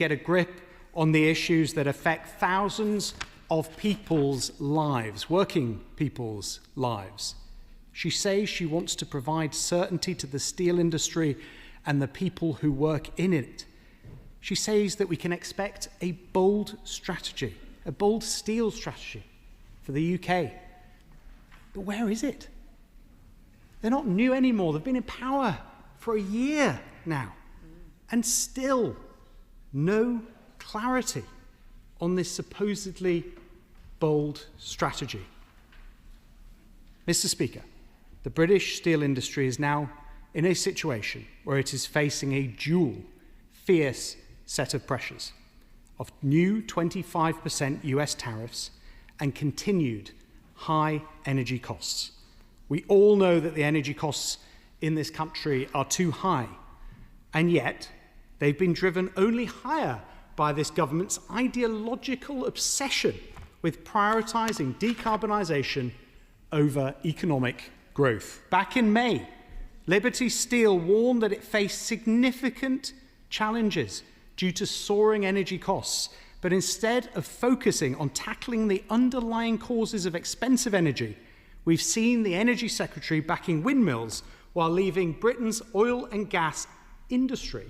get a grip on the issues that affect thousands of people's lives, working people's lives. She says she wants to provide certainty to the steel industry and the people who work in it. She says that we can expect a bold strategy, a bold steel strategy for the UK. But where is it? They're not new anymore. They've been in power for a year now. And still, no clarity on this supposedly bold strategy. Mr. Speaker, the British steel industry is now in a situation where it is facing a dual, fierce set of pressures of new 25% US tariffs and continued high energy costs. We all know that the energy costs in this country are too high, and yet they've been driven only higher by this government's ideological obsession with prioritising decarbonisation over economic growth. Back in May, Liberty Steel warned that it faced significant challenges due to soaring energy costs, but instead of focusing on tackling the underlying causes of expensive energy, we've seen the Energy Secretary backing windmills while leaving Britain's oil and gas industry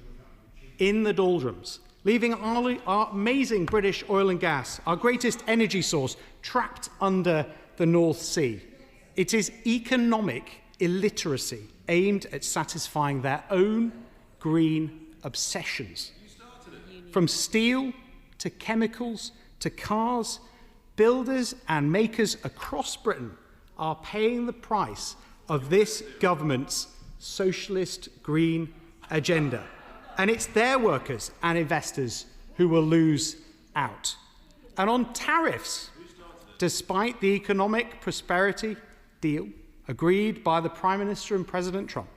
in the doldrums, leaving our amazing British oil and gas, our greatest energy source, trapped under the North Sea. It is economic illiteracy aimed at satisfying their own green obsessions. From steel to chemicals to cars, builders and makers across Britain are paying the price of this government's socialist green agenda. And it's their workers and investors who will lose out. And on tariffs, despite the economic prosperity deal agreed by the Prime Minister and President Trump,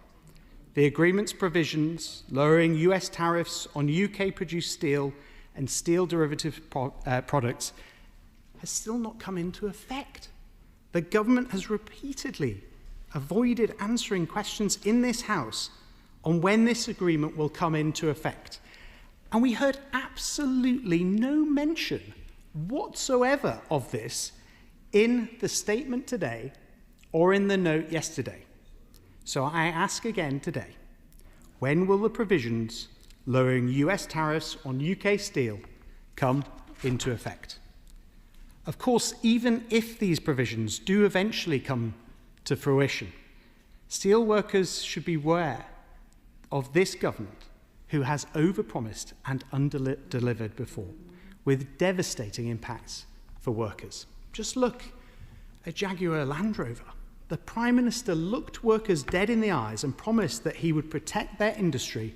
the agreement's provisions lowering US tariffs on UK-produced steel and steel derivative products has still not come into effect. The government has repeatedly avoided answering questions in this House on when this agreement will come into effect. And we heard absolutely no mention whatsoever of this in the statement today or in the note yesterday. So I ask again today, when will the provisions lowering US tariffs on UK steel come into effect? Of course, even if these provisions do eventually come to fruition, steel workers should be aware of this government who has overpromised and under-delivered before, with devastating impacts for workers. Just look at Jaguar Land Rover. The Prime Minister looked workers dead in the eyes and promised that he would protect their industry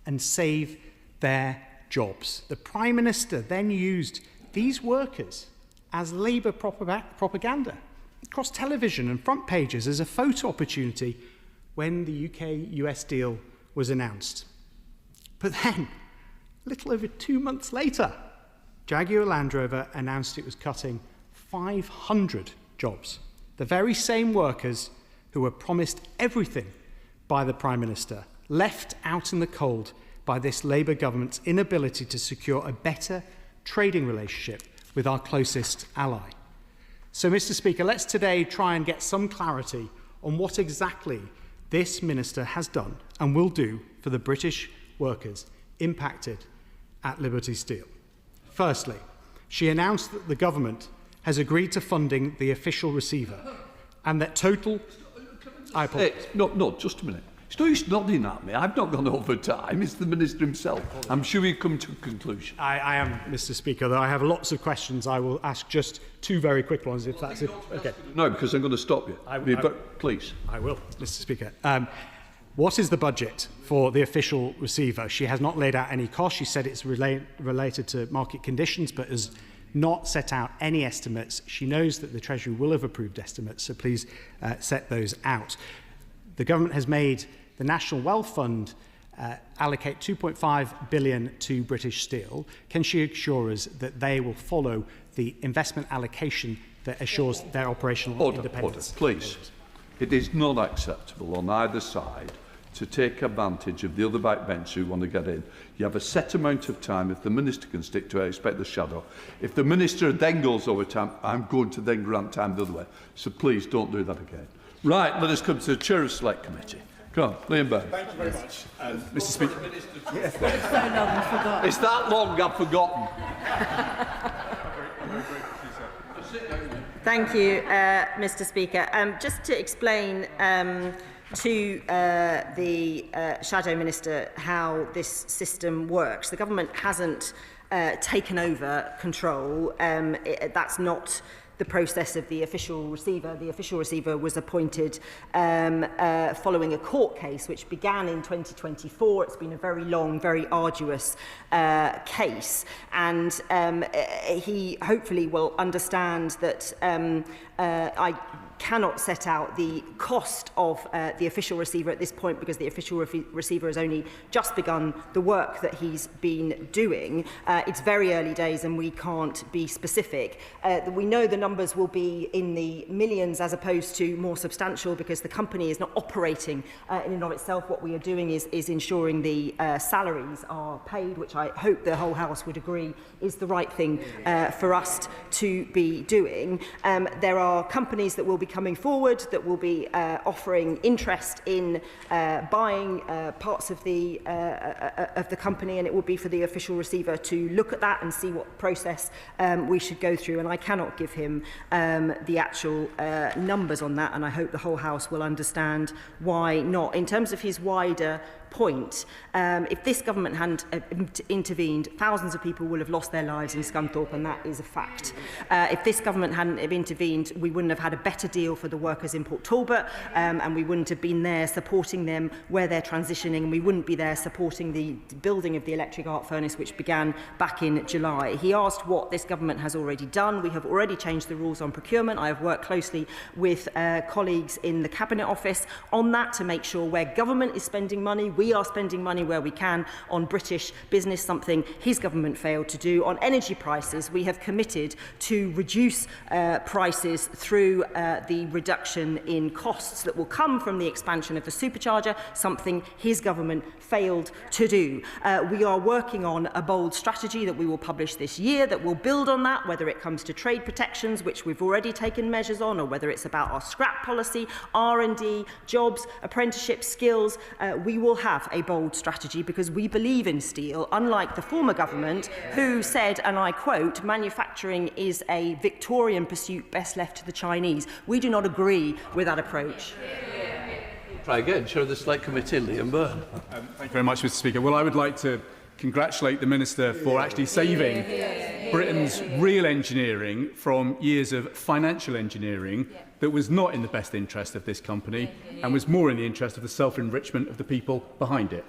and save their jobs. The Prime Minister then used these workers as Labour propaganda across television and front pages as a photo opportunity when the UK-US deal was announced. But then, a little over 2 months later, Jaguar Land Rover announced it was cutting 500 jobs. The very same workers who were promised everything by the Prime Minister, left out in the cold by this Labour government's inability to secure a better trading relationship with our closest ally. So, Mr. Speaker, let's today try and get some clarity on what exactly this minister has done and will do for the British workers impacted at Liberty Steel. Firstly, she announced that the government has agreed to funding the official receiver and that total... No, just a minute. It's no use nodding at me. I've not gone over time. It's the Minister himself. I'm sure he'll come to a conclusion. I am, Mr. Speaker, though I have lots of questions. I will ask just two very quick ones, if that's it. Okay. No, because I'm going to stop you. Please. I will, Mr. Speaker. What is the budget for the official receiver? She has not laid out any costs. She said it's related to market conditions, but has not set out any estimates. She knows that the Treasury will have approved estimates, so please set those out. The government has made the National Wealth Fund allocate £2.5 billion to British Steel. Can she assure us that they will follow the investment allocation that assures their operational independence? Please. It is not acceptable on either side to take advantage of the other backbenchers who want to get in. You have a set amount of time. If the Minister can stick to it, I expect the shadow. If the Minister then goes over time, I'm going to then grant time the other way. So please don't do that again. Right, let us come to the Chair of Select Committee. Come on, Liam Byrne. Thank you very much, Mr. Speaker. It's so long, I've forgotten. It's that long, I've forgotten. Thank you, Mr. Speaker. Just to explain to the Shadow Minister how this system works. The government hasn't taken over control. That's not the process of the official receiver. The official receiver was appointed following a court case which began in 2024. It's been a very long, very arduous case, and he hopefully will understand that I cannot set out the cost of the official receiver at this point, because the official receiver has only just begun the work that he's been doing. It's very early days and we can't be specific. We know the numbers will be in the millions as opposed to more substantial, because the company is not operating in and of itself. What we are doing is ensuring the salaries are paid, which I hope the whole House would agree is the right thing for us to be doing. There are companies that will be coming forward that will be offering interest in buying parts of the company, and it will be for the official receiver to look at that and see what process we should go through. And I cannot give him the actual numbers on that, and I hope the whole House will understand why not. In terms of his wider point, if this government hadn't intervened, thousands of people will have lost their lives in Scunthorpe, and that is a fact. If this government hadn't intervened, we wouldn't have had a better deal for the workers in Port Talbot, and we wouldn't have been there supporting them where they're transitioning, and we wouldn't be there supporting the building of the electric arc furnace, which began back in July. He asked what this government has already done. We have already changed the rules on procurement. I have worked closely with colleagues in the Cabinet Office on that to make sure where government is spending money, we are spending money where we can on British business, something his government failed to do. On energy prices, we have committed to reduce prices through the reduction in costs that will come from the expansion of the supercharger, something his government failed to do. We are working on a bold strategy that we will publish this year that will build on that, whether it comes to trade protections, which we've already taken measures on, or whether it's about our scrap policy, R&D, jobs, apprenticeships, skills. We will have a bold strategy because we believe in steel, unlike the former government who said, and I quote, manufacturing is a Victorian pursuit best left to the Chinese. We do not agree with that approach. Try again, Chair of the Select Committee, Liam Byrne. Thank you very much, Mr. Speaker. Well, I would like to congratulate the Minister for actually saving Britain's real engineering from years of financial engineering that was not in the best interest of this company and was more in the interest of the self-enrichment of the people behind it.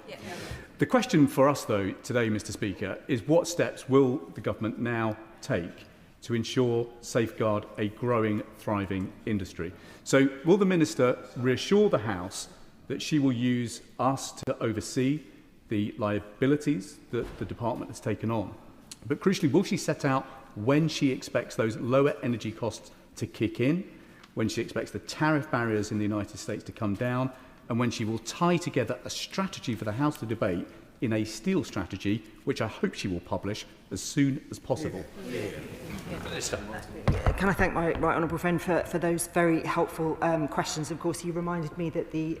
The question for us, though, today, Mr. Speaker, is what steps will the government now take to ensure, safeguard a growing, thriving industry? So will the Minister reassure the House that she will use us to oversee the liabilities that the department has taken on? But crucially, will she set out when she expects those lower energy costs to kick in, when she expects the tariff barriers in the United States to come down, and when she will tie together a strategy for the House to debate in a steel strategy, which I hope she will publish as soon as possible? Can I thank my right honourable friend for those very helpful questions? Of course, he reminded me that the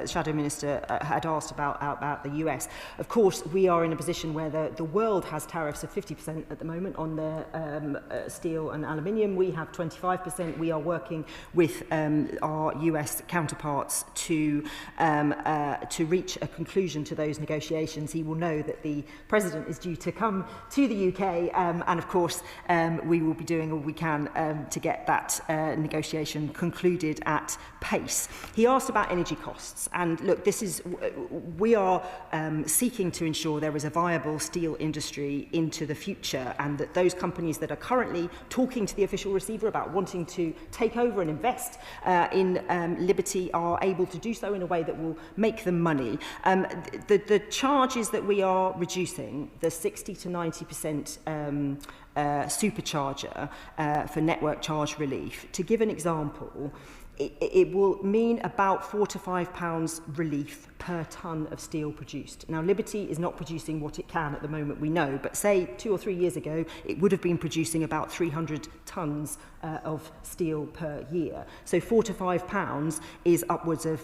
Shadow Minister had asked about the US. Of course, we are in a position where the world has tariffs of 50% at the moment on the steel and aluminium. We have 25%. We are working with our US counterparts to reach a conclusion to those negotiations. He will know that the President is due to come to the UK, and of course we will be doing all we can to get that negotiation concluded at pace. He asked about energy costs, and look, we are seeking to ensure there is a viable steel industry into the future, and that those companies that are currently talking to the official receiver about wanting to take over and invest in Liberty are able to do so in a way that will make them money. The charges that we are reducing, the 60 to 90% supercharger for network charge relief. To give an example, it will mean about £4 to £5 relief per tonne of steel produced. Now, Liberty is not producing what it can at the moment, we know, but say 2 or 3 years ago, it would have been producing about 300 tonnes of steel per year. So £4 to £5 is upwards of,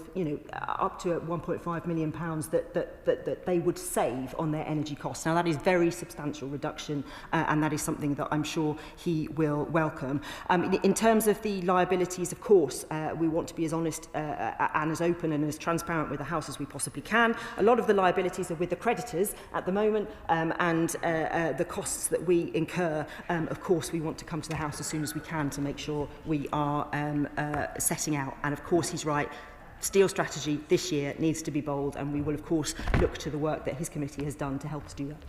up to £1.5 million that they would save on their energy costs. Now, that is very substantial reduction, and that is something that I'm sure he will welcome. In terms of the liabilities, of course, we want to be as honest and as open and as transparent with the House as we possibly can. A lot of the liabilities are with the creditors at the moment, and the costs that we incur, of course, we want to come to the House as soon as we can to make sure we are setting out. And of course, he's right. Steel strategy this year needs to be bold, and we will, of course, look to the work that his committee has done to help us do that.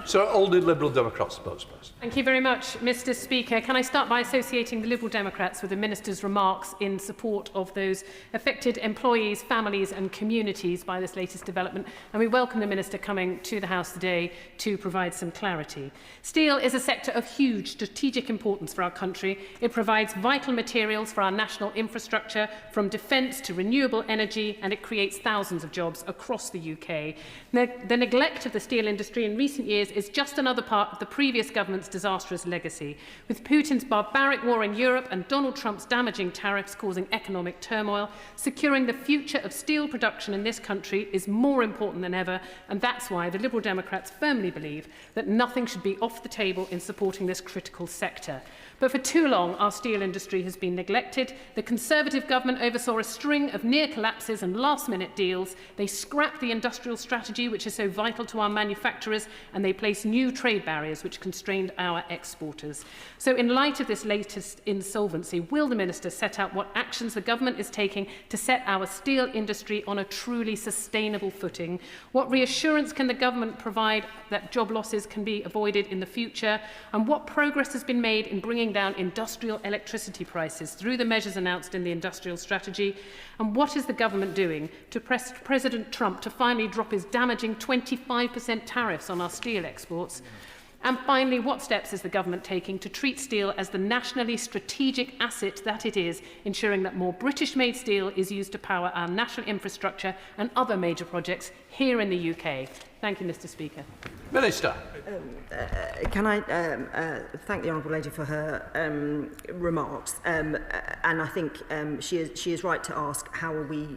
Sir Aldy, Liberal Democrats, spokesperson. Thank you very much, Mr. Speaker. Can I start by associating the Liberal Democrats with the Minister's remarks in support of those affected employees, families and communities by this latest development, and we welcome the Minister coming to the House today to provide some clarity. Steel is a sector of huge strategic importance for our country. It provides vital materials for our national infrastructure, from defence to renewable energy, and it creates thousands of jobs across the UK. The neglect of the steel industry in recent years is just another part of the previous government's disastrous legacy. With Putin's barbaric war in Europe and Donald Trump's damaging tariffs causing economic turmoil, securing the future of steel production in this country is more important than ever, and that's why the Liberal Democrats firmly believe that nothing should be off the table in supporting this critical sector. But for too long, our steel industry has been neglected. The Conservative government oversaw a string of near collapses and last-minute deals. They scrapped the industrial strategy, which is so vital to our manufacturers, and they placed new trade barriers which constrained our exporters. So in light of this latest insolvency, will the Minister set out what actions the government is taking to set our steel industry on a truly sustainable footing? What reassurance can the government provide that job losses can be avoided in the future? And what progress has been made in bringing down industrial electricity prices through the measures announced in the industrial strategy? And what is the government doing to press President Trump to finally drop his damaging 25% tariffs on our steel exports? And finally, what steps is the government taking to treat steel as the nationally strategic asset that it is, ensuring that more British-made steel is used to power our national infrastructure and other major projects here in the UK? Thank you, Mr. Speaker. Minister. Can I thank the Honourable Lady for her remarks, and I think she is right to ask how are we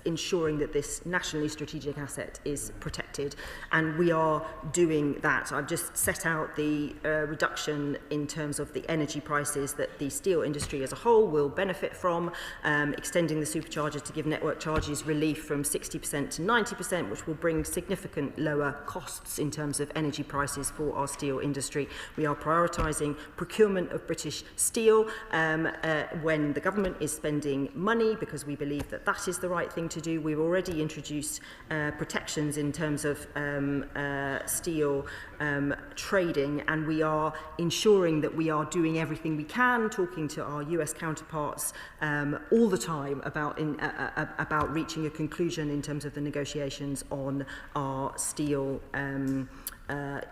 ensuring that this nationally strategic asset is protected, and we are doing that. I've just set out the reduction in terms of the energy prices that the steel industry as a whole will benefit from, extending the supercharger to give network charges relief from 60% to 90%, which will bring significant lower costs in terms of energy prices for our steel industry. We are prioritising procurement of British steel when the government is spending money, because we believe that that is the right thing to do. We've already introduced protections in terms of steel trading, and we are ensuring that we are doing everything we can, talking to our US counterparts all the time about reaching a conclusion in terms of the negotiations on our steel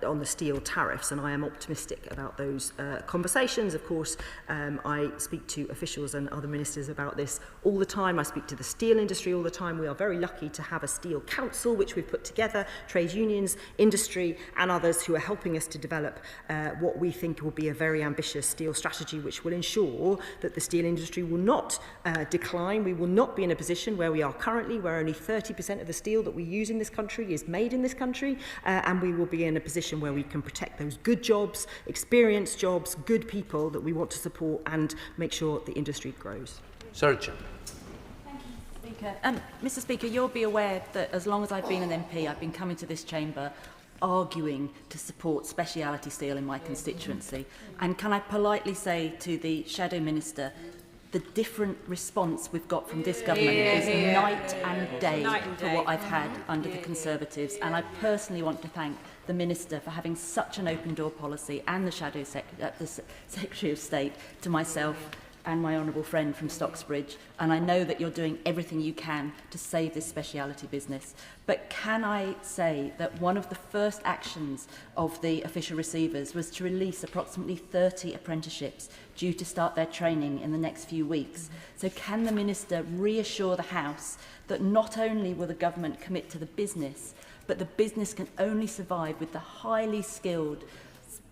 on the steel tariffs, and I am optimistic about those conversations. Of course, I speak to officials and other ministers about this all the time. I speak to the steel industry all the time. We are very lucky to have a steel council which we've put together, trade unions, industry and others who are helping us to develop what we think will be a very ambitious steel strategy, which will ensure that the steel industry will not decline. We will not be in a position where we are currently, where only 30% of the steel that we use in this country is made in this country, and we will be in a position where we can protect those good jobs, experienced jobs, good people that we want to support and make sure the industry grows. Sarah Chip. Thank you, Mr. Speaker. Mr. Speaker, you'll be aware that as long as I've been an MP, I've been coming to this chamber arguing to support speciality steel in my constituency. And can I politely say to the Shadow Minister, the different response we've got from this government is night and day for what I've had under the Conservatives. And I personally want to thank the Minister for having such an open door policy, and the Shadow the Secretary of State to myself, and my honourable friend from Stocksbridge, and I know that you're doing everything you can to save this speciality business. But can I say that one of the first actions of the official receivers was to release approximately 30 apprenticeships due to start their training in the next few weeks? So can the Minister reassure the House that not only will the government commit to the business, but the business can only survive with the highly skilled,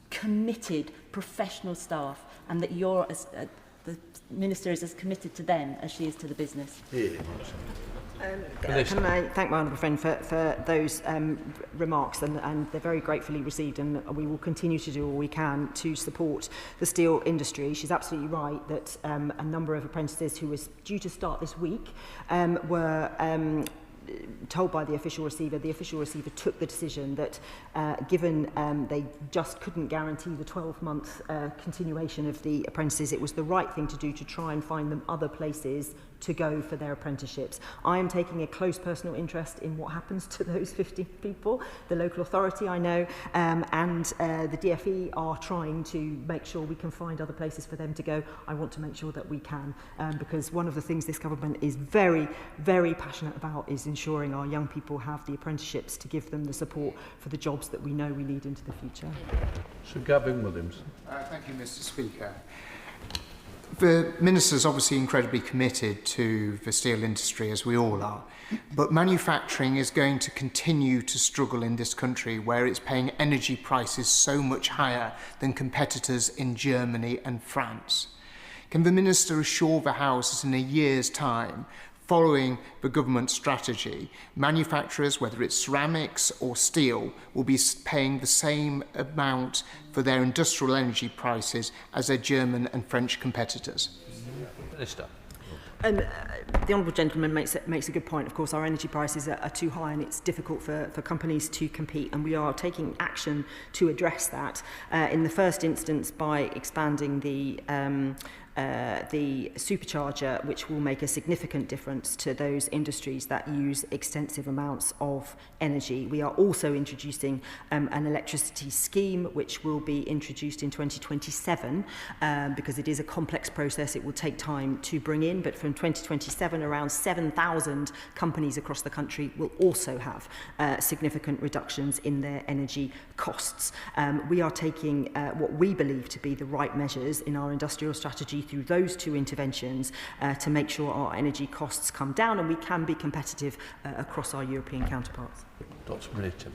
committed professional staff, and that you're as the Minister is as committed to them as she is to the business? Can I thank my honourable friend for those remarks, and they're very gratefully received, and we will continue to do all we can to support the steel industry. She's absolutely right that a number of apprentices who was due to start this week were told by the official receiver took the decision that given they just couldn't guarantee the 12-month continuation of the apprentices, it was the right thing to do to try and find them other places to go for their apprenticeships. I am taking a close personal interest in what happens to those 50 people. The local authority, I know, and the DFE are trying to make sure we can find other places for them to go. I want to make sure that we can, because one of the things this government is very, very passionate about is ensuring our young people have the apprenticeships to give them the support for the jobs that we know we need into the future. Sir Gavin Williams. Thank you, Mr. Speaker. The Minister is obviously incredibly committed to the steel industry, as we all are, but manufacturing is going to continue to struggle in this country, where it's paying energy prices so much higher than competitors in Germany and France. Can the Minister assure the House that in a year's time, following the government strategy, manufacturers, whether it's ceramics or steel, will be paying the same amount for their industrial energy prices as their German and French competitors? Minister. The honourable gentleman makes a good point. Of course, our energy prices are too high, and it's difficult for companies to compete, and we are taking action to address that. In the first instance, by expanding the supercharger, which will make a significant difference to those industries that use extensive amounts of energy. We are also introducing an electricity scheme, which will be introduced in 2027, because it is a complex process. It will take time to bring in, but from 2027, around 7,000 companies across the country will also have significant reductions in their energy costs. We are taking what we believe to be the right measures in our industrial strategy through those two interventions to make sure our energy costs come down and we can be competitive across our European counterparts. Dr. Britton.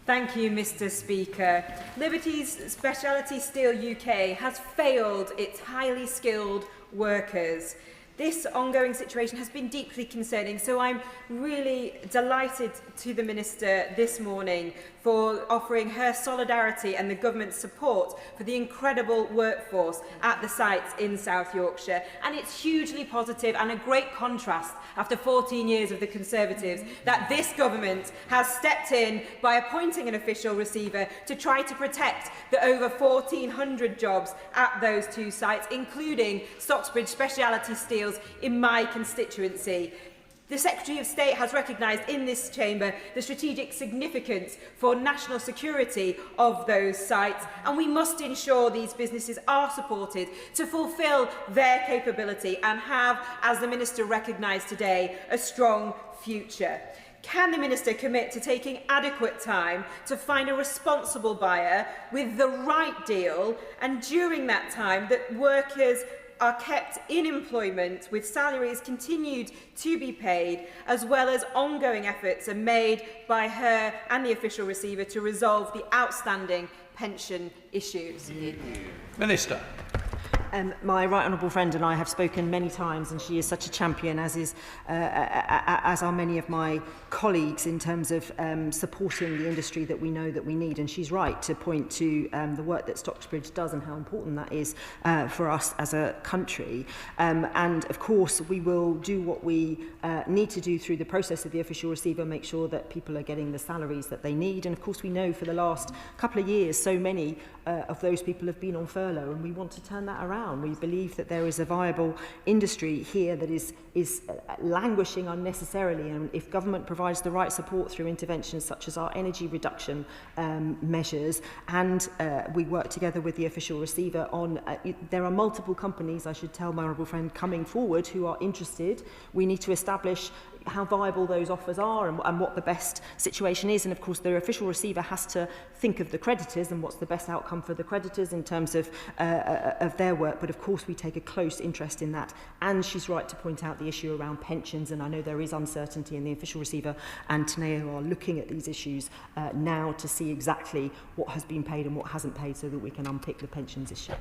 Thank you, Mr. Speaker. Liberty's Speciality Steel UK has failed its highly skilled workers. This ongoing situation has been deeply concerning, so I'm really delighted to the Minister this morning for offering her solidarity and the government's support for the incredible workforce at the sites in South Yorkshire. And it's hugely positive and a great contrast after 14 years of the Conservatives that this government has stepped in by appointing an official receiver to try to protect the over 1,400 jobs at those two sites, including Stocksbridge Speciality Steels in my constituency. The Secretary of State has recognised in this chamber the strategic significance for national security of those sites, and we must ensure these businesses are supported to fulfil their capability and have, as the Minister recognised today, a strong future. Can the Minister commit to taking adequate time to find a responsible buyer with the right deal, and during that time that workers are kept in employment with salaries continued to be paid, as well as ongoing efforts are made by her and the official receiver to resolve the outstanding pension issues? Minister. My right honourable friend and I have spoken many times, and she is such a champion, as are many of my colleagues, in terms of supporting the industry that we know that we need. And she's right to point to the work that Stocksbridge does and how important that is for us as a country. And of course, we will do what we need to do through the process of the official receiver, make sure that people are getting the salaries that they need. And of course, we know for the last couple of years, so many of those people have been on furlough, and we want to turn that around. around. We believe that there is a viable industry here that is languishing unnecessarily, and if government provides the right support through interventions such as our energy reduction measures, and we work together with the official receiver on, there are multiple companies, I should tell my honourable friend, coming forward who are interested. We need to establish how viable those offers are and what the best situation is. And of course, the official receiver has to think of the creditors and what's the best outcome for the creditors in terms of their work. But of course, we take a close interest in that. And she's right to point out the issue around pensions. And I know there is uncertainty, and the official receiver and Teneo are looking at these issues now to see exactly what has been paid and what hasn't paid, so that we can unpick the pensions issue.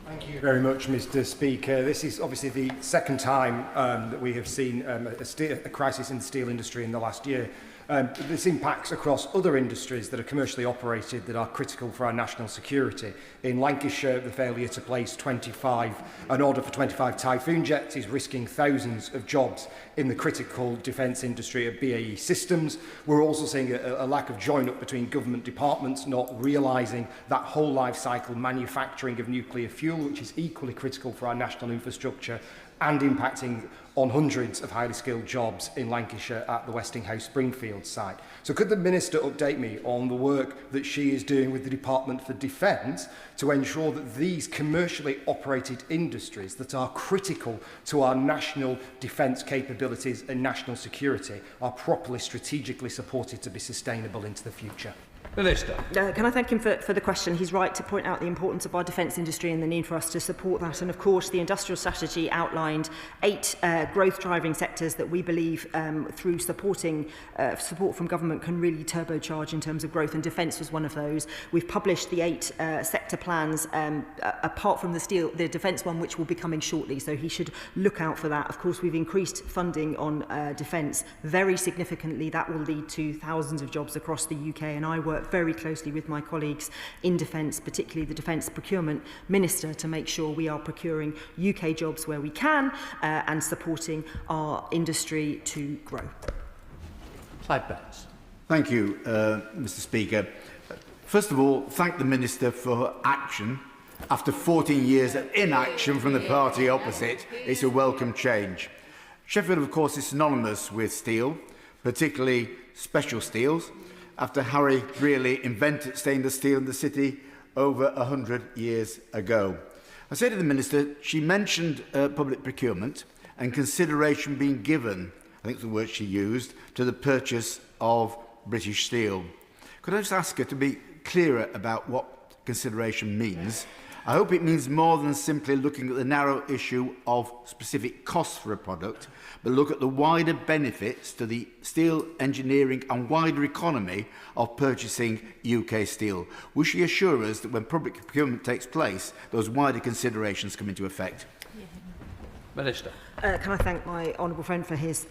Thank you very much, Mr. Speaker. This is obviously the second time that we have seen a crisis in the steel industry in the last year. This impacts across other industries that are commercially operated that are critical for our national security. In Lancashire, the failure to place an order for 25 Typhoon jets is risking thousands of jobs in the critical defence industry of BAE Systems. We're also seeing a lack of join-up between government departments, not realising that whole life cycle manufacturing of nuclear fuel, which is equally critical for our national infrastructure, and impacting on hundreds of highly skilled jobs in Lancashire at the Westinghouse Springfield site. So could the Minister update me on the work that she is doing with the Department for Defence to ensure that these commercially operated industries that are critical to our national defence capabilities and national security are properly strategically supported to be sustainable into the future? Minister. Can I thank him for the question? He's right to point out the importance of our defence industry and the need for us to support that. And of course, the industrial strategy outlined 8 growth-driving sectors that we believe, through support from government, can really turbocharge in terms of growth. And defence was one of those. We've published the 8 sector plans, apart from the defence one, which will be coming shortly. So he should look out for that. Of course, we've increased funding on defence very significantly. That will lead to thousands of jobs across the UK. And I work very closely with my colleagues in defence, particularly the Defence Procurement Minister, to make sure we are procuring UK jobs where we can and supporting our industry to grow. Thank you, Mr. Speaker. First of all, thank the Minister for her action. After 14 years of inaction from the party opposite, it's a welcome change. Sheffield, of course, is synonymous with steel, particularly special steels, after Harry Greeley invented stainless steel in the city over 100 years ago. I say to the Minister, she mentioned public procurement and consideration being given, I think the word she used, to the purchase of British steel. Could I just ask her to be clearer about what consideration means? I hope it means more than simply looking at the narrow issue of specific costs for a product, but look at the wider benefits to the steel engineering and wider economy of purchasing UK steel. Will she assure us that when public procurement takes place, those wider considerations come into effect? Minister. Can I thank my honourable friend for his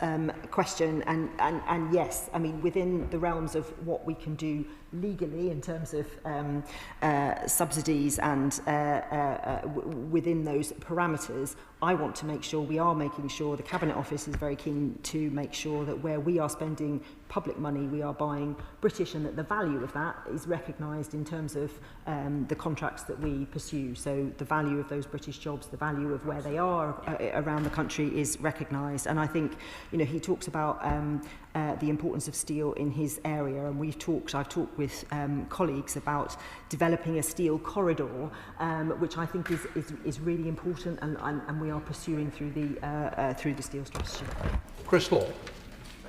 question? And yes, I mean, within the realms of what we can do legally in terms of subsidies and within those parameters, I want to make sure we are making sure, the Cabinet Office is very keen to make sure that where we are spending public money, we are buying British, and that the value of that is recognised in terms of the contracts that we pursue. So the value of those British jobs, the value of where they are around the country is recognised. And I think, you know, he talks about the importance of steel in his area, and I've talked with colleagues about developing a steel corridor, which I think is really important, and we are pursuing through the steel strategy. Chris Philp.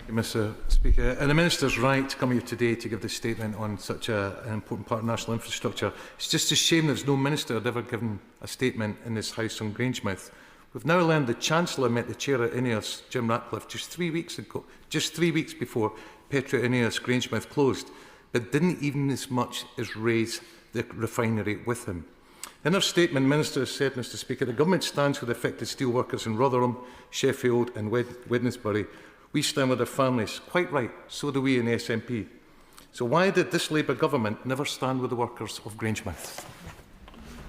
Thank you, Mr. Speaker. And the Minister's right to come here today to give this statement on such an important part of national infrastructure. It's just a shame there's no Minister had ever given a statement in this House on Grangemouth. We've now learned the Chancellor met the Chair at INEOS, Jim Ratcliffe, just 3 weeks ago, just 3 weeks before Petro INEOS Grangemouth closed, but didn't even as much as raise the refinery with him. In her statement, Minister has said, Mr. Speaker, the Government stands with affected steelworkers in Rotherham, Sheffield and Wednesbury. We stand with their families. Quite right, so do we in the SNP. So why did this Labour Government never stand with the workers of Grangemouth?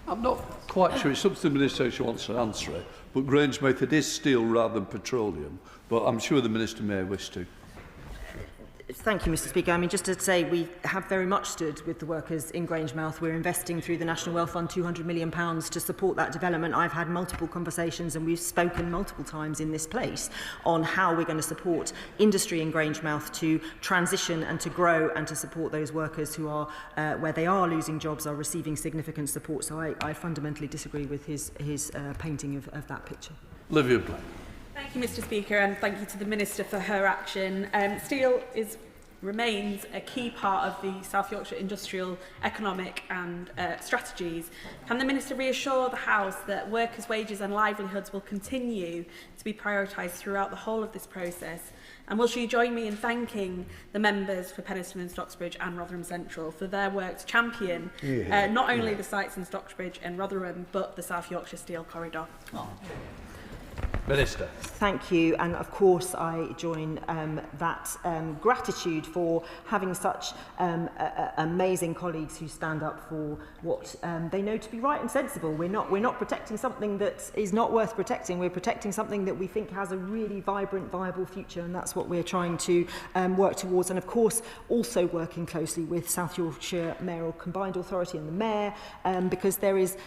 I'm not quite sure. It's up to the Minister if she wants to answer it. But Grangemouth, it is steel rather than petroleum. But I'm sure the Minister may wish to. Thank you, Mr. Speaker. I mean, just to say, we have very much stood with the workers in Grangemouth. We're investing through the National Wealth Fund £200 million to support that development. I've had multiple conversations and we've spoken multiple times in this place on how we're going to support industry in Grangemouth to transition and to grow and to support those workers who are, where they are losing jobs, are receiving significant support. So I fundamentally disagree with his painting of that picture. Olivia Black. Thank you, Mr. Speaker, and thank you to the Minister for her action. Steel remains a key part of the South Yorkshire industrial, economic and strategies. Can the Minister reassure the House that workers' wages and livelihoods will continue to be prioritised throughout the whole of this process? And will she join me in thanking the members for Penistone and Stocksbridge and Rotherham Central for their work to champion not only the sites in Stocksbridge and Rotherham, but the South Yorkshire Steel Corridor? Minister. Thank you, and of course I join that gratitude for having such amazing colleagues who stand up for what they know to be right and sensible. We're not protecting something that is not worth protecting. We're protecting something that we think has a really vibrant, viable future, and that's what we're trying to work towards. And of course, also working closely with South Yorkshire Mayoral Combined Authority and the Mayor, because there is,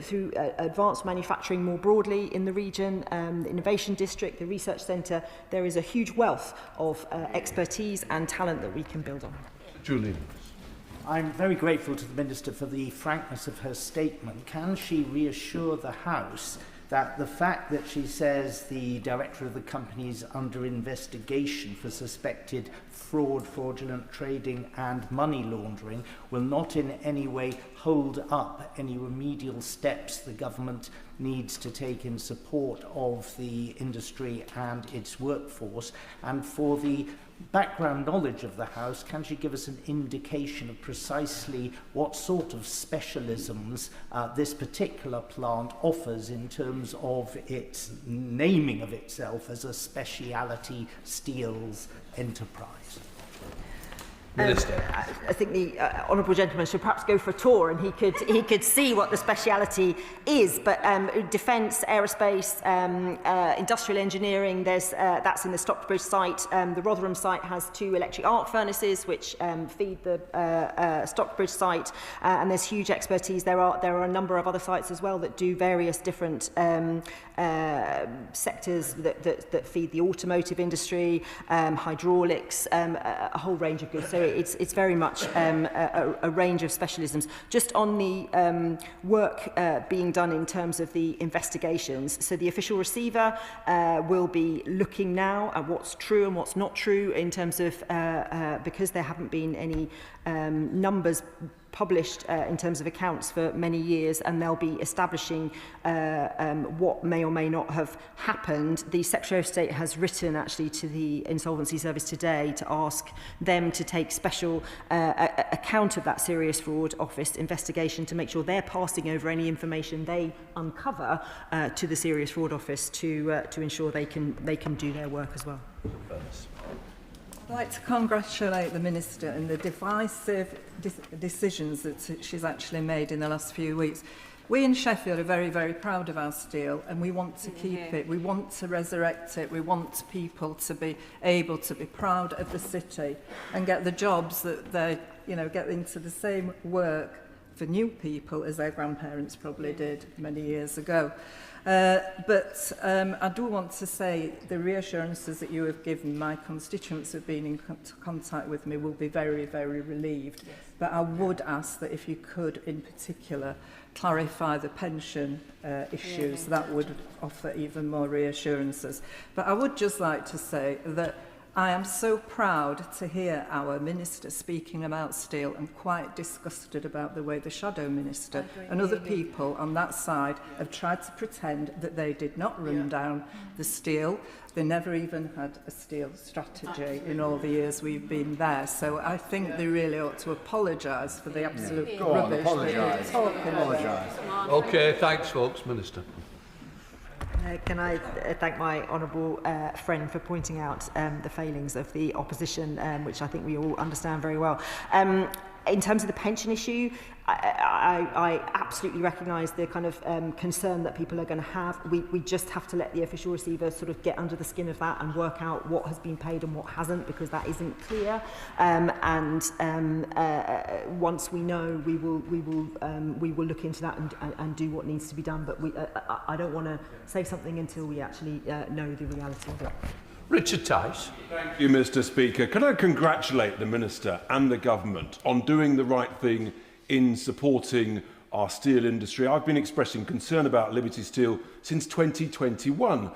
through advanced manufacturing more broadly in the region, the Innovation District, the Research Centre, there is a huge wealth of expertise and talent that we can build on. Julian. I'm very grateful to the Minister for the frankness of her statement. Can she reassure the House that the fact that she says the director of the company is under investigation for suspected fraud, fraudulent trading and money laundering will not in any way hold up any remedial steps the government needs to take in support of the industry and its workforce? And for the background knowledge of the House, can she give us an indication of precisely what sort of specialisms this particular plant offers in terms of its naming of itself as a speciality steels enterprise? Minister. I think the honourable gentleman should perhaps go for a tour and he could see what the speciality is. But defence, aerospace, industrial engineering, that's in the Stockbridge site. The Rotherham site has 2 electric arc furnaces which feed the Stockbridge site, and there's huge expertise. There are a number of other sites as well that do various different sectors that feed the automotive industry, hydraulics, a whole range of goods. So it's very much a range of specialisms. Just on the work being done in terms of the investigations, so the official receiver will be looking now at what's true and what's not true in terms of, because there haven't been any numbers published in terms of accounts for many years, and they'll be establishing what may or may not have happened. The Secretary of State has written actually to the Insolvency Service today to ask them to take special account of that Serious Fraud Office investigation to make sure they're passing over any information they uncover to the Serious Fraud Office to ensure they can do their work as well. I'd like to congratulate the Minister and the divisive decisions that she's actually made in the last few weeks. We in Sheffield are very, very proud of our steel, and we want to keep it. We want to resurrect it. We want people to be able to be proud of the city and get the jobs that they, get into the same work for new people as their grandparents probably did many years ago. But I do want to say the reassurances that you have given my constituents who have been in contact with me will be very, very relieved. Yes. But I would ask that if you could, in particular, clarify the pension issues, that would offer even more reassurances. But I would just like to say that I am so proud to hear our Minister speaking about steel and quite disgusted about the way the Shadow Minister and other people on that side have tried to pretend that they did not run down the steel. They never even had a steel strategy in all the years we've been there. So I think they really ought to apologise for the absolute rubbish that they're talking about. OK, thanks, folks. Minister. Can I thank my honourable friend for pointing out the failings of the opposition, which I think we all understand very well. In terms of the pension issue, I absolutely recognise the kind of concern that people are going to have. We just have to let the official receiver sort of get under the skin of that and work out what has been paid and what hasn't, because that isn't clear. Once we know, we will look into that and do what needs to be done. But I don't want to say something until we actually know the reality of it. Richard Tice. Thank you, Mr. Speaker. Can I congratulate the Minister and the Government on doing the right thing in supporting our steel industry? I've been expressing concern about Liberty Steel since 2021.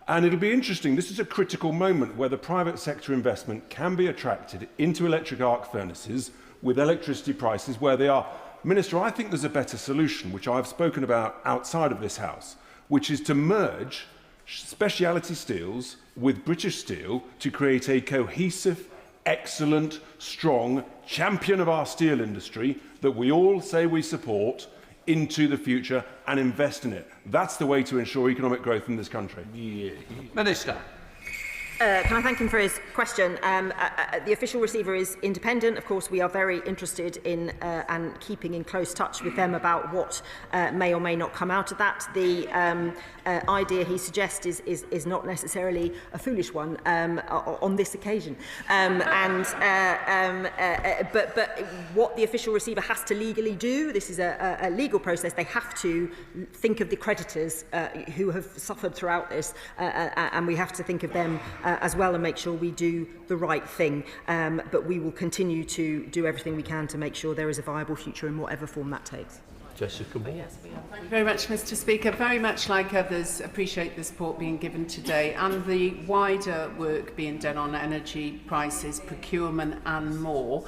And it'll be interesting. This is a critical moment where the private sector investment can be attracted into electric arc furnaces with electricity prices where they are. Minister, I think there's a better solution, which I've spoken about outside of this House, which is to merge Speciality Steels with British Steel to create a cohesive, excellent, strong champion of our steel industry that we all say we support into the future and invest in it. That's the way to ensure economic growth in this country. Yeah. Minister. Can I thank him for his question? The official receiver is independent. Of course, we are very interested in and keeping in close touch with them about what may or may not come out of that. The idea he suggests is not necessarily a foolish one on this occasion. But what the official receiver has to legally do, this is a legal process, they have to think of the creditors who have suffered throughout this, and we have to think of them as well and make sure we do the right thing. But we will continue to do everything we can to make sure there is a viable future in whatever form that takes. Jessica Moore. Thank you very much, Mr. Speaker. Very much like others, appreciate the support being given today and the wider work being done on energy prices, procurement and more,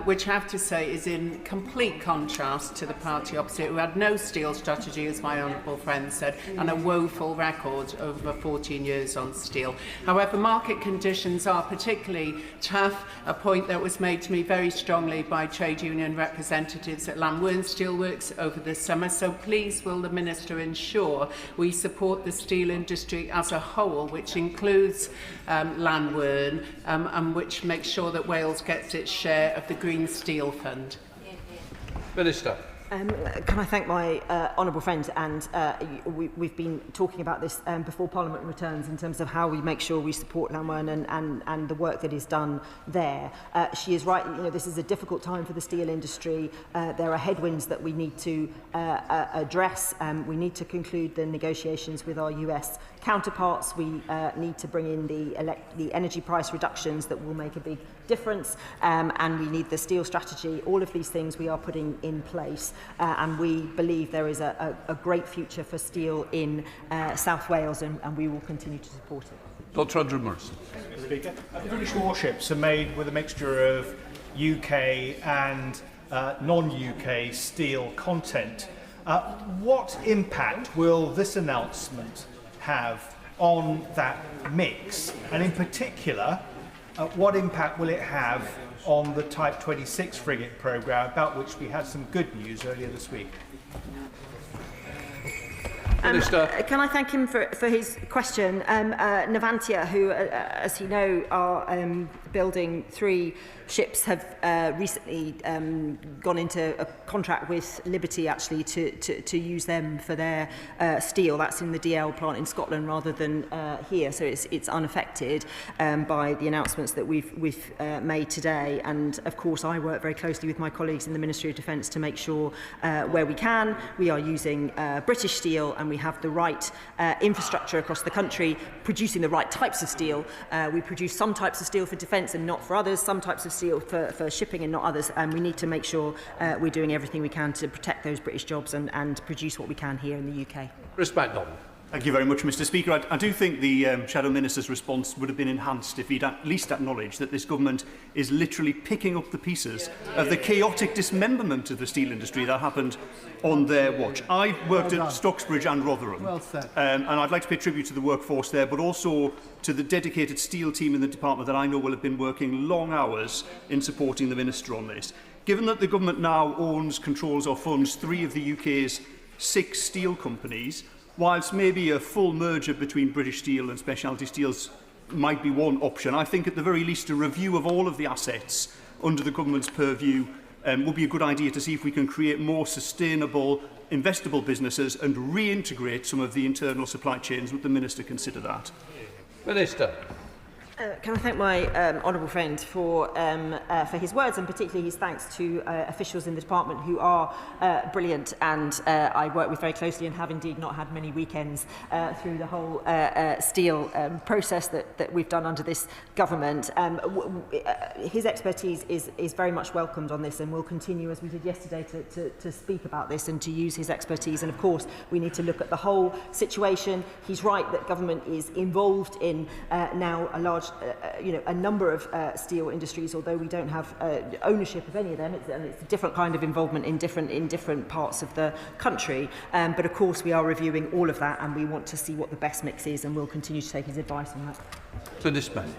which I have to say is in complete contrast to the party opposite, who had no steel strategy, as my honourable friend said, and a woeful record over 14 years on steel. However, market conditions are particularly tough, a point that was made to me very strongly by trade union representatives at Lamwern Steelworks over the summer. So please will the Minister ensure we support the steel industry as a whole, which includes Lamwern, and which makes sure that Wales gets its share of the Green Steel Fund. Minister. Can I thank my honourable friend, and we've been talking about this before Parliament returns in terms of how we make sure we support Lamwern and the work that is done there. She is right, you know, this is a difficult time for the steel industry. There are headwinds that we need to address. We need to conclude the negotiations with our US counterparts. We need to bring in the energy price reductions that will make a big difference, and we need the steel strategy. All of these things we are putting in place, and we believe there is a great future for steel in South Wales, and we will continue to support it. Dr. Andrew Morrison. Mr. Speaker, the British warships are made with a mixture of UK and non-UK steel content. What impact will this announcement have on that mix, and in particular, what impact will it have on the Type 26 frigate programme, about which we had some good news earlier this week? Can I thank him for his question? Navantia, who, as you know, are building 3 ships, have recently gone into a contract with Liberty actually to use them for their steel. That's in the DL plant in Scotland rather than here, so it's unaffected by the announcements that we've made today. And of course, I work very closely with my colleagues in the Ministry of Defence to make sure where we can, we are using British steel, and we have the right infrastructure across the country producing the right types of steel. We produce some types of steel for defence and not for others, some types of steel for shipping and not others, and we need to make sure we're doing everything we can to protect those British jobs and produce what we can here in the UK. Chris Philp. Thank you very much, Mr. Speaker. I do think the Shadow Minister's response would have been enhanced if he'd at least acknowledged that this government is literally picking up the pieces of the chaotic dismemberment of the steel industry that happened on their watch. I worked at Stocksbridge and Rotherham, and I'd like to pay tribute to the workforce there, but also to the dedicated steel team in the department that I know will have been working long hours in supporting the Minister on this. Given that the government now owns, controls or funds 3 of the UK's 6 steel companies, whilst maybe a full merger between British Steel and Speciality Steels might be one option, I think at the very least a review of all of the assets under the government's purview would be a good idea to see if we can create more sustainable, investable businesses and reintegrate some of the internal supply chains. Would the Minister consider that? Minister. Can I thank my honourable friend for his words, and particularly his thanks to officials in the department who are brilliant, and I work with very closely and have indeed not had many weekends through the whole steel process that we've done under this government. His expertise is very much welcomed on this, and we'll continue, as we did yesterday, to speak about this and to use his expertise. And of course, we need to look at the whole situation. He's right that government is involved in now a large a number of steel industries, although we don't have ownership of any of them. It's a different kind of involvement in different parts of the country. But of course, we are reviewing all of that, and we want to see what the best mix is, and we'll continue to take his advice on that. So this man.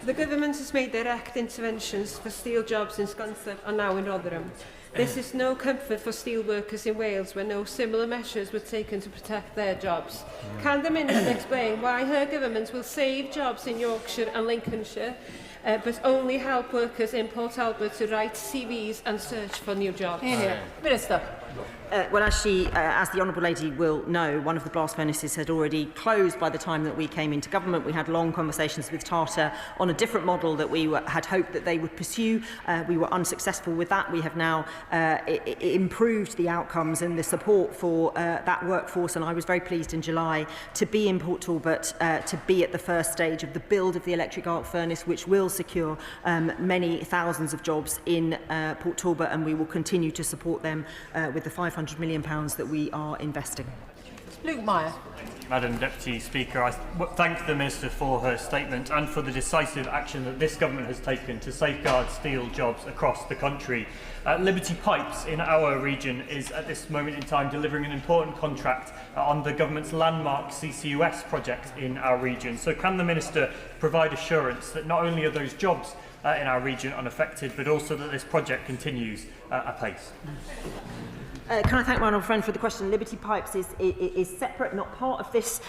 The government has made direct interventions for steel jobs in Scotland and now in Rotherham. This is no comfort for steel workers in Wales, where no similar measures were taken to protect their jobs. Can the Minister explain why her government will save jobs in Yorkshire and Lincolnshire, but only help workers in Port Talbot to write CVs and search for new jobs? Minister. Well, as the Honourable Lady will know, one of the blast furnaces had already closed by the time that we came into government. We had long conversations with Tata on a different model that we had hoped that they would pursue. We were unsuccessful with that. We have now improved the outcomes and the support for that workforce, and I was very pleased in July to be in Port Talbot, to be at the first stage of the build of the electric arc furnace, which will secure many thousands of jobs in Port Talbot, and we will continue to support them with the £500 million that we are investing. Luke Meyer. Madam Deputy Speaker, I thank the Minister for her statement and for the decisive action that this government has taken to safeguard steel jobs across the country. Liberty Pipes in our region is at this moment in time delivering an important contract on the government's landmark CCUS project in our region. So can the Minister provide assurance that not only are those jobs in our region unaffected, but also that this project continues apace? Can I thank my honourable friend for the question? Liberty Pipes is separate, not part of this,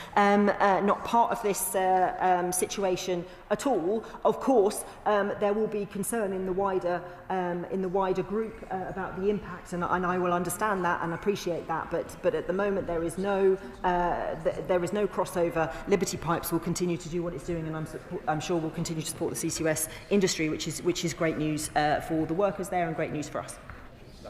situation at all. Of course, there will be concern in the wider group about the impact, and I will understand that and appreciate that. But at the moment, there is no crossover. Liberty Pipes will continue to do what it's doing, and I'm sure will continue to support the CCUS industry, which is great news for the workers there and great news for us.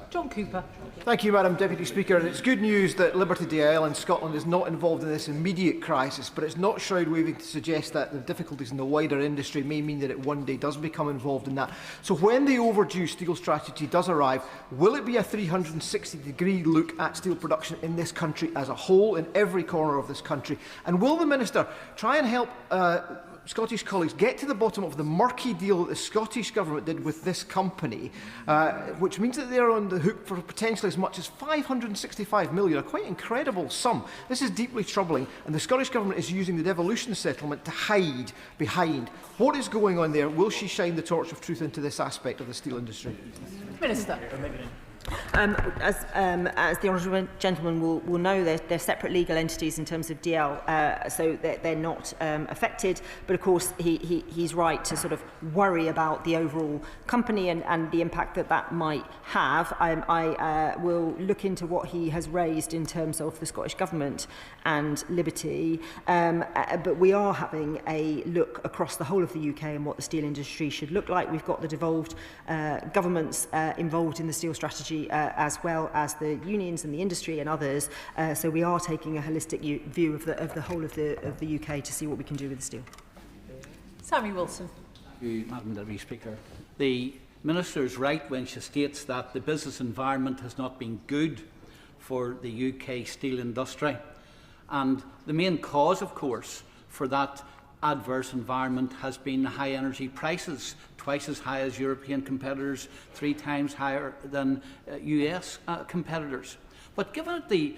John Cooper. Thank you, Madam Deputy Speaker. And it's good news that Liberty DL in Scotland is not involved in this immediate crisis, but it's not shroud-waving to suggest that the difficulties in the wider industry may mean that it one day does become involved in that. So when the overdue steel strategy does arrive, will it be a 360-degree look at steel production in this country as a whole, in every corner of this country? And will the Minister try and help Scottish colleagues get to the bottom of the murky deal that the Scottish Government did with this company, which means that they are on the hook for potentially as much as £565 million, a quite incredible sum. This is deeply troubling, and the Scottish Government is using the devolution settlement to hide behind. What is going on there? Will she shine the torch of truth into this aspect of the steel industry? Minister. As the honourable gentleman will know, they're separate legal entities in terms of DL, so they're not affected. But of course, he's right to sort of worry about the overall company and the impact that might have. I will look into what he has raised in terms of the Scottish Government and Liberty, but we are having a look across the whole of the UK and what the steel industry should look like. We've got the devolved governments involved in the steel strategy, as well as the unions and the industry and others. So we are taking a holistic view of the whole of the UK to see what we can do with the steel. Sammy Wilson. Thank you, Madam Deputy Speaker. The Minister is right when she states that the business environment has not been good for the UK steel industry. And the main cause, of course, for that adverse environment has been high energy prices, twice as high as European competitors, 3 times higher than US competitors. But given that the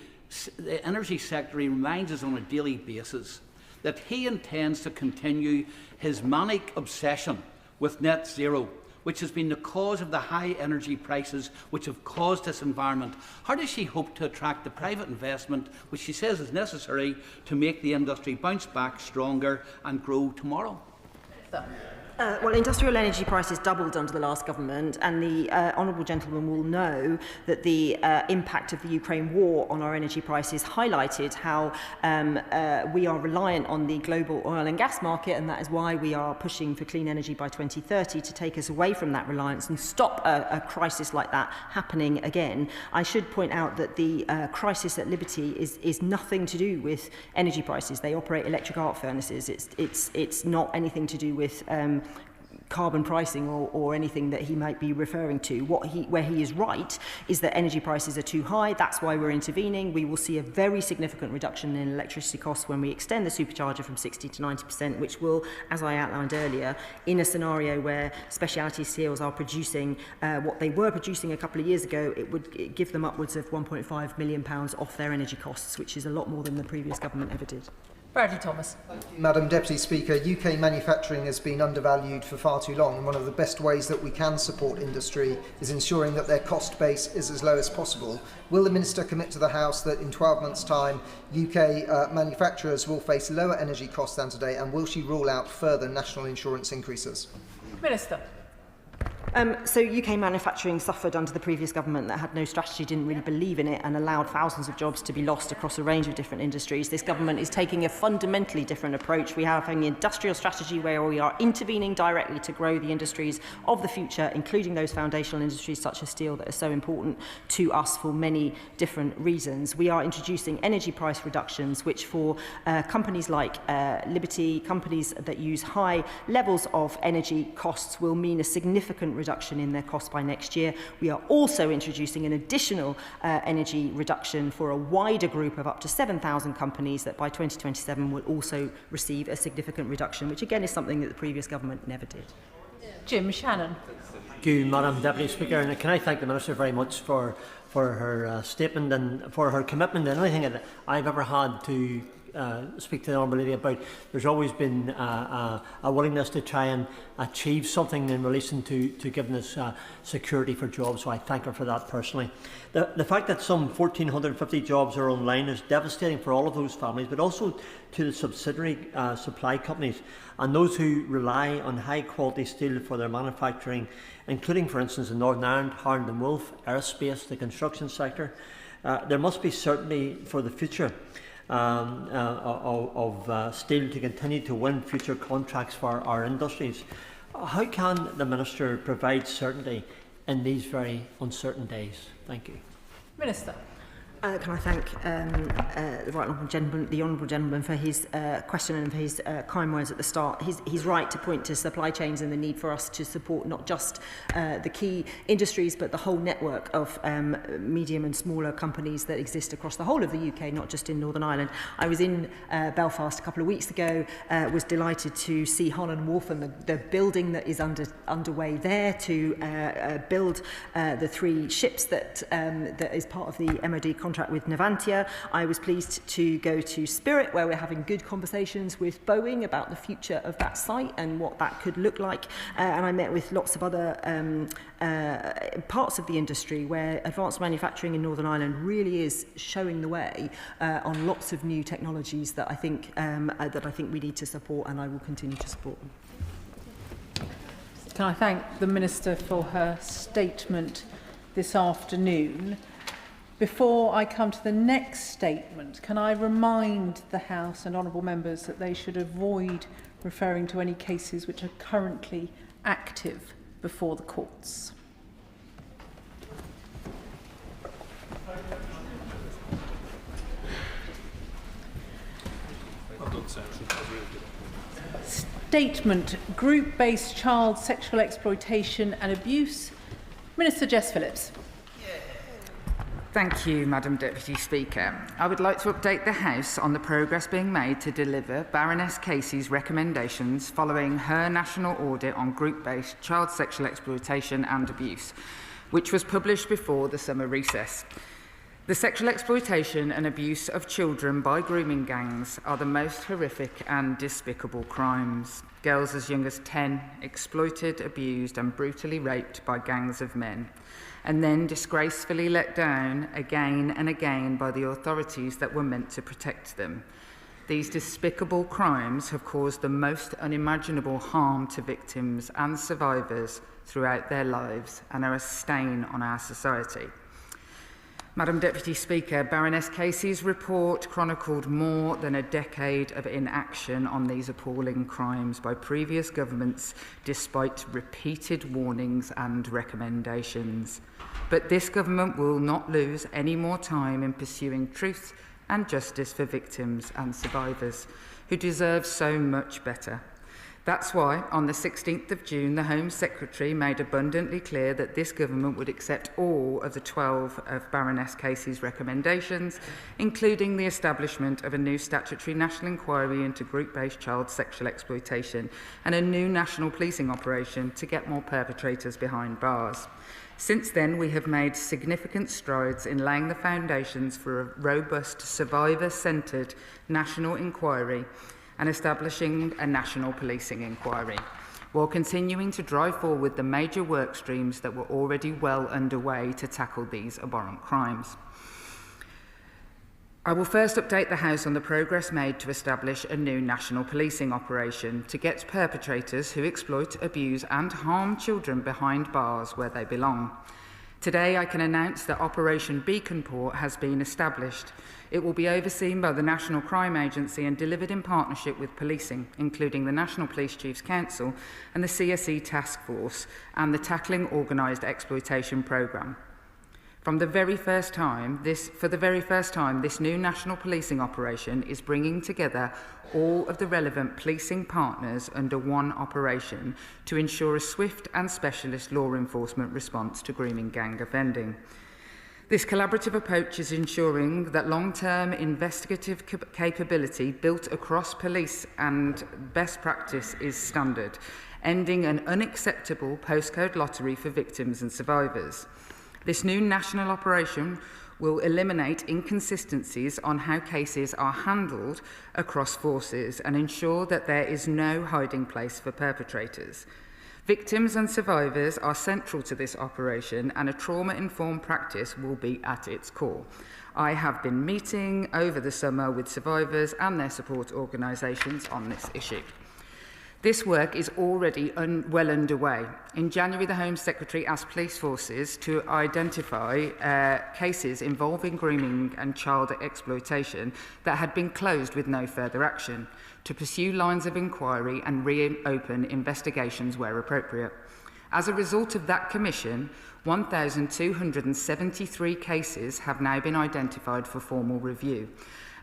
energy sector reminds us on a daily basis that he intends to continue his manic obsession with net zero, which has been the cause of the high energy prices which have caused this environment, how does she hope to attract the private investment which she says is necessary to make the industry bounce back stronger and grow tomorrow? Well, industrial energy prices doubled under the last government, and the honourable gentleman will know that the impact of the Ukraine war on our energy prices highlighted how we are reliant on the global oil and gas market, and that is why we are pushing for clean energy by 2030 to take us away from that reliance and stop a crisis like that happening again. I should point out that the crisis at Liberty is nothing to do with energy prices. They operate electric arc furnaces. It's not anything to do with carbon pricing or anything that he might be referring to. Where he is right is that energy prices are too high. That's why we're intervening. We will see a very significant reduction in electricity costs when we extend the supercharger from 60 to 90%, which will, as I outlined earlier, in a scenario where speciality steels are producing what they were producing a couple of years ago, it would give them upwards of £1.5 million off their energy costs, which is a lot more than the previous government ever did. Bradley Thomas. Madam Deputy Speaker, UK manufacturing has been undervalued for far too long, and one of the best ways that we can support industry is ensuring that their cost base is as low as possible. Will the Minister commit to the House that in 12 months' time UK manufacturers will face lower energy costs than today, and will she rule out further national insurance increases? Minister. So UK manufacturing suffered under the previous government that had no strategy, didn't really believe in it, and allowed thousands of jobs to be lost across a range of different industries. This government is taking a fundamentally different approach. We have an industrial strategy where we are intervening directly to grow the industries of the future, including those foundational industries such as steel that are so important to us for many different reasons. We are introducing energy price reductions, which for companies like Liberty, companies that use high levels of energy costs, will mean a significant reduction in their costs by next year. We are also introducing an additional energy reduction for a wider group of up to 7,000 companies that by 2027 will also receive a significant reduction, which again is something that the previous government never did. Jim Shannon. Thank you, Madam Deputy Speaker, and can I thank the Minister very much for her statement and for her commitment. And anything that I've ever had to speak to the Honourable Lady about, there's always been a willingness to try and achieve something in relation to giving us security for jobs, so I thank her for that personally. The fact that some 1,450 jobs are online is devastating for all of those families, but also to the subsidiary supply companies and those who rely on high quality steel for their manufacturing, including for instance in Northern Ireland, Harland and Wolff, aerospace, the construction sector. There must be certainty for the future of steel to continue to win future contracts for our industries. How can the Minister provide certainty in these very uncertain days? Thank you. Minister. Can I thank the honourable gentleman for his question and for his kind words at the start. He's right to point to supply chains and the need for us to support not just the key industries but the whole network of medium and smaller companies that exist across the whole of the UK, not just in Northern Ireland. I was in Belfast a couple of weeks ago, was delighted to see Harland and Wolff and the building that is underway there to build the 3 ships that is part of the MOD contract with Navantia. I was pleased to go to Spirit, where we're having good conversations with Boeing about the future of that site and what that could look like. And I met with lots of other parts of the industry where advanced manufacturing in Northern Ireland really is showing the way on lots of new technologies that I think we need to support, and I will continue to support them. Can I thank the Minister for her statement this afternoon? Before I come to the next statement, can I remind the House and honourable members that they should avoid referring to any cases which are currently active before the courts. Well done, Sarah. Statement, group-based child sexual exploitation and abuse. Minister Jess Phillips. Thank you, Madam Deputy Speaker. I would like to update the House on the progress being made to deliver Baroness Casey's recommendations following her national audit on group-based child sexual exploitation and abuse, which was published before the summer recess. The sexual exploitation and abuse of children by grooming gangs are the most horrific and despicable crimes. Girls as young as 10 exploited, abused and brutally raped by gangs of men, and then disgracefully let down again and again by the authorities that were meant to protect them. These despicable crimes have caused the most unimaginable harm to victims and survivors throughout their lives and are a stain on our society. Madam Deputy Speaker, Baroness Casey's report chronicled more than a decade of inaction on these appalling crimes by previous governments, despite repeated warnings and recommendations. But this government will not lose any more time in pursuing truth and justice for victims and survivors, who deserve so much better. That's why, on the 16th of June, the Home Secretary made abundantly clear that this government would accept all of the 12 of Baroness Casey's recommendations, including the establishment of a new statutory national inquiry into group-based child sexual exploitation and a new national policing operation to get more perpetrators behind bars. Since then, we have made significant strides in laying the foundations for a robust, survivor-centred national inquiry and establishing a national policing inquiry, while continuing to drive forward the major work streams that were already well underway to tackle these abhorrent crimes. I will first update the House on the progress made to establish a new national policing operation to get perpetrators who exploit, abuse and harm children behind bars where they belong. Today, I can announce that Operation Beacon Port has been established. It will be overseen by the National Crime Agency and delivered in partnership with policing, including the National Police Chiefs Council and the CSE Task Force and the Tackling Organised Exploitation Programme. For the very first time, this new national policing operation is bringing together all of the relevant policing partners under one operation to ensure a swift and specialist law enforcement response to grooming gang offending. This collaborative approach is ensuring that long-term investigative capability built across police and best practice is standard, ending an unacceptable postcode lottery for victims and survivors. This new national operation will eliminate inconsistencies on how cases are handled across forces and ensure that there is no hiding place for perpetrators. Victims and survivors are central to this operation, and a trauma-informed practice will be at its core. I have been meeting over the summer with survivors and their support organisations on this issue. This work is already well underway. In January, the Home Secretary asked police forces to identify cases involving grooming and child exploitation that had been closed with no further action, to pursue lines of inquiry and reopen investigations where appropriate. As a result of that commission, 1,273 cases have now been identified for formal review,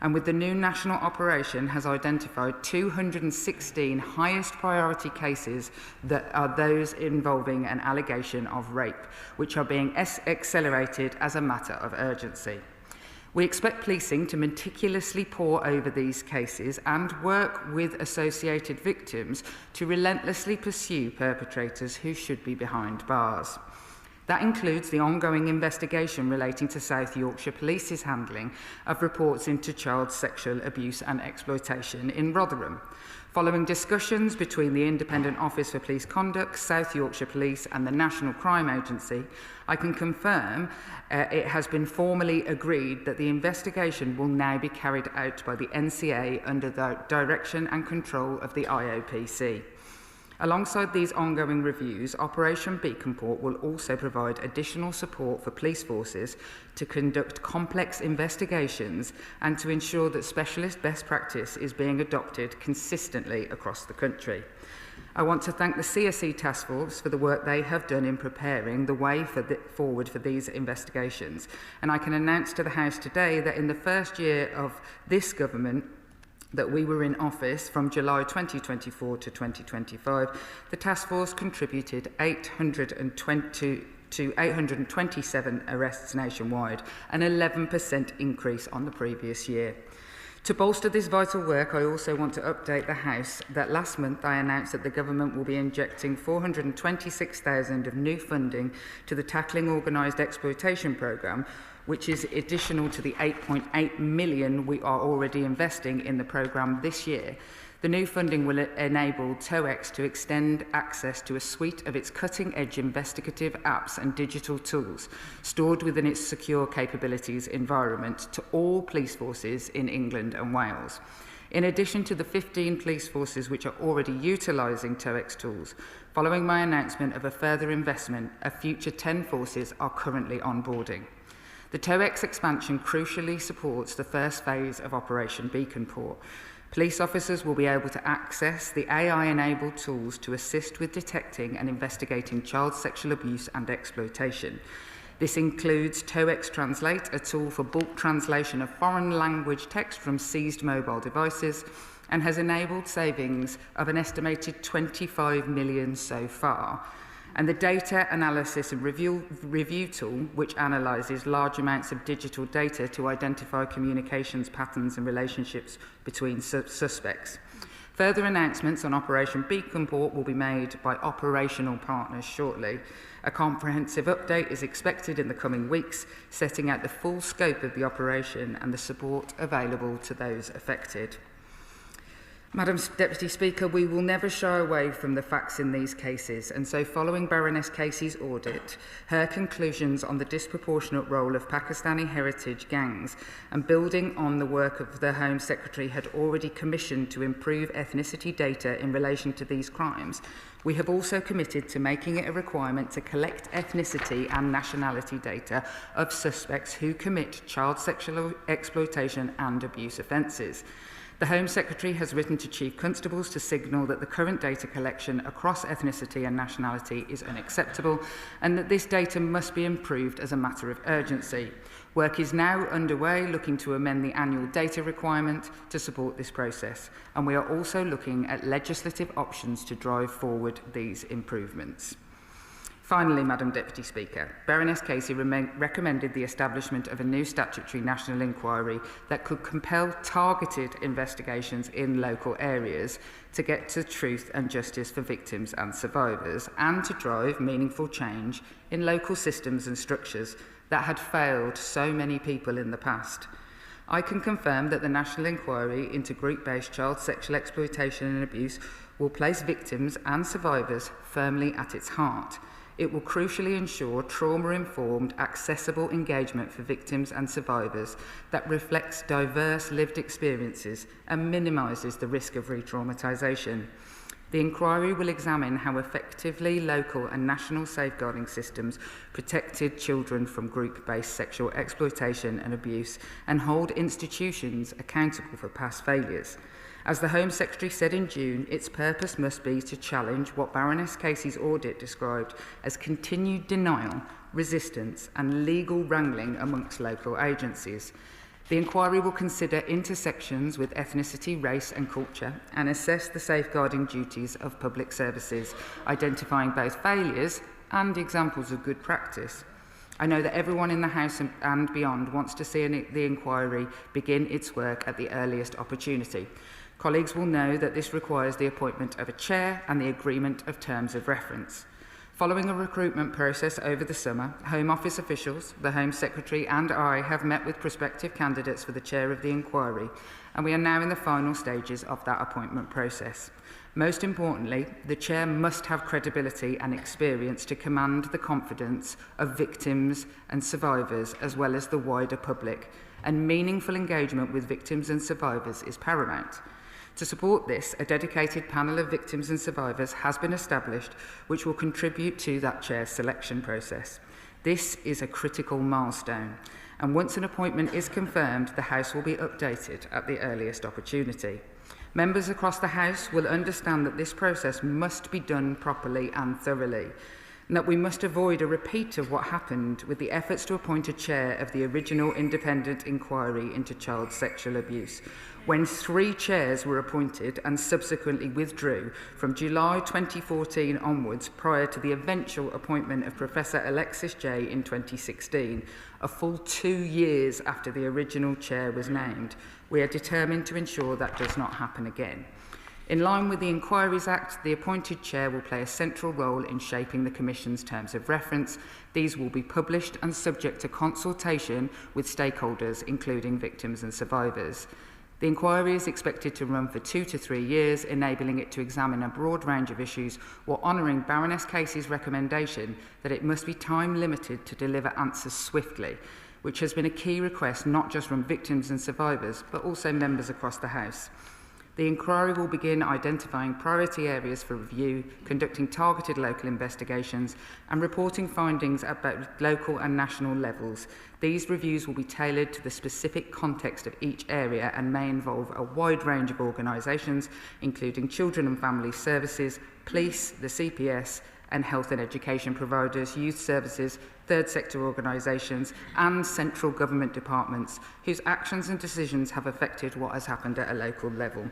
and with the new national operation has identified 216 highest priority cases that are those involving an allegation of rape, which are being accelerated as a matter of urgency. We expect policing to meticulously pore over these cases and work with associated victims to relentlessly pursue perpetrators who should be behind bars. That includes the ongoing investigation relating to South Yorkshire Police's handling of reports into child sexual abuse and exploitation in Rotherham. Following discussions between the Independent Office for Police Conduct, South Yorkshire Police and the National Crime Agency, I can confirm it has been formally agreed that the investigation will now be carried out by the NCA under the direction and control of the IOPC. Alongside these ongoing reviews, Operation Beacon Port will also provide additional support for police forces to conduct complex investigations and to ensure that specialist best practice is being adopted consistently across the country. I want to thank the CSE Task Force for the work they have done in preparing the way forward for these investigations. And I can announce to the House today that in the first year of this government, that we were in office from July 2024 to 2025, the task force contributed 827 arrests nationwide, an 11% increase on the previous year. To bolster this vital work, I also want to update the House that last month I announced that the government will be injecting 426,000 of new funding to the Tackling Organised Exploitation Programme, which is additional to the 8.8 million we are already investing in the programme this year. The new funding will enable TOEX to extend access to a suite of its cutting-edge investigative apps and digital tools stored within its secure capabilities environment to all police forces in England and Wales. In addition to the 15 police forces which are already utilising TOEX tools, following my announcement of a further investment, a future 10 forces are currently onboarding. The TOEX expansion crucially supports the first phase of Operation Beaconport. Police officers will be able to access the AI-enabled tools to assist with detecting and investigating child sexual abuse and exploitation. This includes TOEX Translate, a tool for bulk translation of foreign language text from seized mobile devices, and has enabled savings of an estimated 25 million so far. And the Data Analysis and Review tool, which analyses large amounts of digital data to identify communications patterns and relationships between suspects. Further announcements on Operation Beaconport will be made by operational partners shortly. A comprehensive update is expected in the coming weeks, setting out the full scope of the operation and the support available to those affected. Madam Deputy Speaker, we will never shy away from the facts in these cases, and so following Baroness Casey's audit, her conclusions on the disproportionate role of Pakistani heritage gangs, and building on the work of the Home Secretary had already commissioned to improve ethnicity data in relation to these crimes, we have also committed to making it a requirement to collect ethnicity and nationality data of suspects who commit child sexual exploitation and abuse offences. The Home Secretary has written to Chief Constables to signal that the current data collection across ethnicity and nationality is unacceptable and that this data must be improved as a matter of urgency. Work is now underway looking to amend the annual data requirement to support this process, and we are also looking at legislative options to drive forward these improvements. Finally, Madam Deputy Speaker, Baroness Casey recommended the establishment of a new statutory national inquiry that could compel targeted investigations in local areas to get to truth and justice for victims and survivors, and to drive meaningful change in local systems and structures that had failed so many people in the past. I can confirm that the national inquiry into group-based child sexual exploitation and abuse will place victims and survivors firmly at its heart. It will crucially ensure trauma-informed, accessible engagement for victims and survivors that reflects diverse lived experiences and minimises the risk of re-traumatisation. The inquiry will examine how effectively local and national safeguarding systems protected children from group-based sexual exploitation and abuse, and hold institutions accountable for past failures. As the Home Secretary said in June, its purpose must be to challenge what Baroness Casey's audit described as continued denial, resistance and legal wrangling amongst local agencies. The inquiry will consider intersections with ethnicity, race and culture, and assess the safeguarding duties of public services, identifying both failures and examples of good practice. I know that everyone in the House and beyond wants to see the inquiry begin its work at the earliest opportunity. Colleagues will know that this requires the appointment of a chair and the agreement of terms of reference. Following a recruitment process over the summer, Home Office officials, the Home Secretary and I have met with prospective candidates for the chair of the inquiry, and we are now in the final stages of that appointment process. Most importantly, the chair must have credibility and experience to command the confidence of victims and survivors as well as the wider public, and meaningful engagement with victims and survivors is paramount. To support this, a dedicated panel of victims and survivors has been established, which will contribute to that chair's selection process. This is a critical milestone, and once an appointment is confirmed, the House will be updated at the earliest opportunity. Members across the House will understand that this process must be done properly and thoroughly, and that we must avoid a repeat of what happened with the efforts to appoint a chair of the original independent inquiry into child sexual abuse, when 3 chairs were appointed and subsequently withdrew from July 2014 onwards, prior to the eventual appointment of Professor Alexis Jay in 2016, a full 2 years after the original chair was named. We are determined to ensure that does not happen again. In line with the Inquiries Act, the appointed chair will play a central role in shaping the Commission's terms of reference. These will be published and subject to consultation with stakeholders, including victims and survivors. The inquiry is expected to run for 2 to 3 years, enabling it to examine a broad range of issues while honouring Baroness Casey's recommendation that it must be time limited to deliver answers swiftly, which has been a key request not just from victims and survivors, but also members across the House. The inquiry will begin identifying priority areas for review, conducting targeted local investigations and reporting findings at both local and national levels. These reviews will be tailored to the specific context of each area and may involve a wide range of organisations, including children and family services, police, the CPS and health and education providers, youth services, third sector organisations and central government departments whose actions and decisions have affected what has happened at a local level.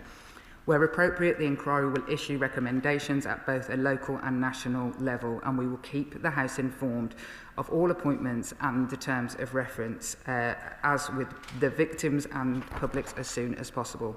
Where appropriate, the inquiry will issue recommendations at both a local and national level, and we will keep the House informed of all appointments and the terms of reference, as with the victims and publics, as soon as possible.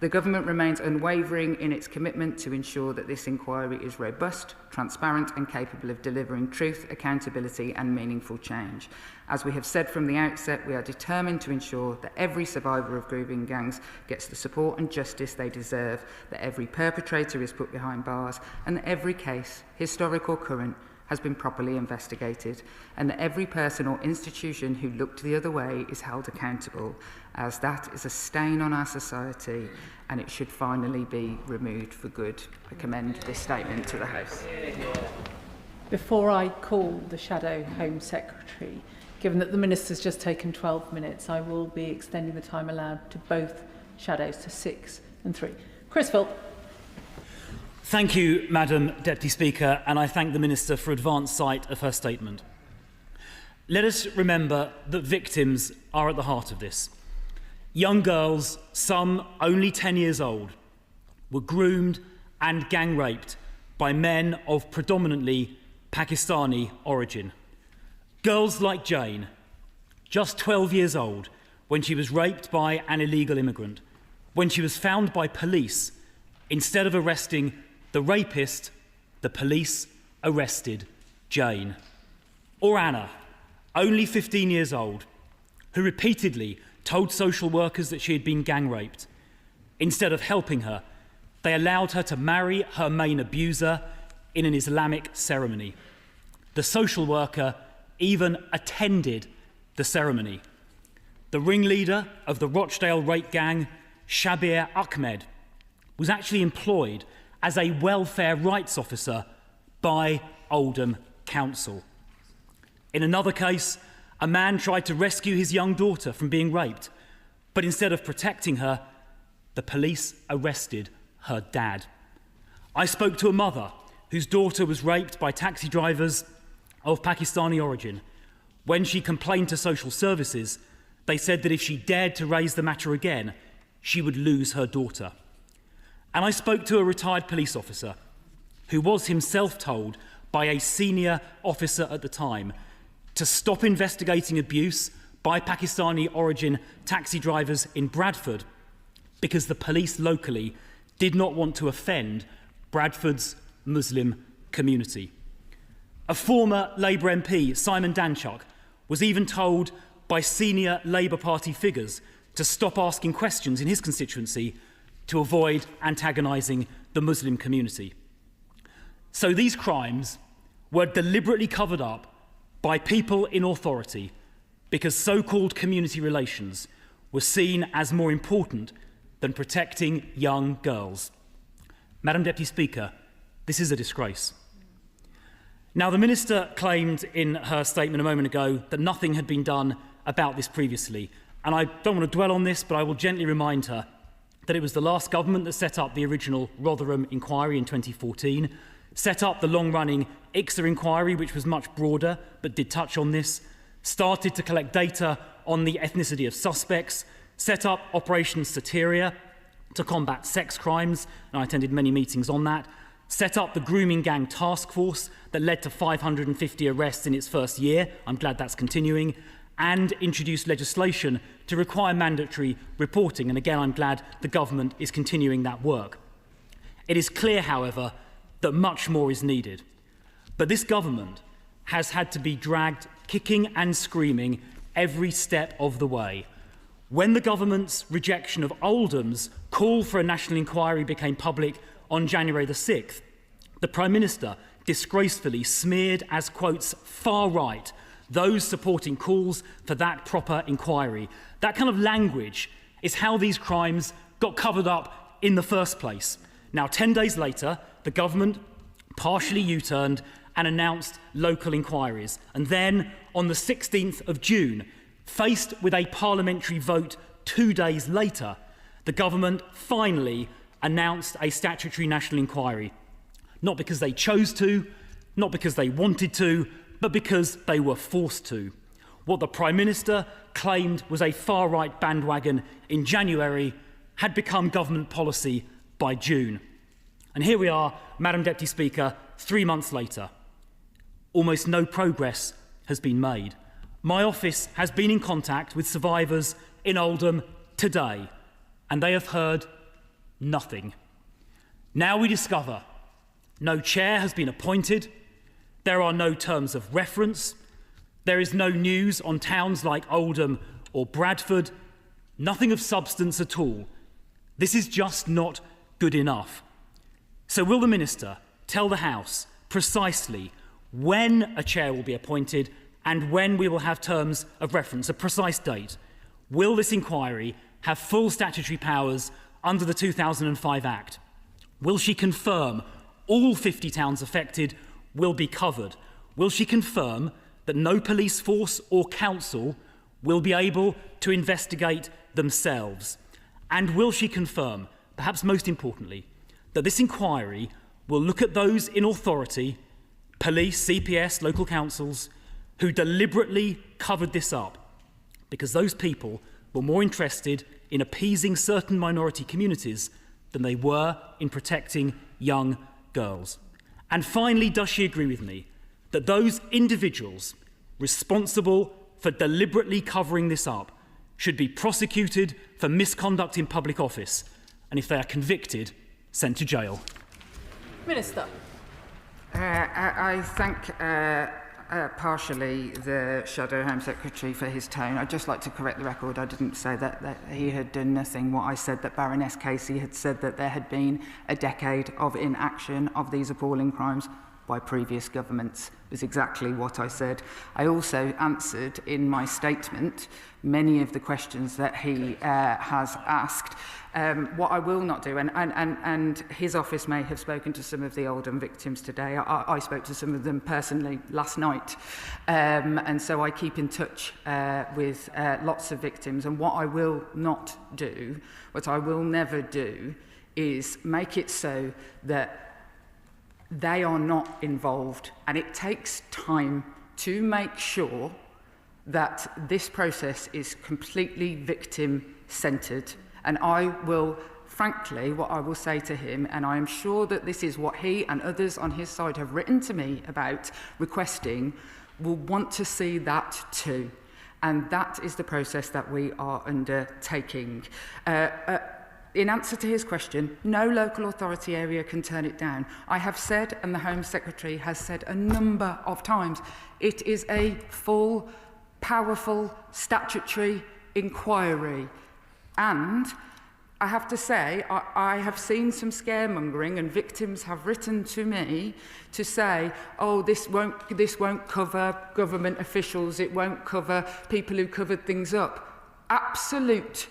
The Government remains unwavering in its commitment to ensure that this inquiry is robust, transparent and capable of delivering truth, accountability and meaningful change. As we have said from the outset, we are determined to ensure that every survivor of grooming gangs gets the support and justice they deserve, that every perpetrator is put behind bars and that every case, historic or current, has been properly investigated, and that every person or institution who looked the other way is held accountable, as that is a stain on our society and it should finally be removed for good. I commend this statement to the House. Before I call the Shadow Home Secretary, given that the Minister's just taken 12 minutes, I will be extending the time allowed to both Shadows to 6 and 3. Chris Philp. Thank you, Madam Deputy Speaker, and I thank the Minister for advance sight of her statement. Let us remember that victims are at the heart of this. Young girls, some only 10 years old, were groomed and gang raped by men of predominantly Pakistani origin. Girls like Jane, just 12 years old, when she was raped by an illegal immigrant, when she was found by police, instead of arresting the rapist, the police arrested Jane. Or Anna, only 15 years old, who repeatedly told social workers that she had been gang raped. Instead of helping her, they allowed her to marry her main abuser in an Islamic ceremony. The social worker even attended the ceremony. The ringleader of the Rochdale rape gang, Shabir Ahmed, was actually employed as a welfare rights officer by Oldham Council. In another case, a man tried to rescue his young daughter from being raped, but instead of protecting her, the police arrested her dad. I spoke to a mother whose daughter was raped by taxi drivers of Pakistani origin. When she complained to social services, they said that if she dared to raise the matter again, she would lose her daughter. And I spoke to a retired police officer who was himself told by a senior officer at the time to stop investigating abuse by Pakistani origin taxi drivers in Bradford because the police locally did not want to offend Bradford's Muslim community. A former Labour MP, Simon Danchuk, was even told by senior Labour Party figures to stop asking questions in his constituency to avoid antagonising the Muslim community. So these crimes were deliberately covered up by people in authority because so-called community relations were seen as more important than protecting young girls. Madam Deputy Speaker, this is a disgrace. Now, the Minister claimed in her statement a moment ago that nothing had been done about this previously, and I don't want to dwell on this, but I will gently remind her that it was the last government that set up the original Rotherham inquiry in 2014, set up the long-running ICSA inquiry, which was much broader but did touch on this, started to collect data on the ethnicity of suspects, set up Operation Soteria to combat sex crimes, and I attended many meetings on that, set up the grooming gang task force that led to 550 arrests in its first year, I'm glad that's continuing, and introduced legislation to require mandatory reporting, and again I'm glad the government is continuing that work. It is clear, however, that much more is needed. But this government has had to be dragged kicking and screaming every step of the way. When the government's rejection of Oldham's call for a national inquiry became public on January the 6th, the Prime Minister disgracefully smeared as, quotes, far right those supporting calls for that proper inquiry. That kind of language is how these crimes got covered up in the first place. Now, 10 days later, the government partially U-turned and announced local inquiries. And then, on the 16th of June, faced with a parliamentary vote 2 days later, the government finally announced a statutory national inquiry. Not because they chose to, not because they wanted to, but because they were forced to. What the Prime Minister claimed was a far-right bandwagon in January had become government policy by June. And here we are, Madam Deputy Speaker, 3 months later. Almost no progress has been made. My office has been in contact with survivors in Oldham today, and they have heard nothing. Now we discover no chair has been appointed, there are no terms of reference, there is no news on towns like Oldham or Bradford, nothing of substance at all. This is just not good enough. So will the Minister tell the House precisely when a chair will be appointed and when we will have terms of reference, a precise date? Will this inquiry have full statutory powers under the 2005 Act? Will she confirm all 50 towns affected will be covered? Will she confirm that no police force or council will be able to investigate themselves? And will she confirm, perhaps most importantly, that this inquiry will look at those in authority, police, CPS, local councils, who deliberately covered this up because those people were more interested in appeasing certain minority communities than they were in protecting young girls? And finally, does she agree with me that those individuals responsible for deliberately covering this up should be prosecuted for misconduct in public office, and if they are convicted, sent to jail? Minister. I thank partially the Shadow Home Secretary for his tone. I'd just like to correct the record. I didn't say that he had done nothing. What I said, that Baroness Casey had said that there had been a decade of inaction of these appalling crimes by previous governments, was exactly what I said. I also answered in my statement many of the questions that he has asked. What I will not do, and his office may have spoken to some of the Oldham victims today. I spoke to some of them personally last night, and so I keep in touch with lots of victims. And what I will not do, what I will never do, is make it so that they are not involved. And it takes time to make sure that this process is completely victim-centred. And I will, frankly, what I will say to him, and I am sure that this is what he and others on his side have written to me about requesting, will want to see that too. And that is the process that we are undertaking. In answer to his question, no local authority area can turn it down. I have said, and the Home Secretary has said a number of times, it is a full, powerful statutory inquiry. And I have to say, I have seen some scaremongering, and victims have written to me to say, oh, this won't cover government officials, it won't cover people who covered things up. Absolute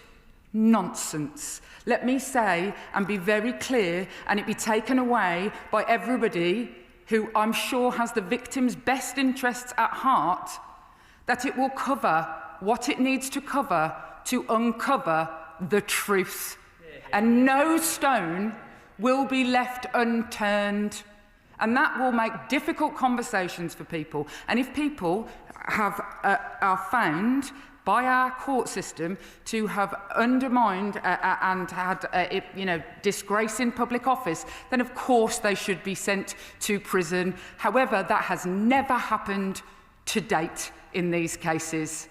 nonsense. Let me say and be very clear, and it be taken away by everybody who I'm sure has the victim's best interests at heart, that it will cover what it needs to cover to uncover the truth. And no stone will be left unturned. And that will make difficult conversations for people. And if people are found by our court system to have undermined and had disgrace in public office, then of course they should be sent to prison. However, that has never happened to date in these cases.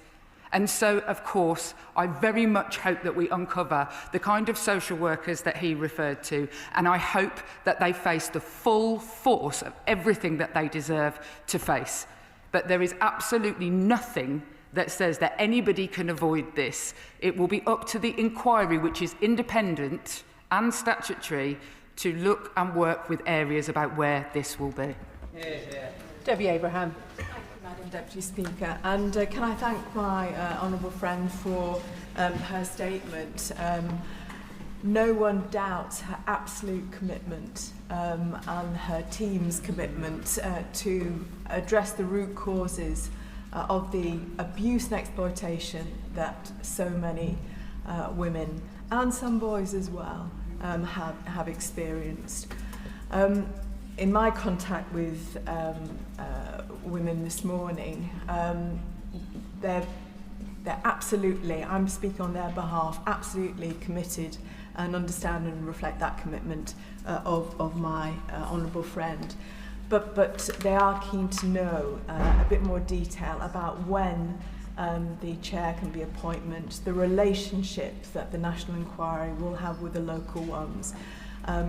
And so, of course, I very much hope that we uncover the kind of social workers that he referred to, and I hope that they face the full force of everything that they deserve to face. But there is absolutely nothing that says that anybody can avoid this. It will be up to the inquiry, which is independent and statutory, to look and work with areas about where this will be. Debbie Abraham. Madam Deputy Speaker, and can I thank my honourable friend for her statement. no one doubts her absolute commitment and her team's commitment to address the root causes of the abuse and exploitation that so many women and some boys as well have experienced. In my contact with women this morning, they're absolutely, I'm speaking on their behalf, absolutely committed and understand and reflect that commitment of my honourable friend. But they are keen to know a bit more detail about when the chair can be appointed, the relationship that the National Inquiry will have with the local ones.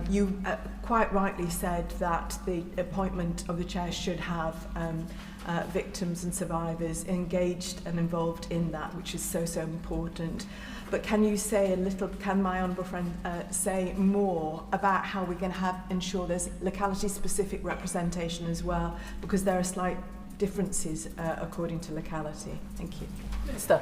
You quite rightly said that the appointment of the chair should have victims and survivors engaged and involved in that, which is so important. But can you say a little, can my honourable friend say more about how we're going to ensure there's locality-specific representation as well, because there are slight differences according to locality. Thank you. Minister.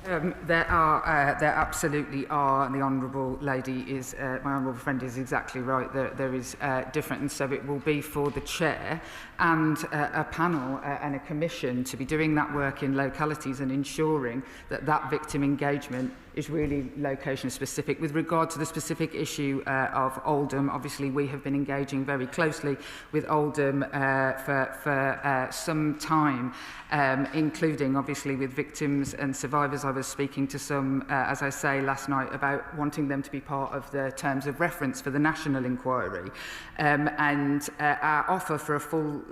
There absolutely are, and the honourable lady is, my honourable friend is exactly right, there is difference, so it will be for the chair and a panel and a commission to be doing that work in localities and ensuring that that victim engagement is really location specific. With regard to the specific issue of Oldham, obviously we have been engaging very closely with Oldham for some time, including obviously with victims and survivors. I was speaking to some, as I say, last night about wanting them to be part of the terms of reference for the national inquiry, and our offer for a full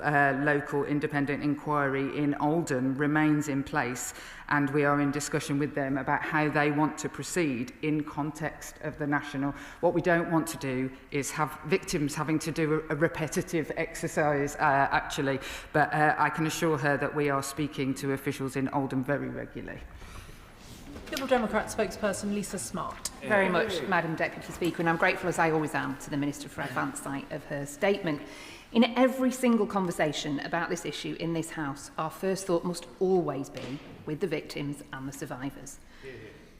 local independent inquiry in Oldham remains in place, and we are in discussion with them about how they want to proceed in context of the national. What we don't want to do is have victims having to do a repetitive exercise, actually, but I can assure her that we are speaking to officials in Oldham very regularly. Liberal Democrat spokesperson Lisa Smart. Very much, Madam Deputy Speaker, and I'm grateful, as I always am, to the Minister for advance sight of her statement. In every single conversation about this issue in this House, our first thought must always be with the victims and the survivors.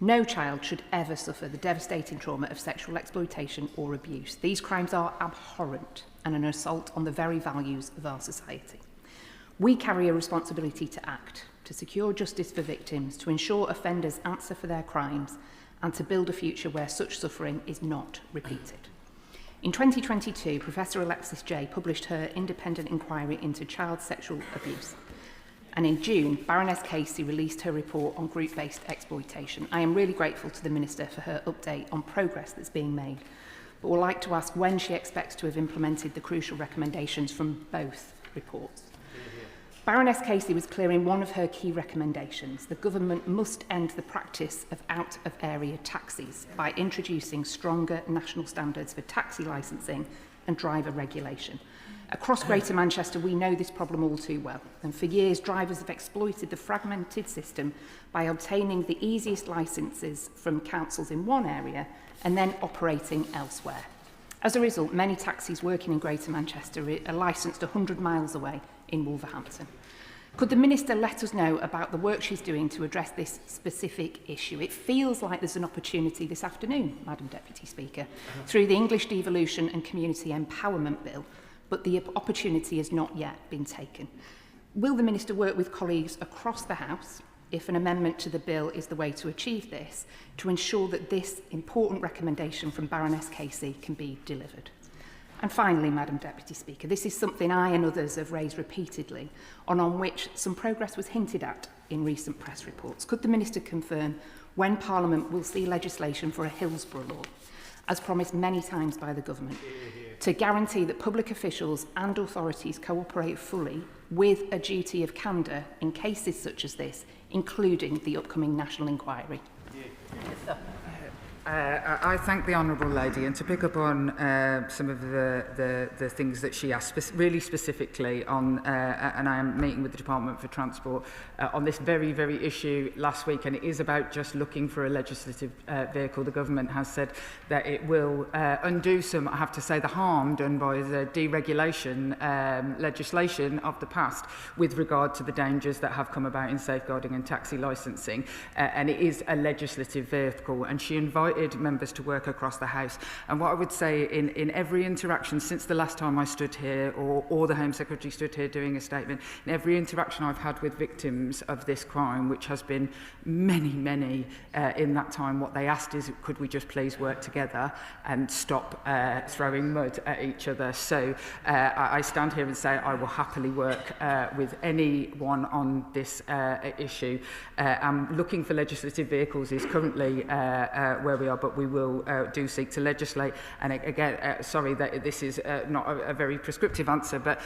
No child should ever suffer the devastating trauma of sexual exploitation or abuse. These crimes are abhorrent and an assault on the very values of our society. We carry a responsibility to act, to secure justice for victims, to ensure offenders answer for their crimes, and to build a future where such suffering is not repeated. In 2022, Professor Alexis Jay published her independent inquiry into child sexual abuse. And in June, Baroness Casey released her report on group-based exploitation. I am really grateful to the Minister for her update on progress that's being made, but would like to ask when she expects to have implemented the crucial recommendations from both reports. Baroness Casey was clear in one of her key recommendations. The government must end the practice of out-of-area taxis by introducing stronger national standards for taxi licensing and driver regulation. Across Greater Manchester, we know this problem all too well, and for years drivers have exploited the fragmented system by obtaining the easiest licences from councils in one area and then operating elsewhere. As a result, many taxis working in Greater Manchester are licensed 100 miles away in Wolverhampton. Could the Minister let us know about the work she's doing to address this specific issue? It feels like there's an opportunity this afternoon, Madam Deputy Speaker, through the English Devolution and Community Empowerment Bill, but the opportunity has not yet been taken. Will the Minister work with colleagues across the House, if an amendment to the bill is the way to achieve this, to ensure that this important recommendation from Baroness Casey can be delivered? And finally, Madam Deputy Speaker, this is something I and others have raised repeatedly, and on which some progress was hinted at in recent press reports. Could the Minister confirm when Parliament will see legislation for a Hillsborough law, as promised many times by the Government, to guarantee that public officials and authorities cooperate fully with a duty of candour in cases such as this, including the upcoming national inquiry? I thank the honourable lady, and to pick up on some of the things that she asked, really specifically on, and I am meeting with the Department for Transport on this very issue last week, and it is about just looking for a legislative vehicle. The government has said that it will undo some, I have to say, the harm done by the deregulation legislation of the past with regard to the dangers that have come about in safeguarding and taxi licensing, and it is a legislative vehicle, and she invited invited members to work across the House. And what I would say in every interaction since the last time I stood here, or the Home Secretary stood here doing a statement, in every interaction I've had with victims of this crime, which has been many in that time, what they asked is, could we just please work together and stop throwing mud at each other. So I stand here and say I will happily work with anyone on this issue. I'm looking for legislative vehicles is currently where we are, but we will do seek to legislate. And again, sorry that this is not a very prescriptive answer, but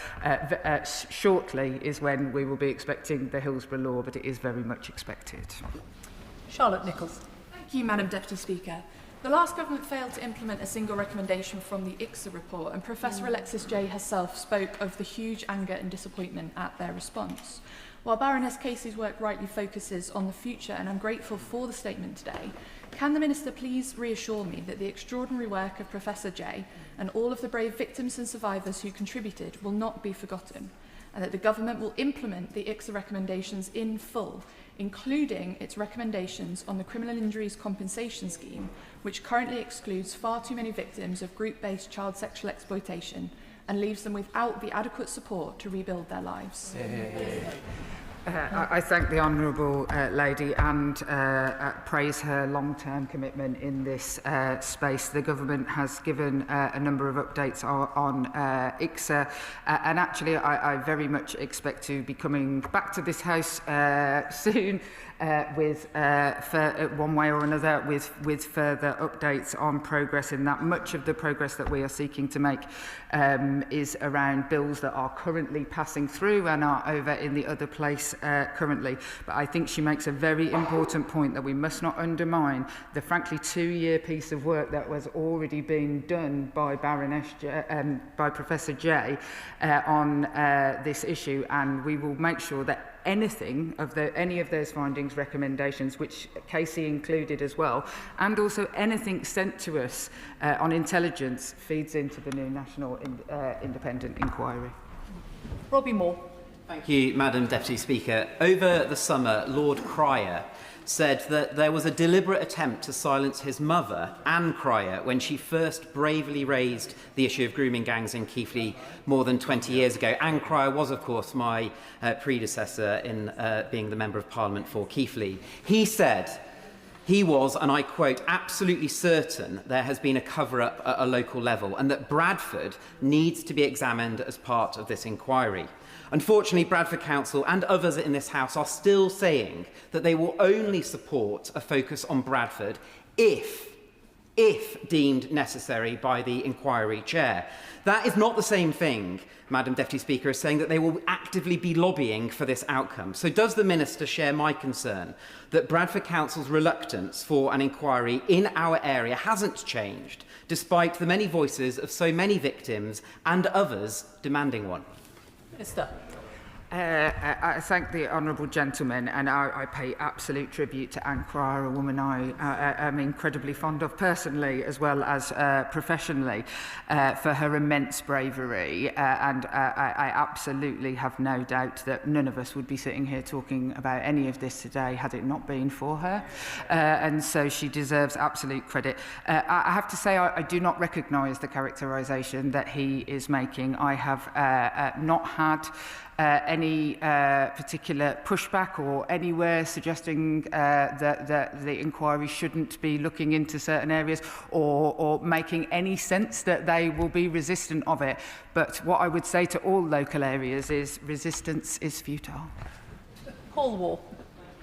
shortly is when we will be expecting the Hillsborough law, but it is very much expected. Charlotte Nichols. Thank you, Madam Deputy Speaker. The last government failed to implement a single recommendation from the ICSA report, and Professor Alexis Jay herself spoke of the huge anger and disappointment at their response. While Baroness Casey's work rightly focuses on the future, and I'm grateful for the statement today, can the Minister please reassure me that the extraordinary work of Professor Jay and all of the brave victims and survivors who contributed will not be forgotten, and that the Government will implement the ICSA recommendations in full, including its recommendations on the Criminal Injuries Compensation Scheme, which currently excludes far too many victims of group-based child sexual exploitation and leaves them without the adequate support to rebuild their lives. I thank the Honourable Lady and praise her long-term commitment in this space. The Government has given a number of updates on ICSA, and actually I very much expect to be coming back to this House soon with one way or another with further updates on progress in that. Much of the progress that we are seeking to make is around bills that are currently passing through and are over in the other place currently. But I think she makes a very important point that we must not undermine the frankly 2-year piece of work that was already being done by by Professor Jay on this issue, and we will make sure that any of those findings, recommendations, which Casey included as well, and also anything sent to us on intelligence feeds into the new National Independent Inquiry. Robbie Moore. Thank you, Madam Deputy Speaker. Over the summer, Lord Cryer said that there was a deliberate attempt to silence his mother, Anne Cryer, when she first bravely raised the issue of grooming gangs in Keighley more than 20 years ago. Anne Cryer was, of course, my predecessor in being the Member of Parliament for Keighley. He said he was, and I quote, absolutely certain there has been a cover-up at a local level and that Bradford needs to be examined as part of this inquiry. Unfortunately, Bradford Council and others in this House are still saying that they will only support a focus on Bradford if deemed necessary by the inquiry chair. That is not the same thing, Madam Deputy Speaker, as saying that they will actively be lobbying for this outcome. So does the Minister share my concern that Bradford Council's reluctance for an inquiry in our area hasn't changed, despite the many voices of so many victims and others demanding one? Minister. I thank the honourable gentleman, and I pay absolute tribute to Anne Cryer, a woman I am incredibly fond of personally as well as professionally, for her immense bravery, and I absolutely have no doubt that none of us would be sitting here talking about any of this today had it not been for her, and so she deserves absolute credit. I have to say I do not recognise the characterisation that he is making. I have not had any particular pushback or anywhere suggesting that the inquiry shouldn't be looking into certain areas or making any sense that they will be resistant of it. But what I would say to all local areas is resistance is futile. Paul Wall.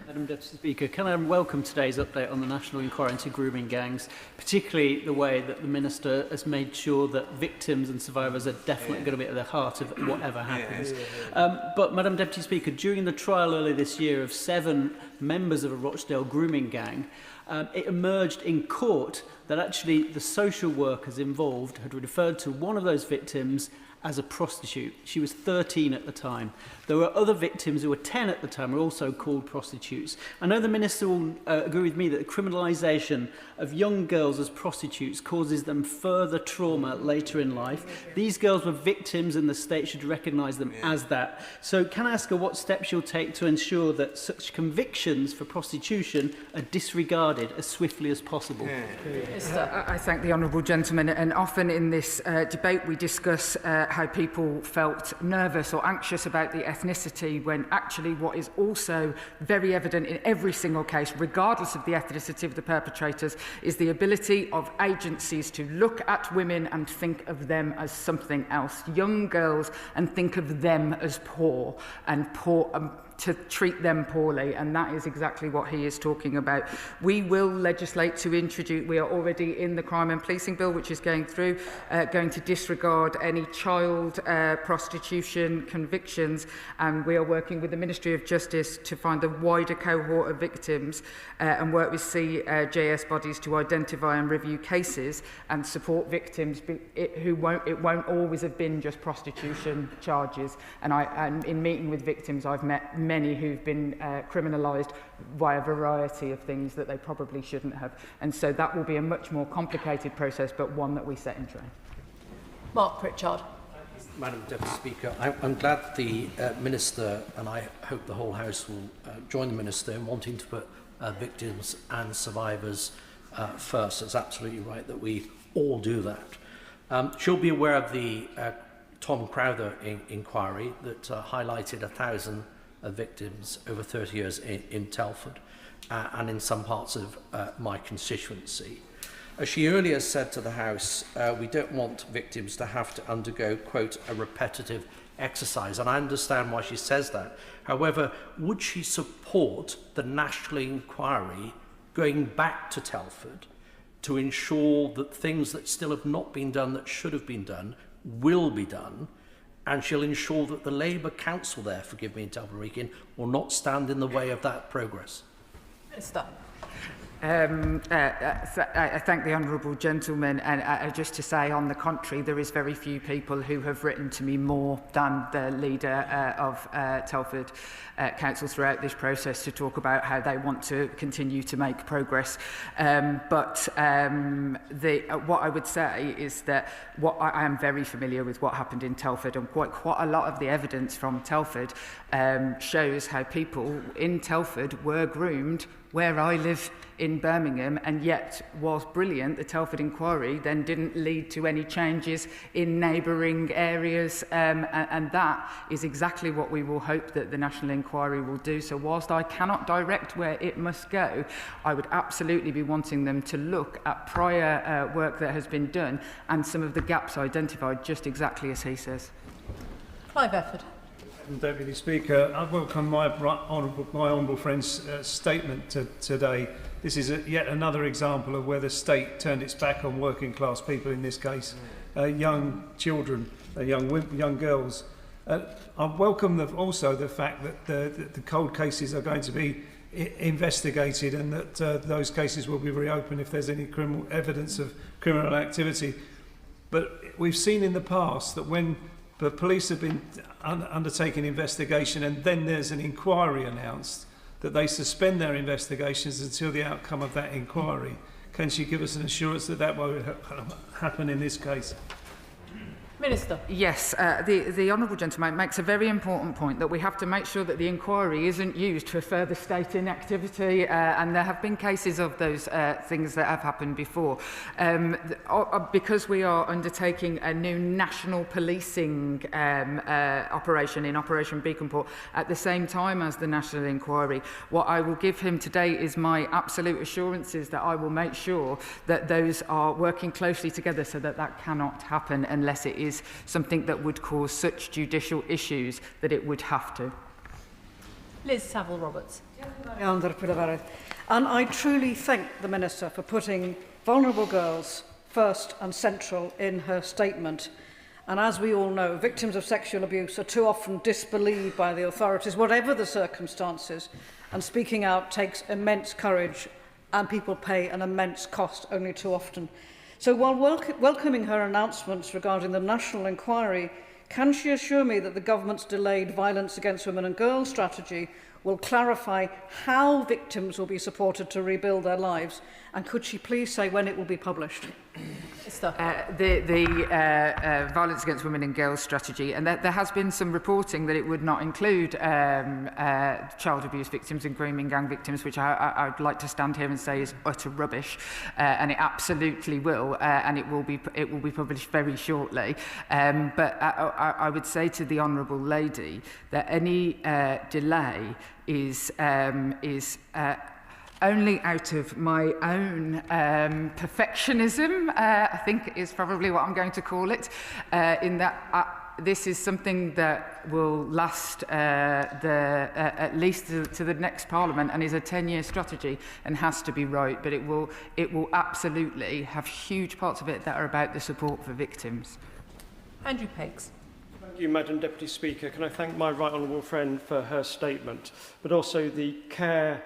Madam Deputy Speaker, can I welcome today's update on the National Inquiry into Grooming Gangs, particularly the way that the Minister has made sure that victims and survivors are definitely going to be at the heart of whatever happens. But, Madam Deputy Speaker, during the trial earlier this year of 7 members of a Rochdale grooming gang, it emerged in court that actually the social workers involved had referred to one of those victims as a prostitute. She was 13 at the time. There were other victims who were 10 at the time who were also called prostitutes. I know the Minister will agree with me that the criminalisation of young girls as prostitutes causes them further trauma later in life. These girls were victims and the state should recognise them as that. So can I ask her what steps she'll take to ensure that such convictions for prostitution are disregarded as swiftly as possible? I thank the honourable gentleman, and often in this debate we discuss how people felt nervous or anxious about the ethnicity, when actually what is also very evident in every single case, regardless of the ethnicity of the perpetrators, is the ability of agencies to look at women and think of them as something else, young girls, and think of them as poor, and to treat them poorly, and that is exactly what he is talking about. We will legislate to introduce, we are already in the Crime and Policing Bill, which is going through, going to disregard any child prostitution convictions, and we are working with the Ministry of Justice to find a wider cohort of victims and work with CJS bodies to identify and review cases and support victims it won't always have been just prostitution charges. And in meeting with victims, I've met many who've been criminalised by a variety of things that they probably shouldn't have. And so that will be a much more complicated process, but one that we set in train. Mark Pritchard. Madam Deputy Speaker, I'm glad the Minister, and I hope the whole House will join the Minister in wanting to put victims and survivors first. It's absolutely right that we all do that. She'll be aware of the Tom Crowther inquiry that highlighted 1,000 victims over 30 years in Telford and in some parts of my constituency. As she earlier said to the House, we don't want victims to have to undergo, quote, a repetitive exercise, and I understand why she says that. However, would she support the national inquiry going back to Telford to ensure that things that still have not been done that should have been done will be done, and she'll ensure that the Labour Council there, forgive me, in Telford will not stand in the way of that progress? Minister. I thank the honourable gentleman, and just to say, on the contrary, there is very few people who have written to me more than the leader of Telford Council throughout this process to talk about how they want to continue to make progress. What I would say is that I am very familiar with what happened in Telford, and quite a lot of the evidence from Telford shows how people in Telford were groomed where I live in Birmingham, and yet, whilst brilliant, the Telford inquiry then didn't lead to any changes in neighbouring areas, and that is exactly what we will hope that the national inquiry will do. So whilst I cannot direct where it must go, I would absolutely be wanting them to look at prior work that has been done and some of the gaps identified, just exactly as he says. Clive Efford. Deputy Speaker, I welcome my honourable friend's statement today. This is yet another example of where the state turned its back on working class people, in this case young children, young girls. I welcome also the fact that the cold cases are going to be investigated, and that those cases will be reopened if there's any evidence of criminal activity. But we've seen in the past that when the police have been undertaking investigation and then there's an inquiry announced, that they suspend their investigations until the outcome of that inquiry. Can she give us an assurance that that won't happen in this case? Minister. Yes, the honourable gentleman makes a very important point that we have to make sure that the inquiry isn't used for further state inactivity, and there have been cases of those things that have happened before. Because we are undertaking a new national policing operation in Operation Beaconport at the same time as the national inquiry, what I will give him today is my absolute assurances that I will make sure that those are working closely together so that that cannot happen unless it is something that would cause such judicial issues that it would have to. Liz Saville-Roberts. And I truly thank the Minister for putting vulnerable girls first and central in her statement. And as we all know, victims of sexual abuse are too often disbelieved by the authorities, whatever the circumstances, and speaking out takes immense courage, and people pay an immense cost only too often. So while welcoming her announcements regarding the national inquiry, Can she assure me that the government's delayed violence against women and girls strategy will clarify how victims will be supported to rebuild their lives? And could she please say when it will be published? The violence against women and girls strategy, and there has been some reporting that it would not include child abuse victims and grooming gang victims, which I'd like to stand here and say is utter rubbish, and it absolutely will, and it will be published very shortly. But I would say to the honourable lady that any delay is only out of my own perfectionism, I think is probably what I'm going to call it, in that this is something that will last at least to the next Parliament, and is a 10-year strategy and has to be right, but it will absolutely have huge parts of it that are about the support for victims. Andrew Pakes. Thank you, Madam Deputy Speaker. Can I thank my right honourable friend for her statement, but also the care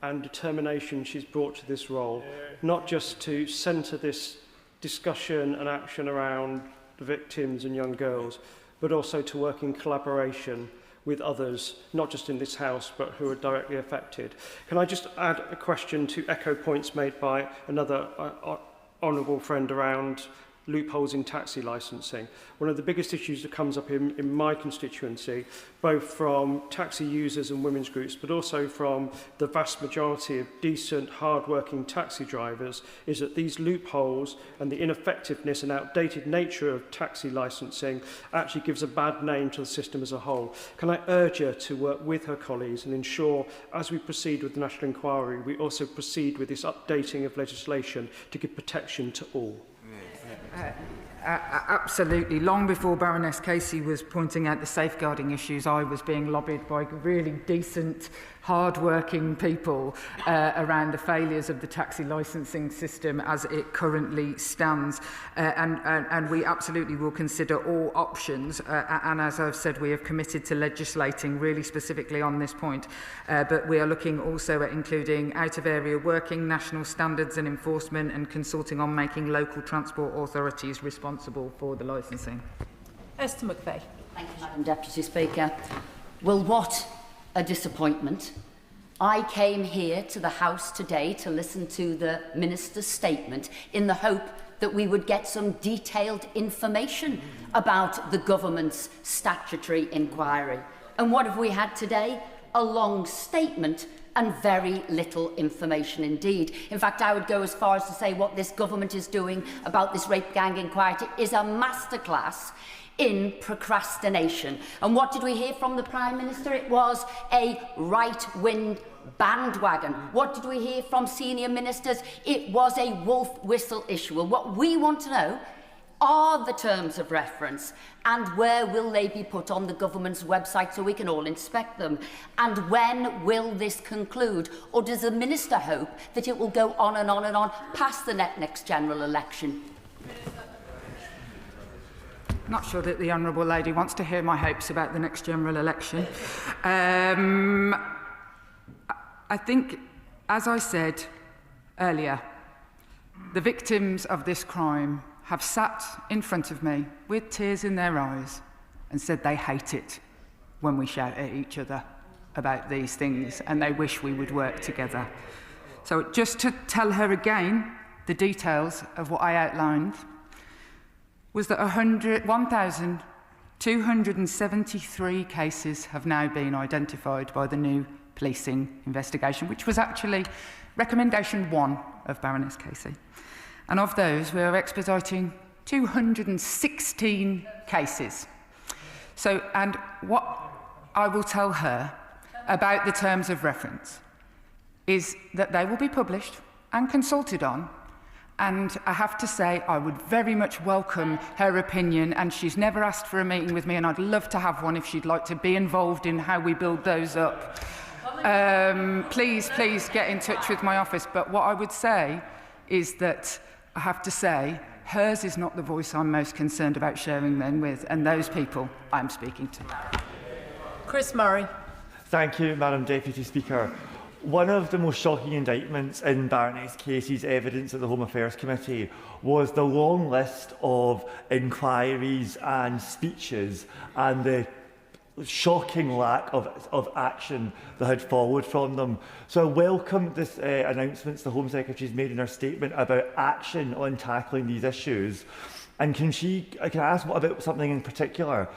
and determination she's brought to this role, not just to centre this discussion and action around the victims and young girls, but also to work in collaboration with others, not just in this House, but who are directly affected. Can I just add a question to echo points made by another honourable friend around loopholes in taxi licensing? One of the biggest issues that comes up in my constituency, both from taxi users and women's groups, but also from the vast majority of decent, hard-working taxi drivers, is that these loopholes and the ineffectiveness and outdated nature of taxi licensing actually gives a bad name to the system as a whole. Can I urge her to work with her colleagues and ensure, as we proceed with the national inquiry, we also proceed with this updating of legislation to give protection to all? Absolutely. Long before Baroness Casey was pointing out the safeguarding issues, I was being lobbied by really decent, hard-working people around the failures of the taxi licensing system as it currently stands. And we absolutely will consider all options. And as I've said, we have committed to legislating really specifically on this point. But we are looking also at including out-of-area working, national standards and enforcement, and consulting on making local transport authorities responsible for the licensing. Esther McVeigh. Thank you, Madam Deputy Speaker. Well, what a disappointment. I came here to the House today to listen to the Minister's statement in the hope that we would get some detailed information about the government's statutory inquiry. And what have we had today? A long statement and very little information indeed. In fact, I would go as far as to say what this government is doing about this rape gang inquiry is a masterclass in procrastination. And what did we hear from the Prime Minister? It was a right-wing bandwagon. What did we hear from senior ministers? It was a wolf whistle issue. Well, what we want to know are the terms of reference, and where will they be put on the government's website so we can all inspect them? And when will this conclude? Or does the Minister hope that it will go on and on and on past the next general election? Not sure that the honourable lady wants to hear my hopes about the next general election. I think, as I said earlier, the victims of this crime have sat in front of me with tears in their eyes and said they hate it when we shout at each other about these things, and they wish we would work together. So just to tell her again the details of what I outlined, was that 1,273 cases have now been identified by the new policing investigation, which was actually recommendation 1 of Baroness Casey. And of those, we are expediting 216 cases. So, and what I will tell her about the terms of reference is that they will be published and consulted on. And I have to say, I would very much welcome her opinion, and she's never asked for a meeting with me, and I'd love to have one if she'd like to be involved in how we build those up. Please get in touch with my office. But what I would say is that I have to say, hers is not the voice I'm most concerned about sharing then with, and those people I'm speaking to. Chris Murray. Thank you, Madam Deputy Speaker. One of the most shocking indictments in Baroness Casey's evidence at the Home Affairs Committee was the long list of inquiries and speeches and the shocking lack of action that had followed from them. So I welcome this announcements the Home Secretary's made in her statement about action on tackling these issues. And can I ask what about something in particular?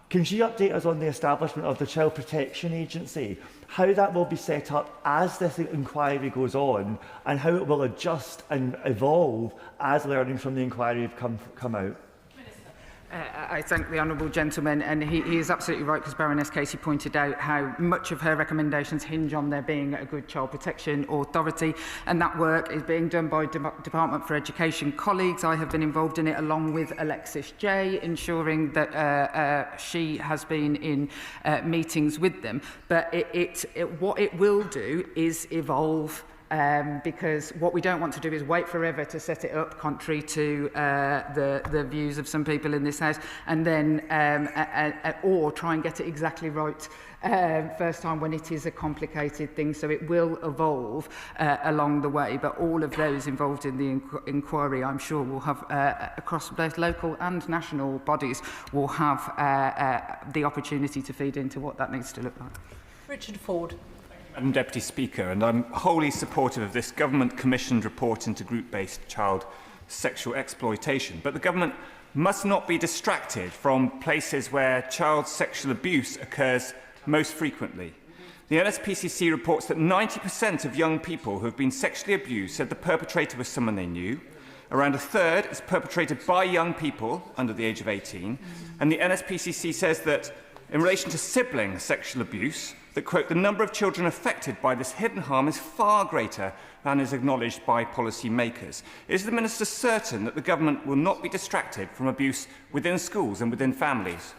Can she update us on the establishment of the Child Protection Agency, how that will be set up as this inquiry goes on, and how it will adjust and evolve as learnings from the inquiry have come out? I thank the honourable gentleman, and he is absolutely right, because Baroness Casey pointed out how much of her recommendations hinge on there being a good child protection authority, and that work is being done by Department for Education colleagues. I have been involved in it along with Alexis J, ensuring that she has been in meetings with them. But what it will do is evolve. Because what we don't want to do is wait forever to set it up, contrary to the views of some people in this House, and then or try and get it exactly right first time when it is a complicated thing. So it will evolve along the way, but all of those involved in the inquiry, I'm sure, will have, across both local and national bodies, will have the opportunity to feed into what that needs to look like. Richard Ford. Madam Deputy Speaker, and I'm wholly supportive of this government-commissioned report into group-based child sexual exploitation. But the government must not be distracted from places where child sexual abuse occurs most frequently. The NSPCC reports that 90% of young people who have been sexually abused said the perpetrator was someone they knew. Around a third is perpetrated by young people under the age of 18. And the NSPCC says that in relation to sibling sexual abuse, that, quote, the number of children affected by this hidden harm is far greater than is acknowledged by policy makers. Is the Minister certain that the government will not be distracted from abuse within schools and within families?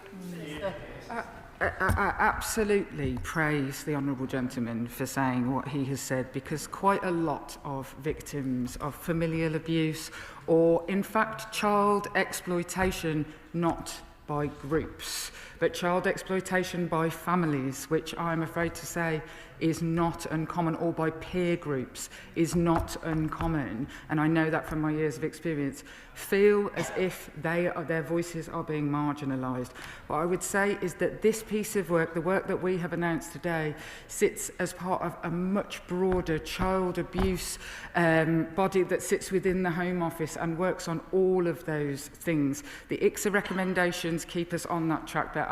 I absolutely praise the honourable gentleman for saying what he has said, because quite a lot of victims of familial abuse, or in fact child exploitation, not by groups, but child exploitation by families, which I'm afraid to say is not uncommon, or by peer groups is not uncommon, and I know that from my years of experience, feel as if their voices are being marginalised. What I would say is that this piece of work, the work that we have announced today, sits as part of a much broader child abuse body that sits within the Home Office and works on all of those things. The ICSA recommendations keep us on that track, but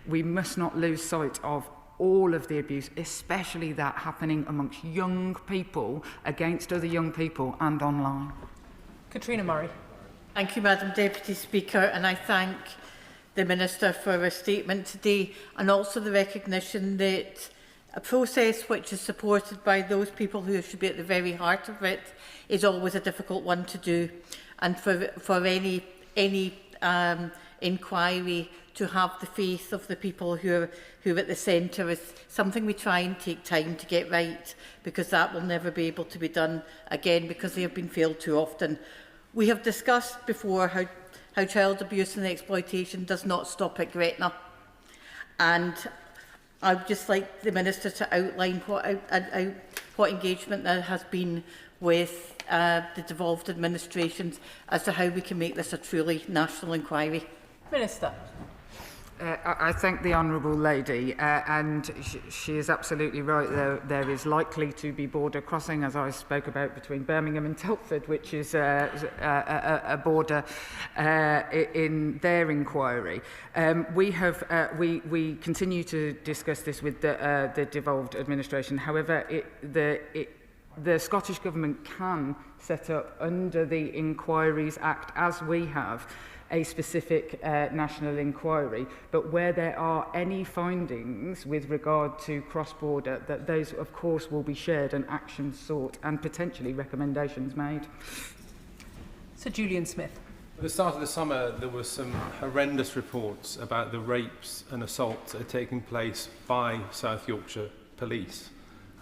we must not lose sight of all of the abuse, especially that happening amongst young people, against other young people, and online. Katrina Murray. Thank you, Madam Deputy Speaker, and I thank the Minister for her statement today, and also the recognition that a process which is supported by those people who should be at the very heart of it is always a difficult one to do, and for any inquiry to have the faith of the people who are at the centre is something we try and take time to get right, because that will never be able to be done again, because they have been failed too often. We have discussed before how child abuse and exploitation does not stop at Gretna, and I would just like the Minister to outline what engagement there has been with the devolved administrations as to how we can make this a truly national inquiry. Minister. I thank the honourable lady, and she is absolutely right. There is likely to be border crossing, as I spoke about, between Birmingham and Telford, which is a border in their inquiry. We continue to discuss this with the devolved administration. However, the Scottish Government can set up, under the Inquiries Act, as we have, a specific national inquiry, but where there are any findings with regard to cross-border, that those, of course, will be shared and actions sought and potentially recommendations made. Sir Julian Smith. At the start of the summer, there were some horrendous reports about the rapes and assaults that are taking place by South Yorkshire Police.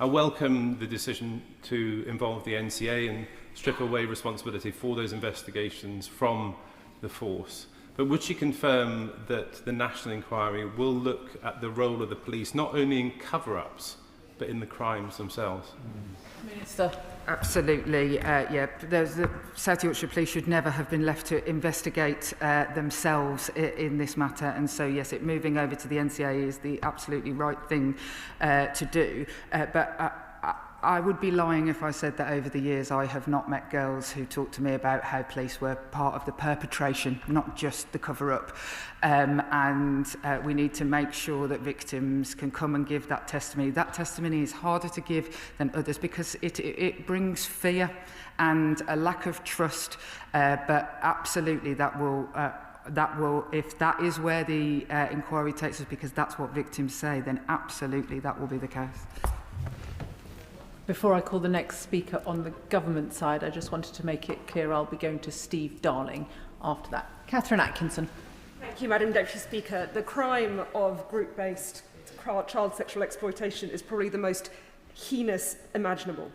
I welcome the decision to involve the NCA and strip away responsibility for those investigations from the force. But would she confirm that the National Inquiry will look at the role of the police, not only in cover-ups, but in the crimes themselves. Minister. Absolutely, yeah. The South Yorkshire Police should never have been left to investigate themselves in this matter, and so yes, moving over to the NCA is the absolutely right thing to do. But I would be lying if I said that over the years I have not met girls who talk to me about how police were part of the perpetration, not just the cover-up. And we need to make sure that victims can come and give that testimony. That testimony is harder to give than others because it brings fear and a lack of trust, but absolutely that will, if that is where the inquiry takes us, because that's what victims say, then absolutely that will be the case. Before I call the next speaker on the government side, I just wanted to make it clear I'll be going to Steve Darling after that. Catherine Atkinson. Thank you, Madam Deputy Speaker. The crime of group-based child sexual exploitation is probably the most heinous imaginable.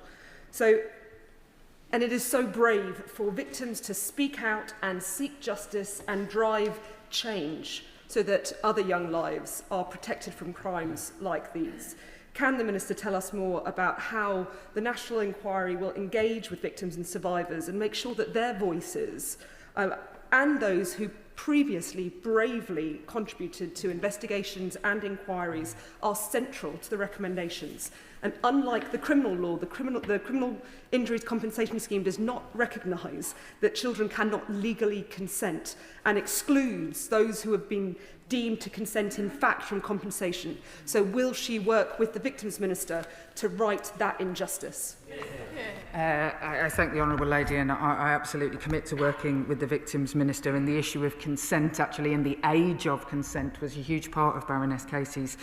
And it is so brave for victims to speak out and seek justice and drive change so that other young lives are protected from crimes like these. Can the Minister tell us more about how the National Inquiry will engage with victims and survivors and make sure that their voices and those who previously bravely contributed to investigations and inquiries are central to the recommendations? And unlike the criminal law, the Criminal Injuries Compensation Scheme does not recognise that children cannot legally consent and excludes those who have been deemed to consent in fact from compensation. So will she work with the Victims Minister to right that injustice? I thank the Honourable Lady, and I absolutely commit to working with the Victims Minister. And the issue of consent, actually, and the age of consent was a huge part of Baroness Casey's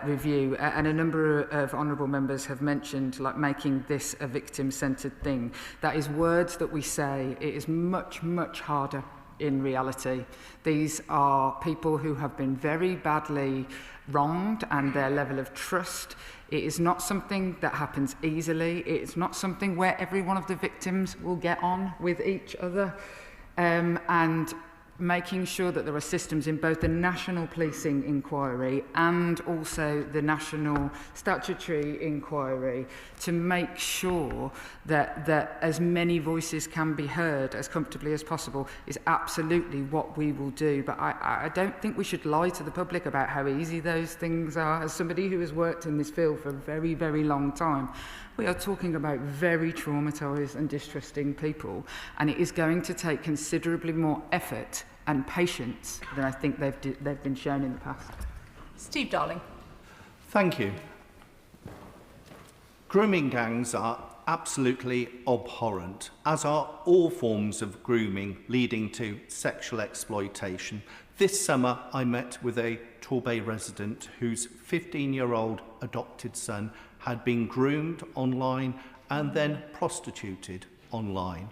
review. And a number of honourable members have mentioned like making this a victim-centred thing. That is words that we say. It is much, much harder in reality. These are people who have been very badly wronged, and their level of trust. It is not something that happens easily. It's not something where every one of the victims will get on with each other. And making sure that there are systems in both the National Policing Inquiry and also the National Statutory Inquiry to make sure that as many voices can be heard as comfortably as possible is absolutely what we will do. But I don't think we should lie to the public about how easy those things are. As somebody who has worked in this field for a very, very long time, we are talking about very traumatised and distrusting people, and it is going to take considerably more effort and patience than I think they've been shown in the past. Steve Darling. Thank you. Grooming gangs are absolutely abhorrent, as are all forms of grooming leading to sexual exploitation. This summer, I met with a Torbay resident whose 15-year-old adopted son had been groomed online and then prostituted online.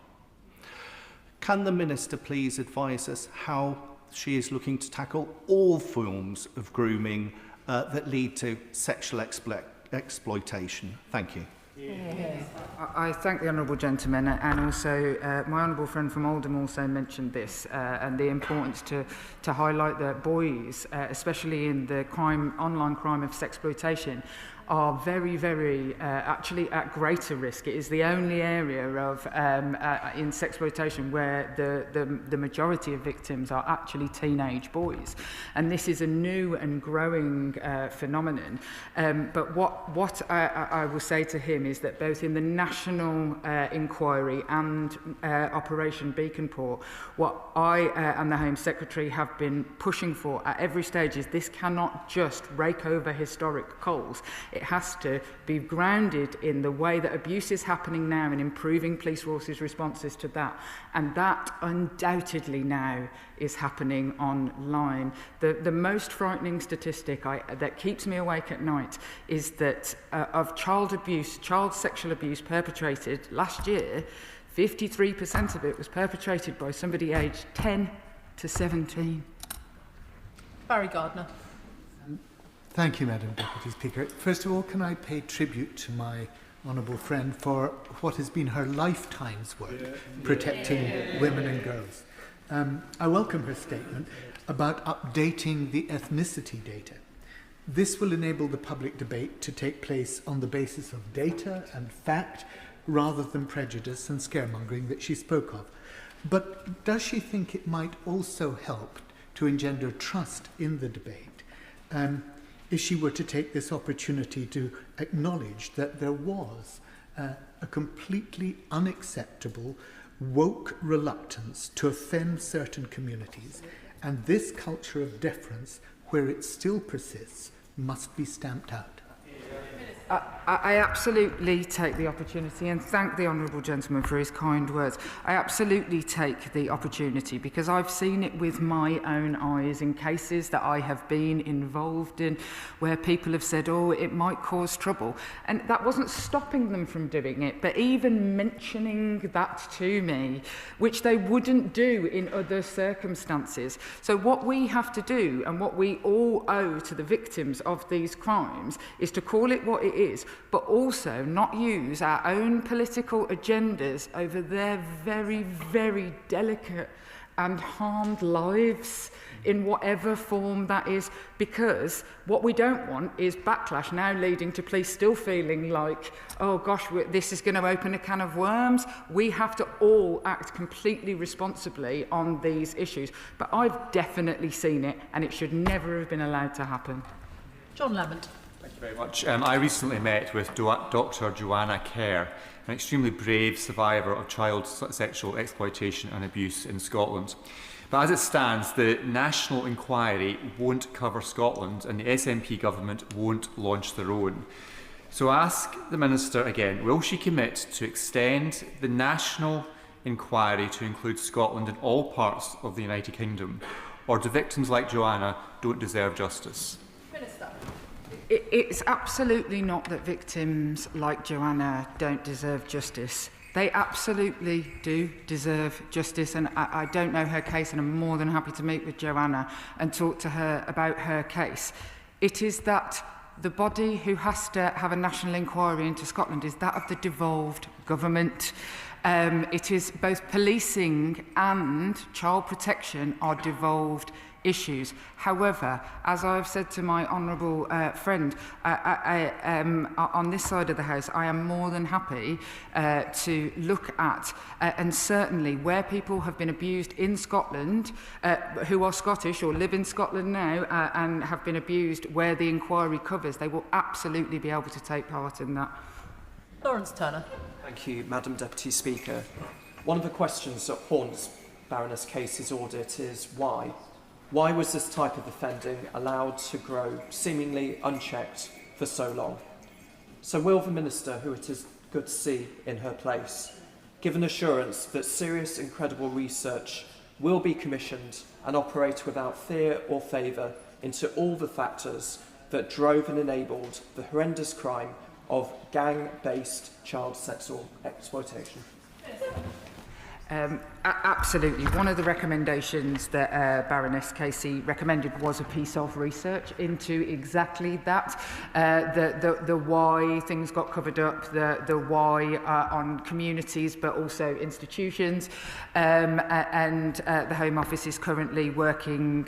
Can the Minister please advise us how she is looking to tackle all forms of grooming that lead to sexual exploitation? Thank you. Yes. I thank the honourable gentleman, and also my honourable friend from Oldham also mentioned this and the importance to highlight that boys, especially in the online crime of sexploitation, are very, very actually at greater risk. It is the only area of in sexploitation where the majority of victims are actually teenage boys, and this is a new and growing phenomenon. But what I will say to him is that both in the National Inquiry and Operation Beaconport, what I and the Home Secretary have been pushing for at every stage is this cannot just rake over historic coals. It has to be grounded in the way that abuse is happening now and improving police forces' responses to that. And that undoubtedly now is happening online. The most frightening statistic that keeps me awake at night is that of child sexual abuse perpetrated last year, 53% of it was perpetrated by somebody aged 10 to 17. Barry Gardner. Thank you, Madam Deputy Speaker. First of all, can I pay tribute to my honourable friend for what has been her lifetime's work protecting women and girls. I welcome her statement about updating the ethnicity data. This will enable the public debate to take place on the basis of data and fact rather than prejudice and scaremongering that she spoke of. But does she think it might also help to engender trust in the debate if she were to take this opportunity to acknowledge that there was a completely unacceptable woke reluctance to offend certain communities, and this culture of deference, where it still persists, must be stamped out? I absolutely take the opportunity, and thank the honourable gentleman for his kind words. I absolutely take the opportunity because I've seen it with my own eyes in cases that I have been involved in where people have said, oh, it might cause trouble. And that wasn't stopping them from doing it, but even mentioning that to me, which they wouldn't do in other circumstances. So what we have to do, and what we all owe to the victims of these crimes, is to call it what it is, but also not use our own political agendas over their very, very delicate and harmed lives in whatever form that is, because what we don't want is backlash now leading to police still feeling like, oh gosh, this is going to open a can of worms. We have to all act completely responsibly on these issues. But I've definitely seen it, and it should never have been allowed to happen. John Lamont. Thank you very much. I recently met with Dr. Joanna Kerr, an extremely brave survivor of child sexual exploitation and abuse in Scotland. But as it stands, the national inquiry won't cover Scotland, and the SNP government won't launch their own. So I ask the Minister again, will she commit to extend the national inquiry to include Scotland and all parts of the United Kingdom, or do victims like Joanna don't deserve justice? Minister. It's absolutely not that victims like Joanna don't deserve justice. They absolutely do deserve justice, and I don't know her case, and I'm more than happy to meet with Joanna and talk to her about her case. It is that the body who has to have a national inquiry into Scotland is that of the devolved government. It is both policing and child protection are devolved issues. However, as I've said to my honourable friend, on this side of the House, I am more than happy to look at, and certainly where people have been abused in Scotland, who are Scottish or live in Scotland now and have been abused, where the inquiry covers, they will absolutely be able to take part in that. Lawrence Turner. Thank you, Madam Deputy Speaker. One of the questions that haunts Baroness Casey's audit is why? Why was this type of offending allowed to grow seemingly unchecked for so long? So will the Minister, who it is good to see in her place, give an assurance that serious and credible research will be commissioned and operate without fear or favour into all the factors that drove and enabled the horrendous crime of gang-based child sexual exploitation? Absolutely. One of the recommendations that Baroness Casey recommended was a piece of research into exactly that, the why things got covered up, the why on communities but also institutions, and the Home Office is currently working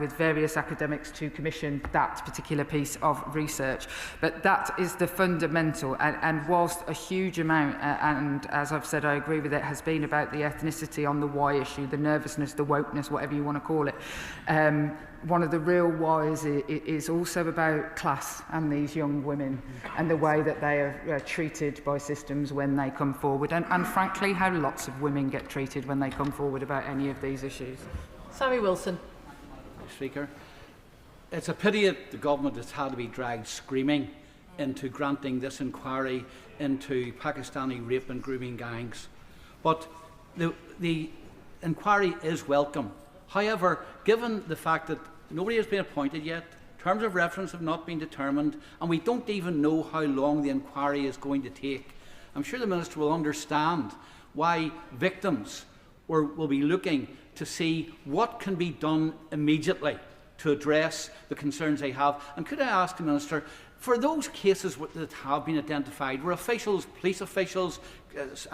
with various academics to commission that particular piece of research. But that is the fundamental, and whilst a huge amount, and as I've said I agree with it, has been about the ethnicity on the why issue, the nervousness, the wokeness, whatever you want to call it. One of the real whys is also about class and these young women and the way that they are treated by systems when they come forward, and frankly how lots of women get treated when they come forward about any of these issues. Sammy Wilson. Speaker, it's a pity that the government has had to be dragged screaming into granting this inquiry into Pakistani rape and grooming gangs. But the inquiry is welcome. However, given the fact that nobody has been appointed yet, terms of reference have not been determined, and we don't even know how long the inquiry is going to take, I'm sure the Minister will understand why victims will be looking to see what can be done immediately to address the concerns they have. And could I ask the Minister, for those cases that have been identified, where officials, police officials,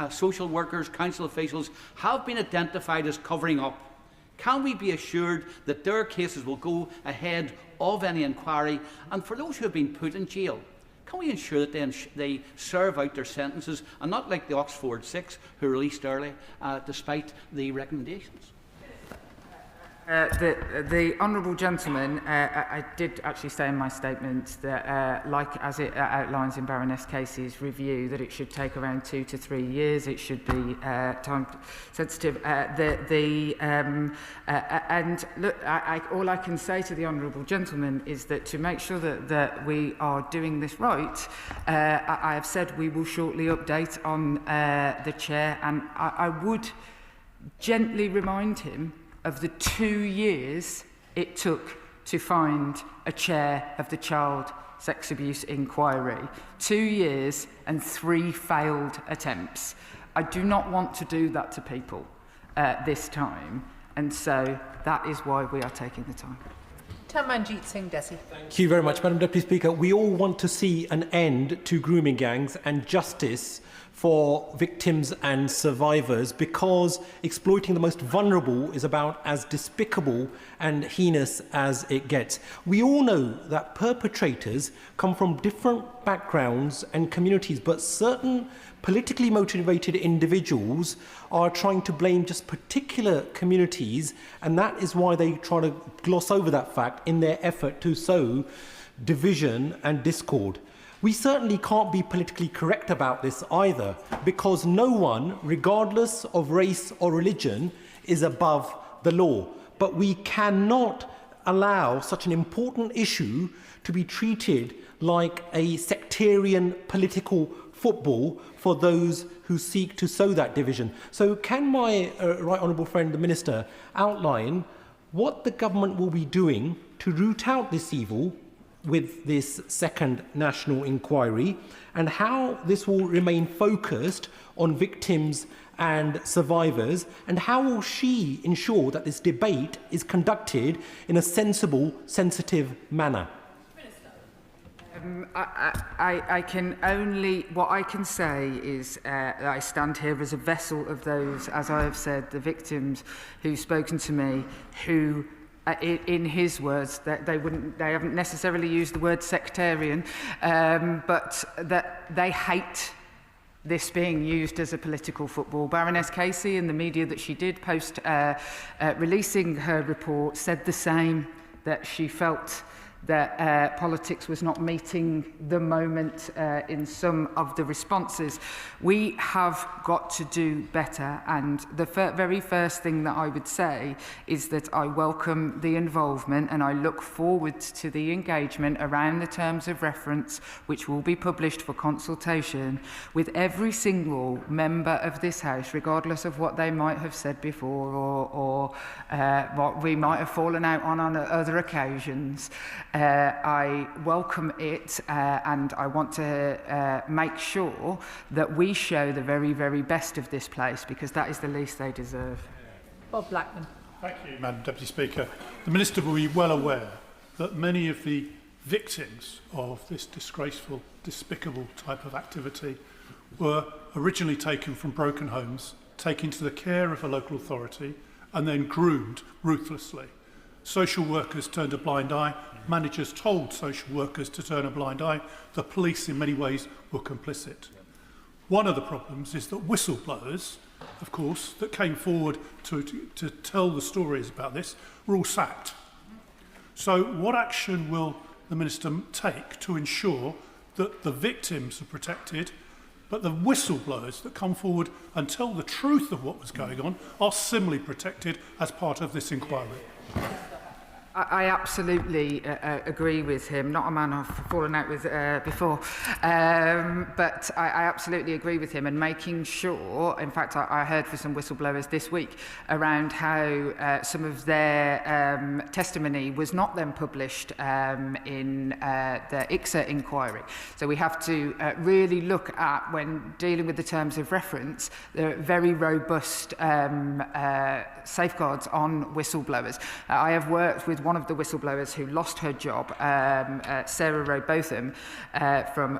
social workers, council officials have been identified as covering up, Can we be assured that their cases will go ahead of any inquiry? And for those who have been put in jail, can we ensure that they serve out their sentences and not like the Oxford 6 who were released early despite the recommendations? The honourable gentleman, I did actually say in my statement that, like as it outlines in Baroness Casey's review, that it should take around 2 to 3 years. It should be time sensitive. And look, all I can say to the honourable gentleman is that to make sure that we are doing this right, I have said we will shortly update on the chair, and I would gently remind him of the 2 years it took to find a chair of the Child Sex Abuse Inquiry. 2 years and 3 failed attempts. I do not want to do that to people this time, and so that is why we are taking the time. Tamanjeet Singh Desi. Thank you very much, Madam Deputy Speaker. We all want to see an end to grooming gangs and justice for victims and survivors, because exploiting the most vulnerable is about as despicable and heinous as it gets. We all know that perpetrators come from different backgrounds and communities, but certain politically motivated individuals are trying to blame just particular communities, and that is why they try to gloss over that fact in their effort to sow division and discord. We certainly can't be politically correct about this either, because no one, regardless of race or religion, is above the law. But we cannot allow such an important issue to be treated like a sectarian political football for those who seek to sow that division. So can my right honourable friend, the Minister, outline what the government will be doing to root out this evil with this second national inquiry, and how this will remain focused on victims and survivors, and how will she ensure that this debate is conducted in a sensible, sensitive manner? I can only, what I can say is that I stand here as a vessel of those, as I have said, the victims who've spoken to me, who in his words, that they haven't necessarily used the word sectarian, but that they hate this being used as a political football. Baroness Casey, in the media that she did post releasing her report, said the same, that she felt that politics was not meeting the moment in some of the responses. We have got to do better, and the very first thing that I would say is that I welcome the involvement and I look forward to the engagement around the terms of reference, which will be published for consultation with every single member of this House, regardless of what they might have said before or what we might have fallen out on other occasions. I welcome it, and I want to make sure that we show the very, very best of this place, because that is the least they deserve. Bob Blackman. Thank you, Madam Deputy Speaker. The Minister will be well aware that many of the victims of this disgraceful, despicable type of activity were originally taken from broken homes, taken to the care of a local authority, and then groomed ruthlessly. Social workers turned a blind eye, managers told social workers to turn a blind eye, the police in many ways were complicit. One of the problems is that whistleblowers, of course, that came forward to tell the stories about this, were all sacked. So what action will the Minister take to ensure that the victims are protected, but the whistleblowers that come forward and tell the truth of what was going on are similarly protected as part of this inquiry? I absolutely agree with him. Not a man I've fallen out with before, but I absolutely agree with him, and making sure, in fact, I heard from some whistleblowers this week around how some of their testimony was not then published in the ICSA inquiry. So we have to really look at, when dealing with the terms of reference, the very robust safeguards on whistleblowers. I have worked with one of the whistleblowers who lost her job, Sarah Robotham,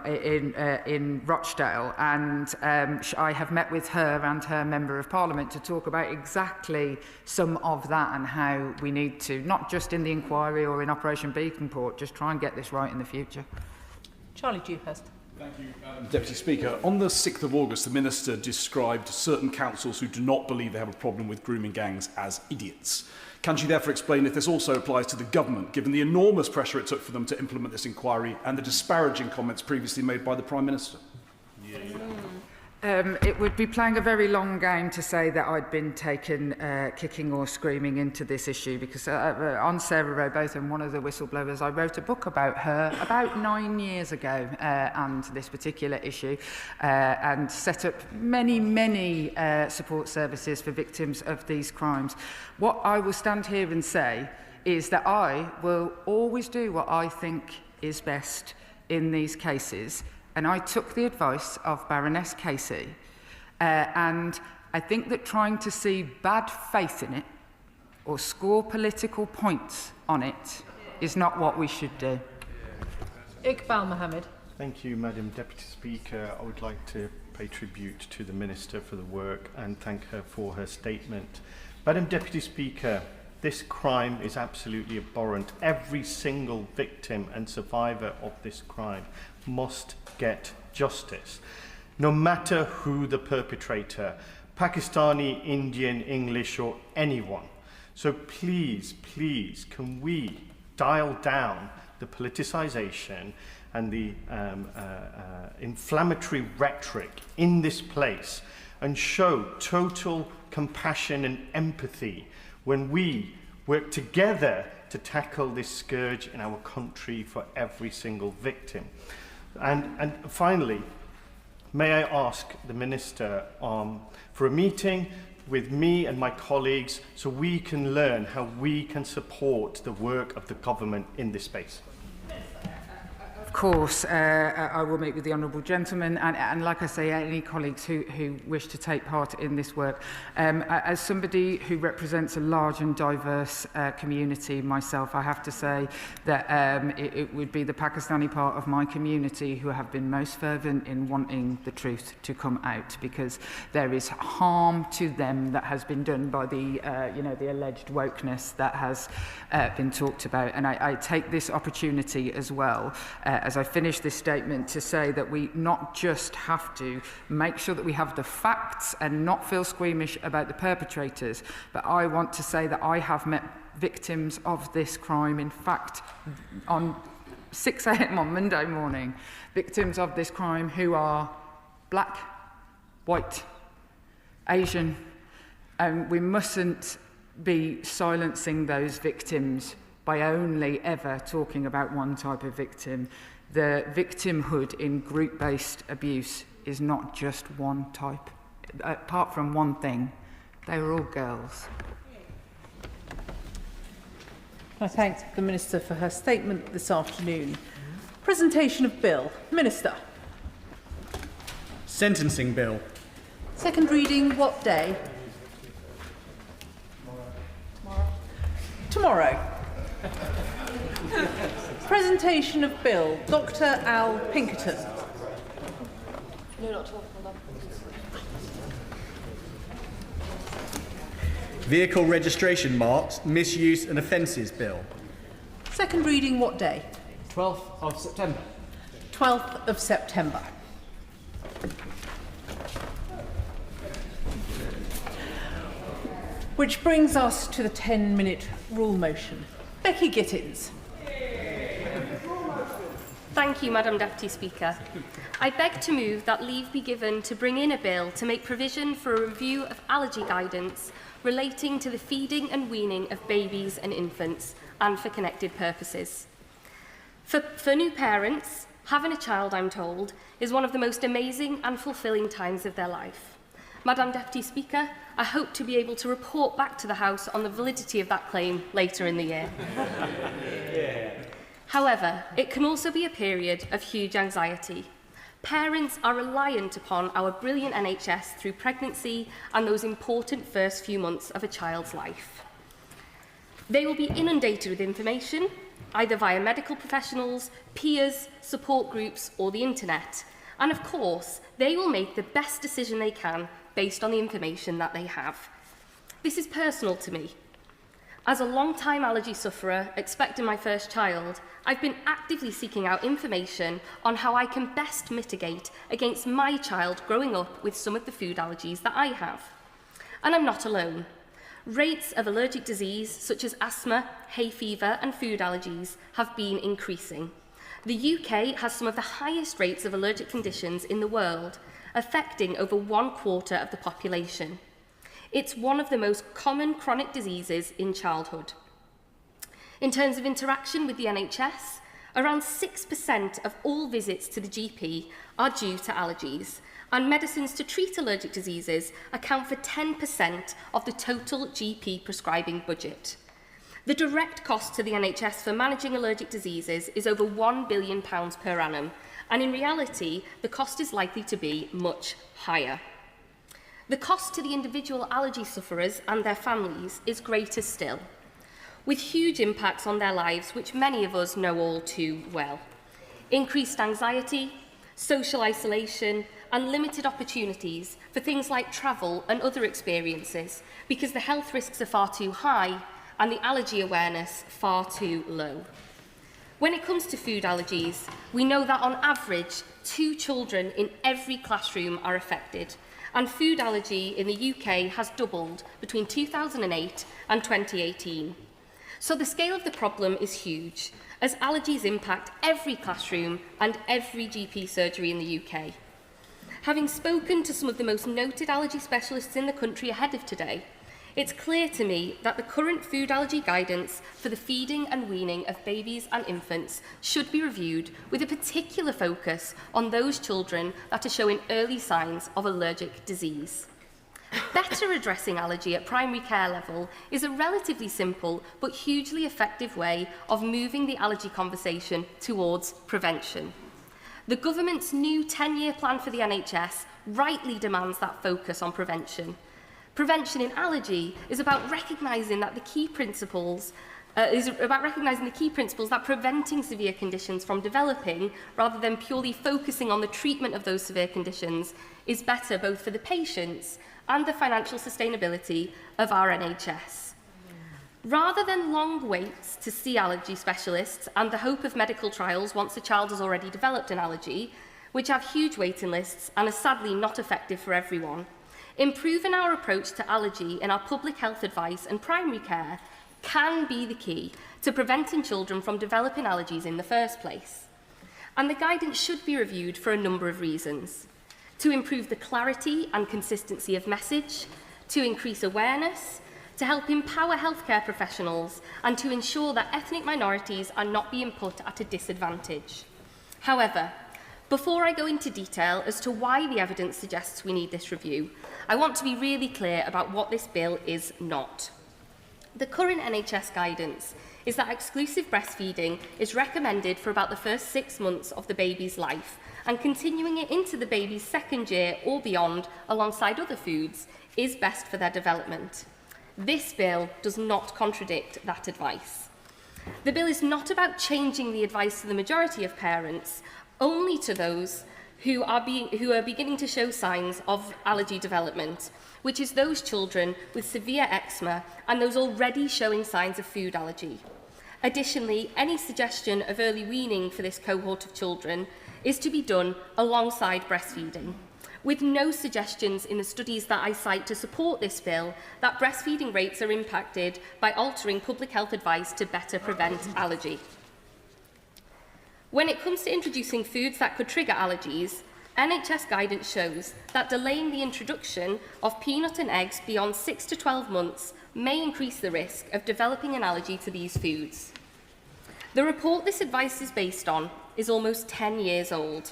in Rochdale, and I have met with her and her Member of Parliament to talk about exactly some of that and how we need to, not just in the inquiry or in Operation Beacon Port, just try and get this right in the future. Charlie Dewhurst. Thank you, Deputy Speaker. On the 6th of August, the Minister described certain councils who do not believe they have a problem with grooming gangs as idiots. Can she therefore explain if this also applies to the government, given the enormous pressure it took for them to implement this inquiry and the disparaging comments previously made by the Prime Minister? It would be playing a very long game to say that I'd been taken kicking or screaming into this issue, because on Sarah Robotham, one of the whistleblowers, I wrote a book about her about 9 years ago and this particular issue, and set up many support services for victims of these crimes. What I will stand here and say is that I will always do what I think is best in these cases. And I took the advice of Baroness Casey, and I think that trying to see bad faith in it or score political points on it is not what we should do. Iqbal Mohammed. Thank you, Madam Deputy Speaker. I would like to pay tribute to the Minister for the work and thank her for her statement. Madam Deputy Speaker, this crime is absolutely abhorrent. Every single victim and survivor of this crime must get justice, no matter who the perpetrator, Pakistani, Indian, English or anyone. So please, can we dial down the politicisation and the inflammatory rhetoric in this place and show total compassion and empathy when we work together to tackle this scourge in our country for every single victim. And finally, may I ask the Minister for a meeting with me and my colleagues so we can learn how we can support the work of the government in this space. Of course, I will meet with the honourable gentleman and like I say, any colleagues who wish to take part in this work. As somebody who represents a large and diverse community myself, I have to say that it would be the Pakistani part of my community who have been most fervent in wanting the truth to come out, because there is harm to them that has been done by the the alleged wokeness that has been talked about. And I take this opportunity as well as I finish this statement to say that we not just have to make sure that we have the facts and not feel squeamish about the perpetrators, but I want to say that I have met victims of this crime, in fact, on 6 a.m. on Monday morning, victims of this crime who are black, white, Asian, and we mustn't be silencing those victims by only ever talking about one type of victim. The victimhood in group-based abuse is not just one type. Apart from one thing, they were all girls. I thank the Minister for her statement this afternoon. Presentation of Bill. Minister. Sentencing Bill. Second reading, what day? Tomorrow. Presentation of Bill. Dr. Al Pinkerton. No, not talking about Vehicle Registration Marks, Misuse and Offences Bill. Second reading, what day? 12th of September. 12th of September. Which brings us to the 10-minute rule motion. Becky Gittins. Thank you, Madam Deputy Speaker. I beg to move that leave be given to bring in a bill to make provision for a review of allergy guidance relating to the feeding and weaning of babies and infants and for connected purposes. For new parents, having a child, I'm told, is one of the most amazing and fulfilling times of their life. Madam Deputy Speaker, I hope to be able to report back to the House on the validity of that claim later in the year. However, it can also be a period of huge anxiety. Parents are reliant upon our brilliant NHS through pregnancy and those important first few months of a child's life. They will be inundated with information, either via medical professionals, peers, support groups, or the internet. And of course, they will make the best decision they can based on the information that they have. This is personal to me. As a long-time allergy sufferer expecting my first child, I've been actively seeking out information on how I can best mitigate against my child growing up with some of the food allergies that I have. And I'm not alone. Rates of allergic disease such as asthma, hay fever and food allergies have been increasing. The UK has some of the highest rates of allergic conditions in the world, affecting over 1/4 of the population. It's one of the most common chronic diseases in childhood. In terms of interaction with the NHS, around 6% of all visits to the GP are due to allergies, and medicines to treat allergic diseases account for 10% of the total GP prescribing budget. The direct cost to the NHS for managing allergic diseases is over £1 billion per annum, and in reality, the cost is likely to be much higher. The cost to the individual allergy sufferers and their families is greater still, with huge impacts on their lives, which many of us know all too well. Increased anxiety, social isolation, and limited opportunities for things like travel and other experiences, because the health risks are far too high and the allergy awareness far too low. When it comes to food allergies, we know that on average, 2 children in every classroom are affected, and food allergy in the UK has doubled between 2008 and 2018. So the scale of the problem is huge, as allergies impact every classroom and every GP surgery in the UK. Having spoken to some of the most noted allergy specialists in the country ahead of today, it's clear to me that the current food allergy guidance for the feeding and weaning of babies and infants should be reviewed with a particular focus on those children that are showing early signs of allergic disease. Better addressing allergy at primary care level is a relatively simple but hugely effective way of moving the allergy conversation towards prevention. The government's new 10-year plan for the NHS rightly demands that focus on prevention. Prevention in allergy is about recognising that the key principles that preventing severe conditions from developing, rather than purely focusing on the treatment of those severe conditions, is better both for the patients and the financial sustainability of our NHS. Rather than long waits to see allergy specialists and the hope of medical trials once a child has already developed an allergy, which have huge waiting lists and are sadly not effective for everyone, improving our approach to allergy in our public health advice and primary care can be the key to preventing children from developing allergies in the first place. And the guidance should be reviewed for a number of reasons: to improve the clarity and consistency of message, to increase awareness, to help empower healthcare professionals, and to ensure that ethnic minorities are not being put at a disadvantage. However, before I go into detail as to why the evidence suggests we need this review, I want to be really clear about what this bill is not. The current NHS guidance is that exclusive breastfeeding is recommended for about the first 6 months of the baby's life, and continuing it into the baby's second year or beyond alongside other foods is best for their development. This bill does not contradict that advice. The bill is not about changing the advice to the majority of parents, only to those who are beginning to show signs of allergy development, which is those children with severe eczema and those already showing signs of food allergy. Additionally, any suggestion of early weaning for this cohort of children is to be done alongside breastfeeding, with no suggestions in the studies that I cite to support this bill that breastfeeding rates are impacted by altering public health advice to better prevent allergy. When it comes to introducing foods that could trigger allergies, NHS guidance shows that delaying the introduction of peanut and eggs beyond 6 to 12 months may increase the risk of developing an allergy to these foods. The report this advice is based on is almost 10 years old.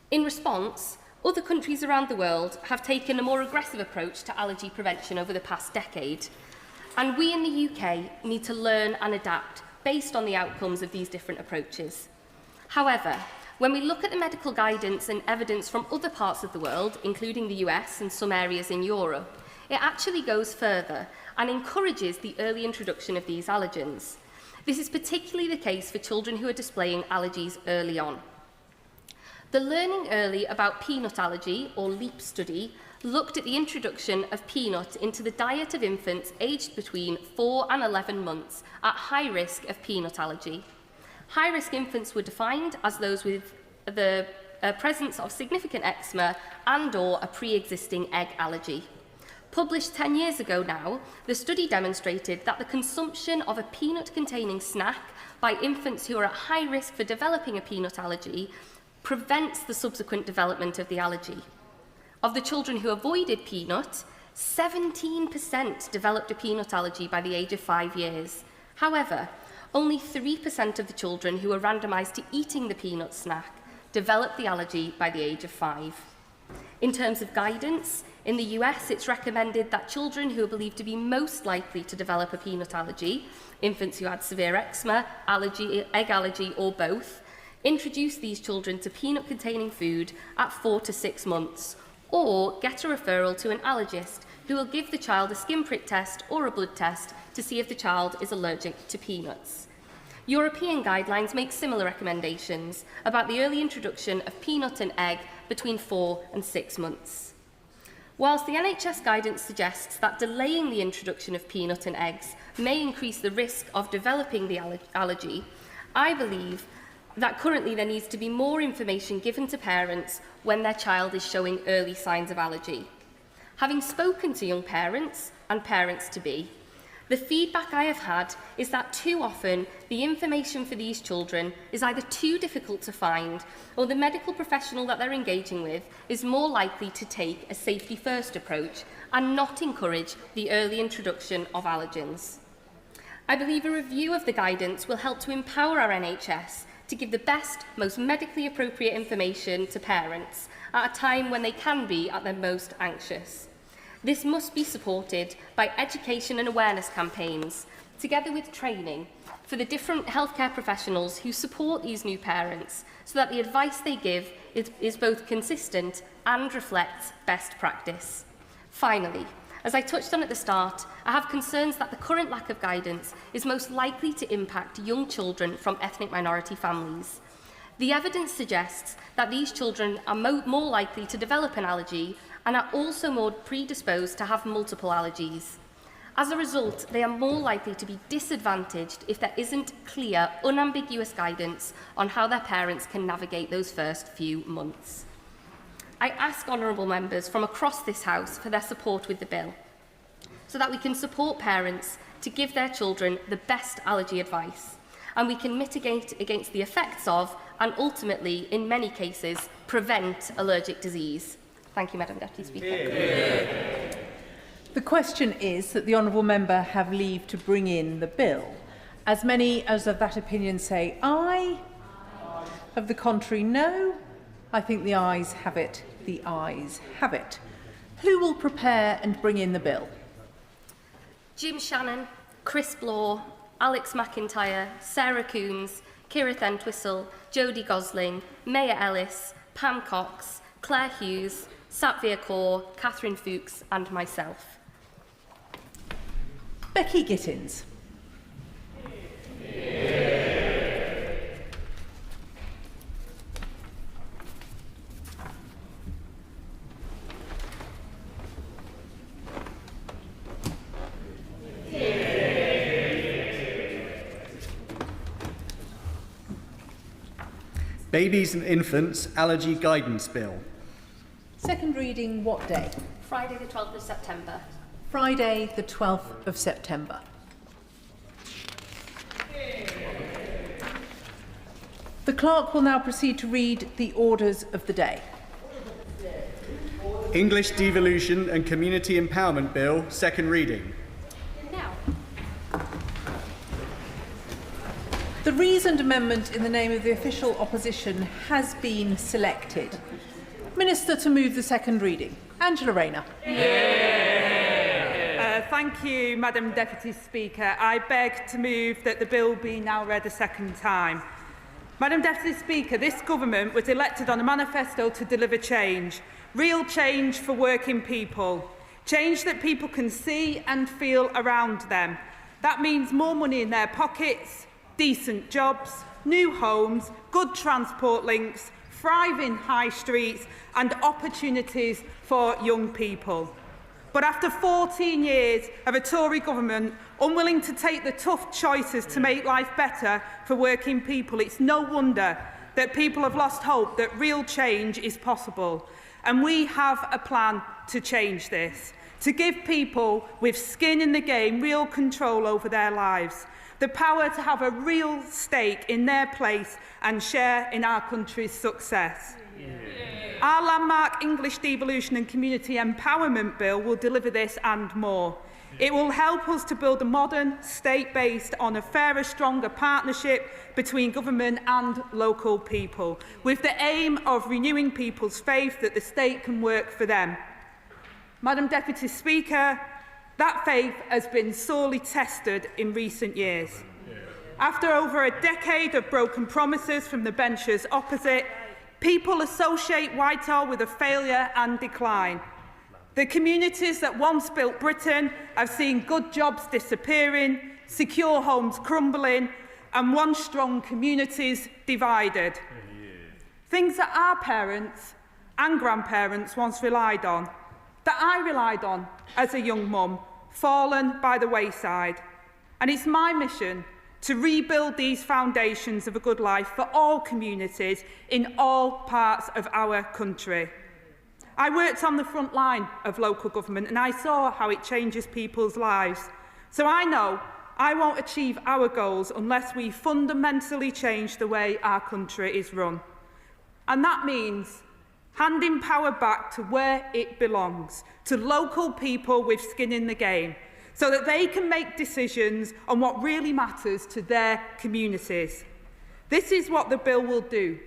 In response, other countries around the world have taken a more aggressive approach to allergy prevention over the past decade, and we in the UK need to learn and adapt based on the outcomes of these different approaches. However, when we look at the medical guidance and evidence from other parts of the world, including the US and some areas in Europe, It actually goes further and encourages the early introduction of these allergens. This is particularly the case for children who are displaying allergies early on. The Learning Early About Peanut Allergy, or LEAP study, looked at the introduction of peanut into the diet of infants aged between 4 and 11 months at high risk of peanut allergy. High-risk infants were defined as those with the presence of significant eczema and/or a pre-existing egg allergy. Published 10 years ago now, the study demonstrated that the consumption of a peanut-containing snack by infants who are at high risk for developing a peanut allergy prevents the subsequent development of the allergy. Of the children who avoided peanut, 17% developed a peanut allergy by the age of 5 years. However, only 3% of the children who were randomised to eating the peanut snack developed the allergy by the age of 5. In terms of guidance, in the US, it's recommended that children who are believed to be most likely to develop a peanut allergy, infants who had severe eczema, egg allergy, or both, introduce these children to peanut-containing food at 4 to 6 months, or get a referral to an allergist who will give the child a skin prick test or a blood test to see if the child is allergic to peanuts. European guidelines make similar recommendations about the early introduction of peanut and egg between 4 and 6 months. Whilst the NHS guidance suggests that delaying the introduction of peanut and eggs may increase the risk of developing the allergy, I believe that currently there needs to be more information given to parents when their child is showing early signs of allergy. Having spoken to young parents and parents-to-be, the feedback I have had is that too often the information for these children is either too difficult to find, or the medical professional that they're engaging with is more likely to take a safety-first approach and not encourage the early introduction of allergens. I believe a review of the guidance will help to empower our NHS to give the best, most medically appropriate information to parents at a time when they can be at their most anxious. This must be supported by education and awareness campaigns, together with training for the different healthcare professionals who support these new parents, so that the advice they give is both consistent and reflects best practice. Finally, as I touched on at the start, I have concerns that the current lack of guidance is most likely to impact young children from ethnic minority families. The evidence suggests that these children are more likely to develop an allergy and are also more predisposed to have multiple allergies. As a result, they are more likely to be disadvantaged if there isn't clear, unambiguous guidance on how their parents can navigate those first few months. I ask honourable members from across this House for their support with the bill, so that we can support parents to give their children the best allergy advice, and we can mitigate against the effects of, and ultimately, in many cases, prevent allergic disease. Thank you, Madam Deputy Speaker. Yeah. The question is that the honourable member have leave to bring in the bill. As many as of that opinion say aye, of the contrary no, I think the ayes have it. The ayes have it. Who will prepare and bring in the bill? Jim Shannon, Chris Blaw, Alex McIntyre, Sarah Coombs, Kirith Entwistle, Jodie Gosling, Maya Ellis, Pam Cox, Claire Hughes, Satvir Kaur, Catherine Fuchs and myself. Becky Gittins. Babies and Infants Allergy Guidance Bill. Second reading what day? Friday the 12th of September. Friday the 12th of September. The clerk will now proceed to read the orders of the day. English Devolution and Community Empowerment Bill, second reading. Now. The reasoned amendment in the name of the official opposition has been selected. Minister to move the second reading. Angela Rayner. Thank you, Madam Deputy Speaker. I beg to move that the bill be now read a second time. Madam Deputy Speaker, this government was elected on a manifesto to deliver change, real change for working people. change that people can see and feel around them. That means more money in their pockets, decent jobs, new homes, good transport links, thriving high streets and opportunities for young people. But after 14 years of a Tory government unwilling to take the tough choices to make life better for working people, it's no wonder that people have lost hope that real change is possible. And we have a plan to change this, to give people with skin in the game real control over their lives, the power to have a real stake in their place and share in our country's success. Our landmark English Devolution and Community Empowerment Bill will deliver this and more. It will help us to build a modern state based on a fairer, stronger partnership between government and local people, with the aim of renewing people's faith that the state can work for them. Madam Deputy Speaker, that faith has been sorely tested in recent years. After over a decade of broken promises from the benches opposite, people associate Whitehall with a failure and decline. The communities that once built Britain have seen good jobs disappearing, secure homes crumbling, and once strong communities divided. Things that our parents and grandparents once relied on, that I relied on as a young mum, fallen by the wayside. And it's my mission to rebuild these foundations of a good life for all communities in all parts of our country. I worked on the front line of local government and I saw how it changes people's lives. So I know I won't achieve our goals unless we fundamentally change the way our country is run. And that means handing power back to where it belongs, to local people with skin in the game, so that they can make decisions on what really matters to their communities. This is what the bill will do.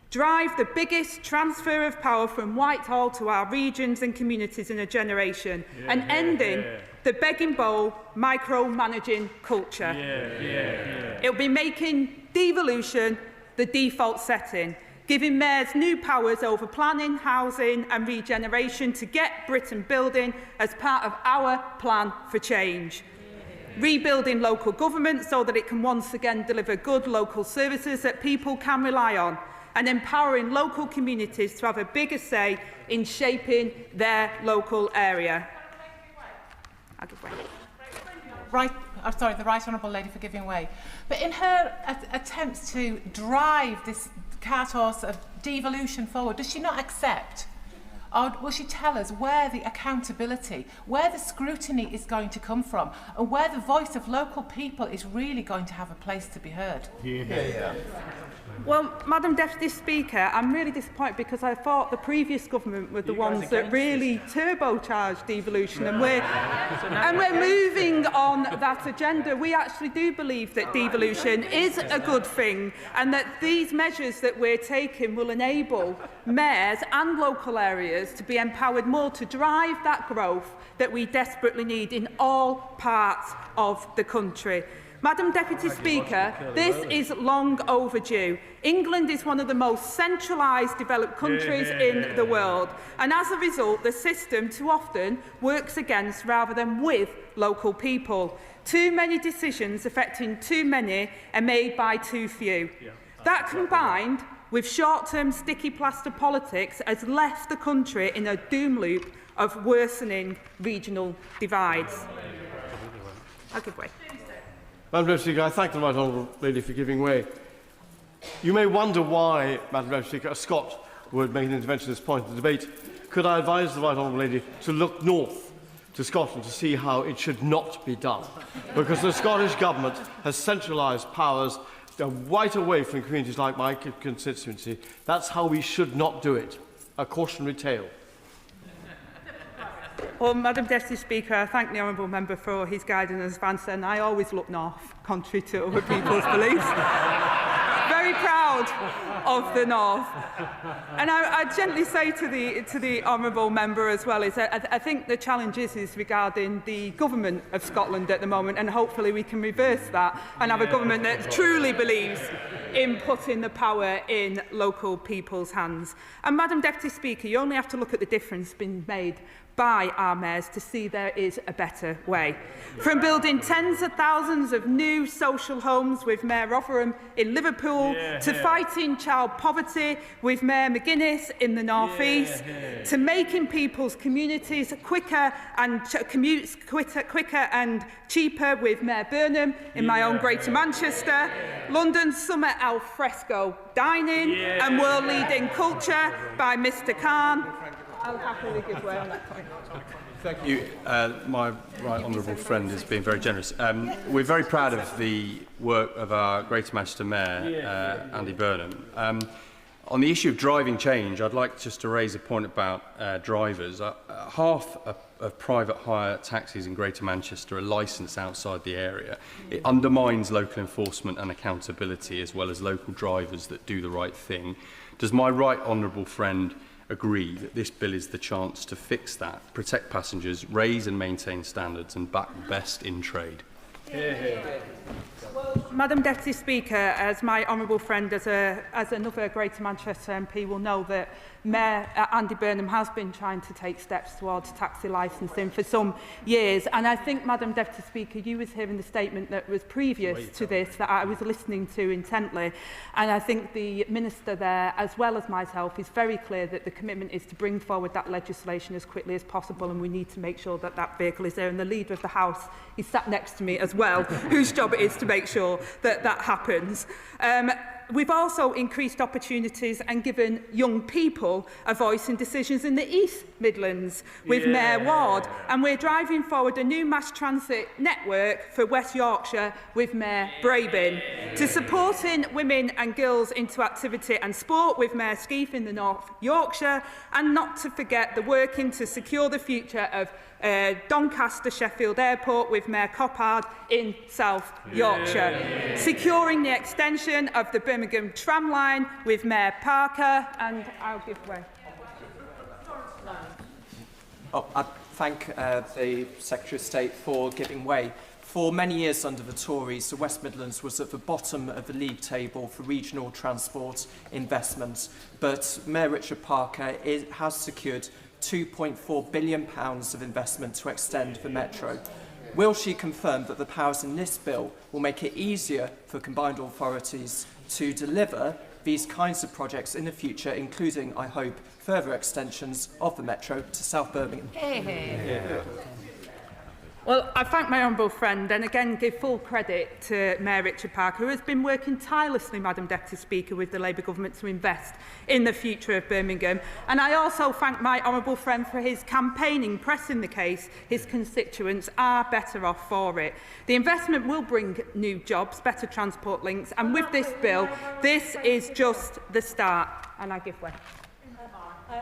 Drive the biggest transfer of power from Whitehall to our regions and communities in a generation, and ending the begging bowl, micromanaging culture. It will be making devolution the default setting, giving mayors new powers over planning, housing and regeneration to get Britain building as part of our plan for change. Rebuilding local government so that it can once again deliver good local services that people can rely on, and empowering local communities to have a bigger say in shaping their local area. I'll give way. The Right Honourable Lady for giving way. But in her attempts to drive this cart horse of devolution forward, does she not accept, or will she tell us where the accountability, where the scrutiny is going to come from, and where the voice of local people is really going to have a place to be heard? Well, Madam Deputy Speaker, I'm really disappointed because I thought the previous government were the ones that really turbocharged devolution, and we're moving on that agenda. We actually do believe that devolution is a good thing, and that these measures that we're taking will enable mayors and local areas to be empowered more to drive that growth that we desperately need in all parts of the country. Madam Deputy Speaker, this is long overdue. England is one of the most centralised developed countries in the world, and as a result, the system too often works against rather than with local people. Too many decisions affecting too many are made by too few. That, combined with short-term sticky plaster politics, has left the country in a doom loop of worsening regional divides. I'll give way. Madam Deputy Speaker, I thank the Right Honourable Lady for giving way. You may wonder why, Madam Deputy Speaker, a Scot would make an intervention at this point in the debate. Could I advise the Right Honourable Lady to look north to Scotland to see how it should not be done? Because the Scottish Government has centralised powers right away from communities like my constituency. That's how we should not do it. A cautionary tale. Well, Madam Deputy Speaker, I thank the Honourable Member for his guidance and advice, and I always look north, contrary to other people's beliefs. Very proud proud of the North. And I gently say to the honourable member as well is that I think the challenge is regarding the government of Scotland at the moment, and hopefully we can reverse that and have a government that truly believes in putting the power in local people's hands. And Madam Deputy Speaker, you only have to look at the difference being made by our mayors to see there is a better way. From building tens of thousands of new social homes with Mayor Rotherham in Liverpool, to fighting child poverty with Mayor McGuinness in the North East, to making people's communities quicker and commutes quicker and cheaper with Mayor Burnham in my own Greater Manchester, London's summer al fresco dining and world-leading culture by Mr Khan. I'll happily give way on that point. Thank you. My right honourable friend has been very generous. We're very proud of the work of our Greater Manchester Mayor, Andy Burnham. On the issue of driving change, I'd like just to raise a point about drivers. Half of private hire taxis in Greater Manchester are licensed outside the area. It undermines local enforcement and accountability, as well as local drivers that do the right thing. Does my right honourable friend agree that this bill is the chance to fix that, protect passengers, raise and maintain standards and back the best in trade? Well, Madam Deputy Speaker, as my honourable friend, as another Greater Manchester MP will know that Mayor Andy Burnham has been trying to take steps towards taxi licensing for some years. And I think, Madam Deputy Speaker, you was hearing the statement that was previous to this that I was listening to intently. And I think the Minister there, as well as myself, is very clear that the commitment is to bring forward that legislation as quickly as possible, and we need to make sure that that vehicle is there. And the Leader of the House is sat next to me as well, whose job it is to make sure that that happens. We've also increased opportunities and given young people a voice in decisions in the East Midlands with Mayor Ward, and we're driving forward a new mass transit network for West Yorkshire with Mayor Brabin, to supporting women and girls into activity and sport with Mayor Skeef in the North Yorkshire, and not to forget the working to secure the future of Doncaster Sheffield Airport with Mayor Coppard in South Yorkshire, securing the extension of the Birmingham tram line with Mayor Parker, and I'll give way. I thank the Secretary of State for giving way. For many years under the Tories, the West Midlands was at the bottom of the league table for regional transport investment, but Mayor Richard Parker has secured £2.4 billion of investment to extend the metro. Will she confirm that the powers in this bill will make it easier for combined authorities to deliver these kinds of projects in the future, including, I hope, further extensions of the metro to South Birmingham? Well, I thank my honourable friend and again give full credit to Mayor Richard Parker, who has been working tirelessly, Madam Deputy Speaker, with the Labour Government to invest in the future of Birmingham. And I also thank my honourable friend for his campaigning, pressing the case his constituents are better off for it. The investment will bring new jobs, better transport links, and with this bill, this is just the start. And I give way.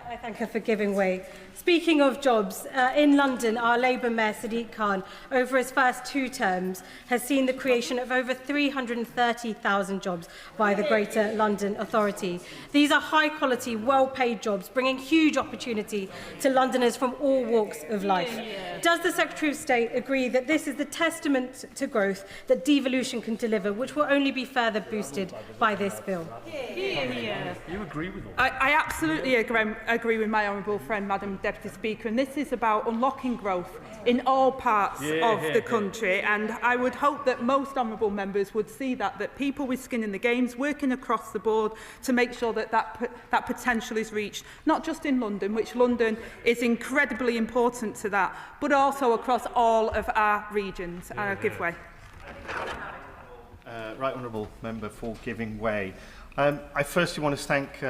I thank her for giving way. Speaking of jobs, in London, our Labour Mayor Sadiq Khan, over his first 2 terms, has seen the creation of over 330,000 jobs by the Greater London Authority. These are high-quality, well-paid jobs, bringing huge opportunity to Londoners from all walks of life. Does the Secretary of State agree that this is the testament to growth that devolution can deliver, which will only be further boosted by this bill? You agree with all I absolutely agree with my honourable friend, Madam Deputy Speaker, and this is about unlocking growth in all parts of the country, and I would hope that most honourable members would see that people with skin in the games working across the board to make sure that potential is reached, not just in London, which London is incredibly important to that, but also across all of our regions. And I'll give way. Right honourable member for giving way. I firstly want to thank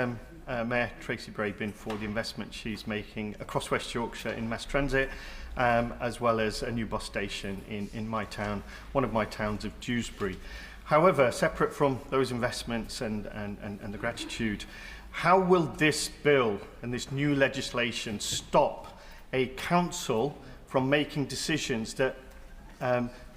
Mayor Tracy Brabin for the investment she's making across West Yorkshire in mass transit, as well as a new bus station in my town, one of my towns of Dewsbury. However, separate from those investments and the gratitude, how will this bill and this new legislation stop a council from making decisions that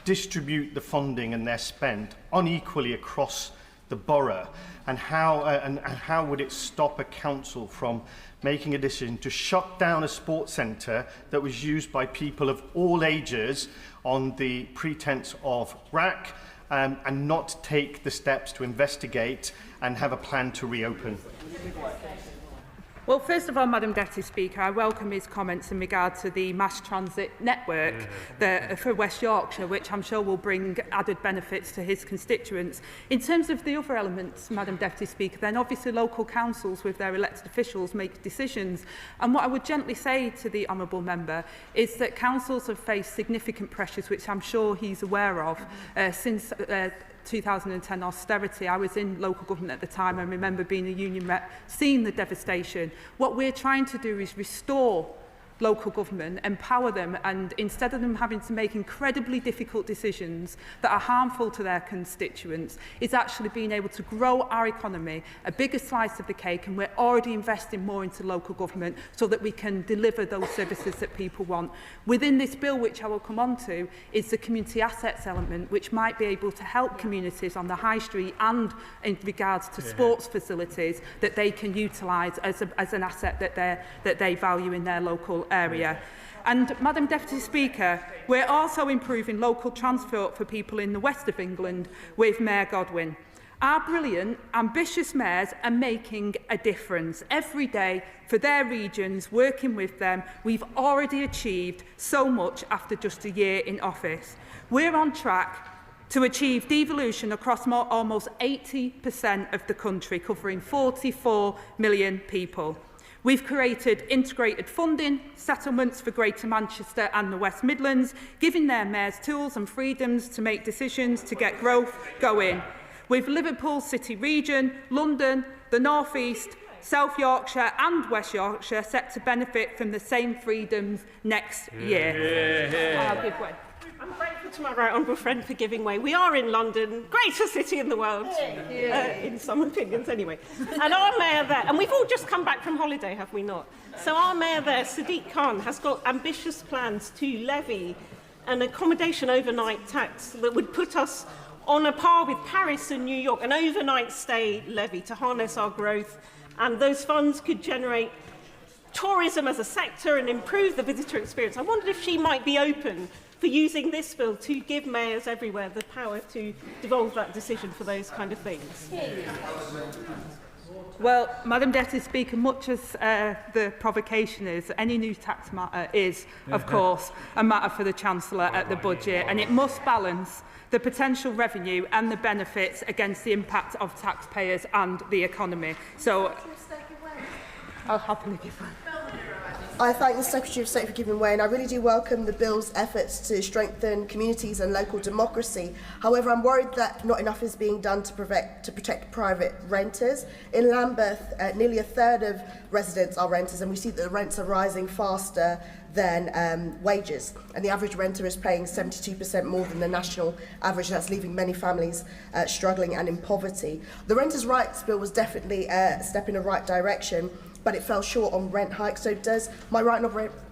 distribute the funding and their spend unequally across the borough, and how would it stop a council from making a decision to shut down a sports centre that was used by people of all ages on the pretense of rack, and not take the steps to investigate and have a plan to reopen? Well, first of all, Madam Deputy Speaker, I welcome his comments in regard to the mass transit network for West Yorkshire, which I'm sure will bring added benefits to his constituents. In terms of the other elements, Madam Deputy Speaker, then obviously local councils with their elected officials make decisions. And what I would gently say to the honourable member is that councils have faced significant pressures, which I'm sure he's aware of, since 2010 austerity. I was in local government at the time and remember being a union rep, seeing the devastation. What we're trying to do is restore local government, empower them, and instead of them having to make incredibly difficult decisions that are harmful to their constituents, is actually being able to grow our economy, a bigger slice of the cake, and we're already investing more into local government so that we can deliver those services that people want. Within this bill, which I will come on to, is the community assets element, which might be able to help communities on the high street and in regards to sports facilities that they can utilise as an asset that they value in their local area. And, Madam Deputy Speaker, we're also improving local transport for people in the west of England with Mayor Godwin. Our brilliant, ambitious mayors are making a difference every day for their regions, working with them. We've already achieved so much after just a year in office. We're on track to achieve devolution across almost 80% of the country, covering 44 million people. We've created integrated funding settlements for Greater Manchester and the West Midlands, giving their mayors tools and freedoms to make decisions to get growth going. With Liverpool City Region, London, the North East, South Yorkshire and West Yorkshire set to benefit from the same freedoms next year. I'll give way. I'm grateful to my right honourable friend for giving way. We are in London, greatest city in the world, in some opinions anyway. And our mayor there, and we've all just come back from holiday, have we not? So our mayor there, Sadiq Khan, has got ambitious plans to levy an accommodation overnight tax that would put us on a par with Paris and New York, an overnight stay levy to harness our growth, and those funds could generate tourism as a sector and improve the visitor experience. I wondered if she might be open for using this bill to give mayors everywhere the power to devolve that decision for those kind of things. Well, Madam Deputy Speaker, much as the provocation is, any new tax matter is, of course, a matter for the Chancellor at the budget, and it must balance the potential revenue and the benefits against the impact of taxpayers and the economy. So, I'll happily give one. I thank the Secretary of State for giving way, and I really do welcome the bill's efforts to strengthen communities and local democracy. However, I'm worried that not enough is being done to protect private renters. In Lambeth, nearly a third of residents are renters, and we see that the rents are rising faster than wages, and the average renter is paying 72% more than the national average. That's leaving many families struggling and in poverty. The Renters' Rights Bill was definitely a step in the right direction, but it fell short on rent hikes. So does my right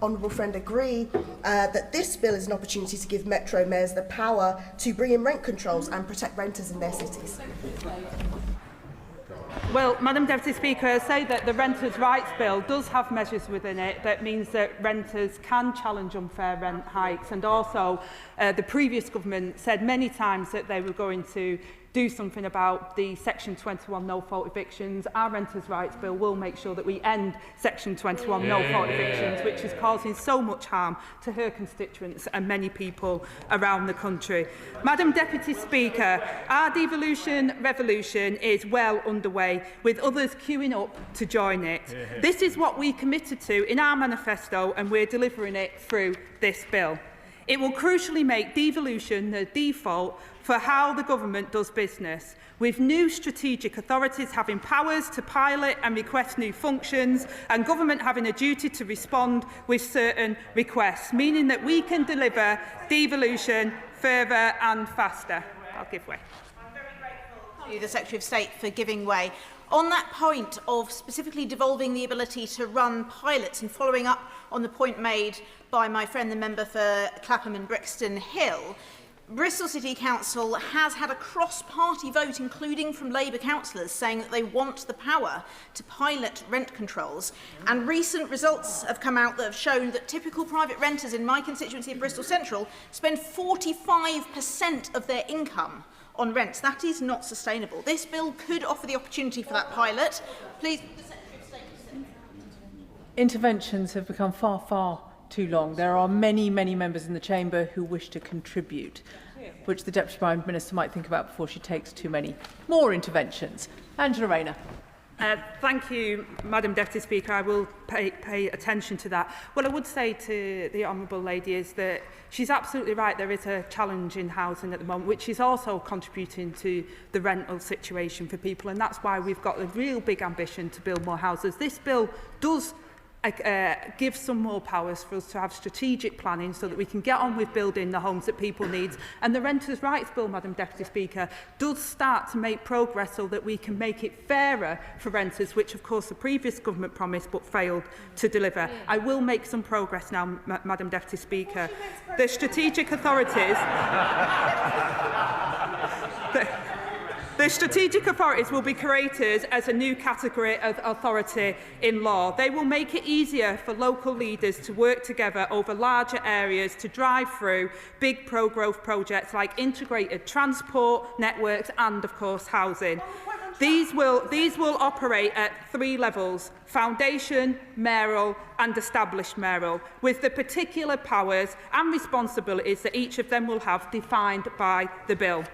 honourable friend agree that this bill is an opportunity to give metro mayors the power to bring in rent controls and protect renters in their cities? Well, Madam Deputy Speaker, I say that the Renters' Rights Bill does have measures within it that means that renters can challenge unfair rent hikes, and also the previous government said many times that they were going to do something about the Section 21 no-fault evictions. Our Renters' Rights Bill will make sure that we end Section 21 no-fault evictions, which is causing so much harm to her constituents and many people around the country. Madam Deputy Speaker, our devolution revolution is well underway, with others queuing up to join it. This is what we committed to in our manifesto, and we're delivering it through this bill. It will crucially make devolution the default for how the government does business, with new strategic authorities having powers to pilot and request new functions, and government having a duty to respond with certain requests, meaning that we can deliver devolution further and faster. I'll give way. I'm very grateful to the Secretary of State for giving way. On that point of specifically devolving the ability to run pilots, and following up on the point made by my friend, the member for Clapham and Brixton Hill, Bristol City Council has had a cross-party vote, including from Labour councillors, saying that they want the power to pilot rent controls. And recent results have come out that have shown that typical private renters in my constituency of Bristol Central spend 45% of their income on rents. That is not sustainable. This bill could offer the opportunity for that pilot. Please. Interventions have become far too long. There are many members in the chamber who wish to contribute, which the Deputy Prime Minister might think about before she takes too many more interventions. Angela Rayner. Thank you, Madam Deputy Speaker. I will pay attention to that. What I would say to the Honourable Lady is that she's absolutely right. There is a challenge in housing at the moment, which is also contributing to the rental situation for people, and that's why we've got a real big ambition to build more houses. This bill does give some more powers for us to have strategic planning so that we can get on with building the homes that people need. And the Renters' Rights Bill, Madam Deputy Speaker, does start to make progress so that we can make it fairer for renters, which of course the previous government promised but failed to deliver. I will make some progress now, Madam Deputy Speaker. The strategic authorities... The strategic authorities will be created as a new category of authority in law. They will make it easier for local leaders to work together over larger areas to drive through big pro-growth projects like integrated transport networks and, of course, housing. These will operate at 3 levels: foundation, mayoral and established mayoral, with the particular powers and responsibilities that each of them will have defined by the bill.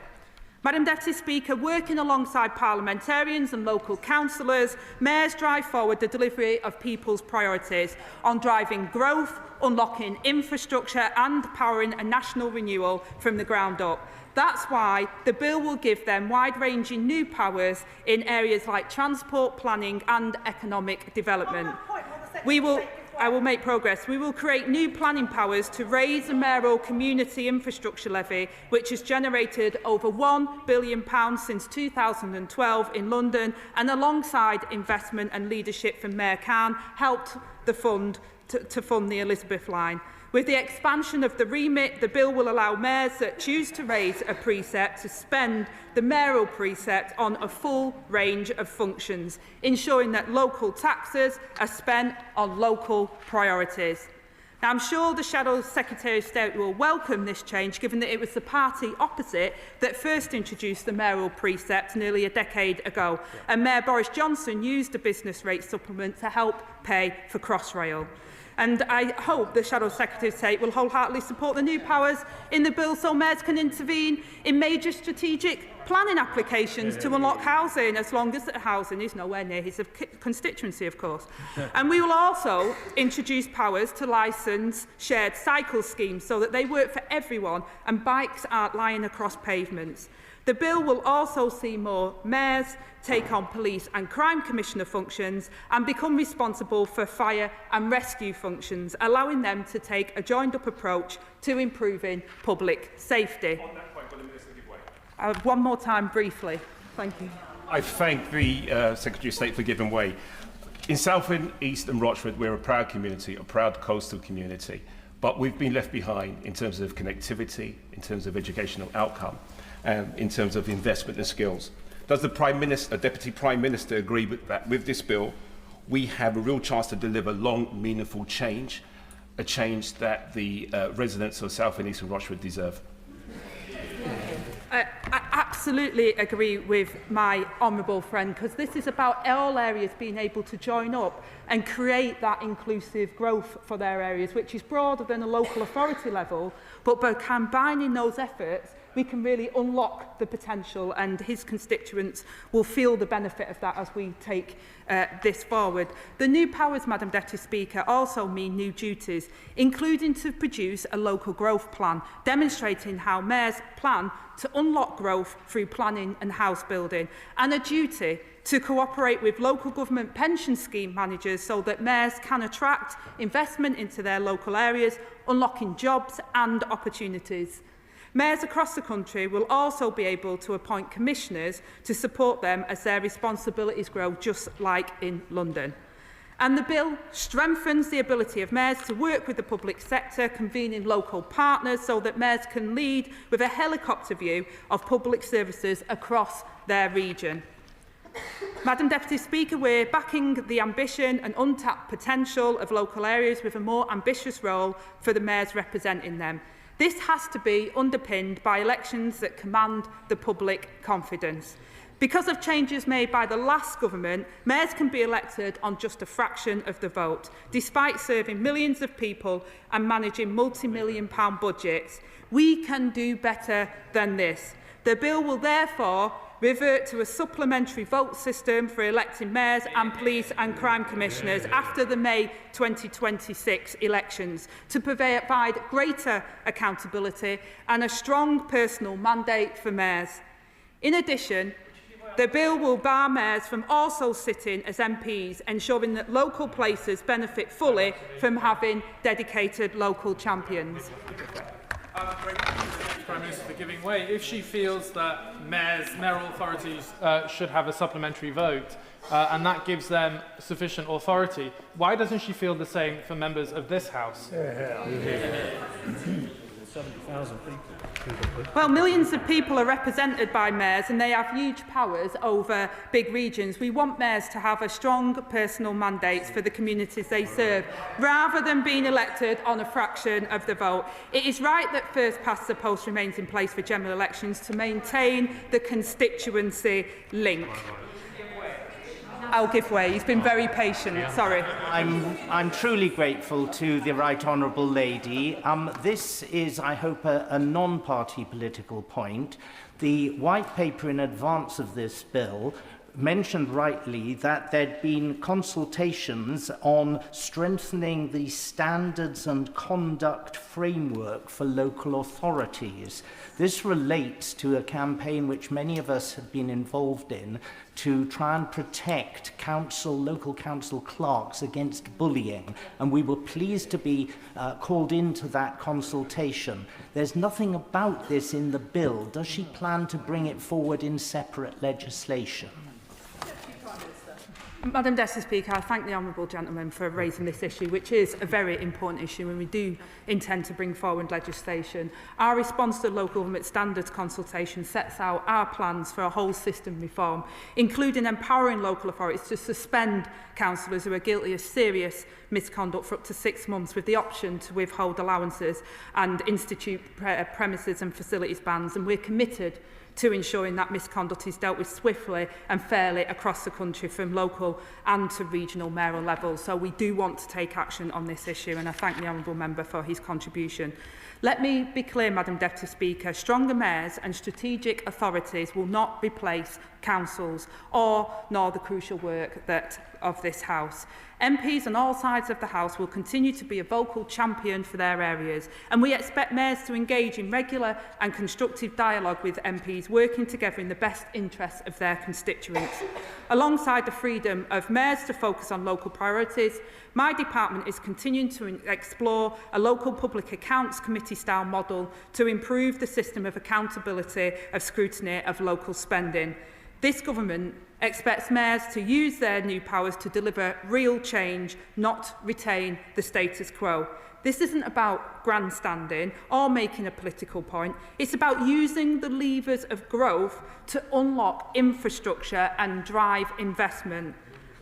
Madam Deputy Speaker, working alongside parliamentarians and local councillors, mayors drive forward the delivery of people's priorities on driving growth, unlocking infrastructure and powering a national renewal from the ground up. That's why the bill will give them wide-ranging new powers in areas like transport, planning and economic development. I will make progress. We will create new planning powers to raise the mayoral community infrastructure levy, which has generated over £1 billion since 2012 in London, and alongside investment and leadership from Mayor Khan, helped the fund to fund the Elizabeth line. With the expansion of the remit, the bill will allow mayors that choose to raise a precept to spend the mayoral precept on a full range of functions, ensuring that local taxes are spent on local priorities. Now, I'm sure the Shadow Secretary of State will welcome this change, given that it was the party opposite that first introduced the mayoral precept nearly a decade ago, and Mayor Boris Johnson used the business rate supplement to help pay for Crossrail. And I hope the Shadow Secretary of State will wholeheartedly support the new powers in the bill so mayors can intervene in major strategic planning applications to unlock housing, as long as the housing is nowhere near his constituency, of course. And we will also introduce powers to licence shared cycle schemes so that they work for everyone and bikes aren't lying across pavements. The bill will also see more mayors take on police and crime commissioner functions and become responsible for fire and rescue functions, allowing them to take a joined-up approach to improving public safety. On that point, will the Minister give way? One more time, briefly. Thank you. I thank the Secretary of State for giving way. In Southend, East and Rochford, we're a proud community, a proud coastal community, but we've been left behind in terms of connectivity, in terms of educational outcome, and in terms of investment and skills. Does the Deputy Prime Minister agree with that? With this bill, we have a real chance to deliver long, meaningful change, a change that the residents of South and East and Rochford deserve. I absolutely agree with my honourable friend, because this is about all areas being able to join up and create that inclusive growth for their areas, which is broader than a local authority level, but by combining those efforts, we can really unlock the potential, and his constituents will feel the benefit of that as we take this forward. The new powers, Madam Deputy Speaker, also mean new duties, including to produce a local growth plan, demonstrating how mayors plan to unlock growth through planning and house building, and a duty to cooperate with local government pension scheme managers so that mayors can attract investment into their local areas, unlocking jobs and opportunities. Mayors across the country will also be able to appoint commissioners to support them as their responsibilities grow, just like in London. And the bill strengthens the ability of mayors to work with the public sector, convening local partners so that mayors can lead with a helicopter view of public services across their region. Madam Deputy Speaker, we're backing the ambition and untapped potential of local areas with a more ambitious role for the mayors representing them. This has to be underpinned by elections that command the public confidence. Because of changes made by the last government, mayors can be elected on just a fraction of the vote, despite serving millions of people and managing multi-million-pound budgets. We can do better than this. The bill will therefore revert to a supplementary vote system for electing mayors and police and crime commissioners after the May 2026 elections to provide greater accountability and a strong personal mandate for mayors. In addition, the bill will bar mayors from also sitting as MPs, ensuring that local places benefit fully from having dedicated local champions. Prime Minister for giving way. If she feels that mayoral authorities should have a supplementary vote and that gives them sufficient authority, why doesn't she feel the same for members of this House? 70,000 people. Well, millions of people are represented by mayors and they have huge powers over big regions. We want mayors to have a strong personal mandate for the communities they serve, rather than being elected on a fraction of the vote. It is right that first past the post remains in place for general elections to maintain the constituency link. I'll give way. He's been very patient. Sorry. I'm truly grateful to the Right Honourable Lady. This is, I hope, a non-party political point. The white paper in advance of this bill mentioned rightly that there'd been consultations on strengthening the standards and conduct framework for local authorities. This relates to a campaign which many of us have been involved in to try and protect local council clerks against bullying, and we were pleased to be called into that consultation. There's nothing about this in the bill. Does she plan to bring it forward in separate legislation? Madam Deputy Speaker, I thank the honourable gentleman for raising this issue, which is a very important issue, and we do intend to bring forward legislation. Our response to the local government standards consultation sets out our plans for a whole system reform, including empowering local authorities to suspend councillors who are guilty of serious misconduct for up to 6 months, with the option to withhold allowances and institute premises and facilities bans. And we're committed to ensuring that misconduct is dealt with swiftly and fairly across the country, from local and to regional mayoral levels. So we do want to take action on this issue, and I thank the honourable member for his contribution. Let me be clear, Madam Deputy Speaker, stronger mayors and strategic authorities will not replace councils nor the crucial work of this House. MPs on all sides of the House will continue to be a vocal champion for their areas, and we expect mayors to engage in regular and constructive dialogue with MPs, working together in the best interests of their constituents. Alongside the freedom of mayors to focus on local priorities, my department is continuing to explore a local public accounts committee-style model to improve the system of accountability of scrutiny of local spending. This government expects mayors to use their new powers to deliver real change, not retain the status quo. This isn't about grandstanding or making a political point. It's about using the levers of growth to unlock infrastructure and drive investment.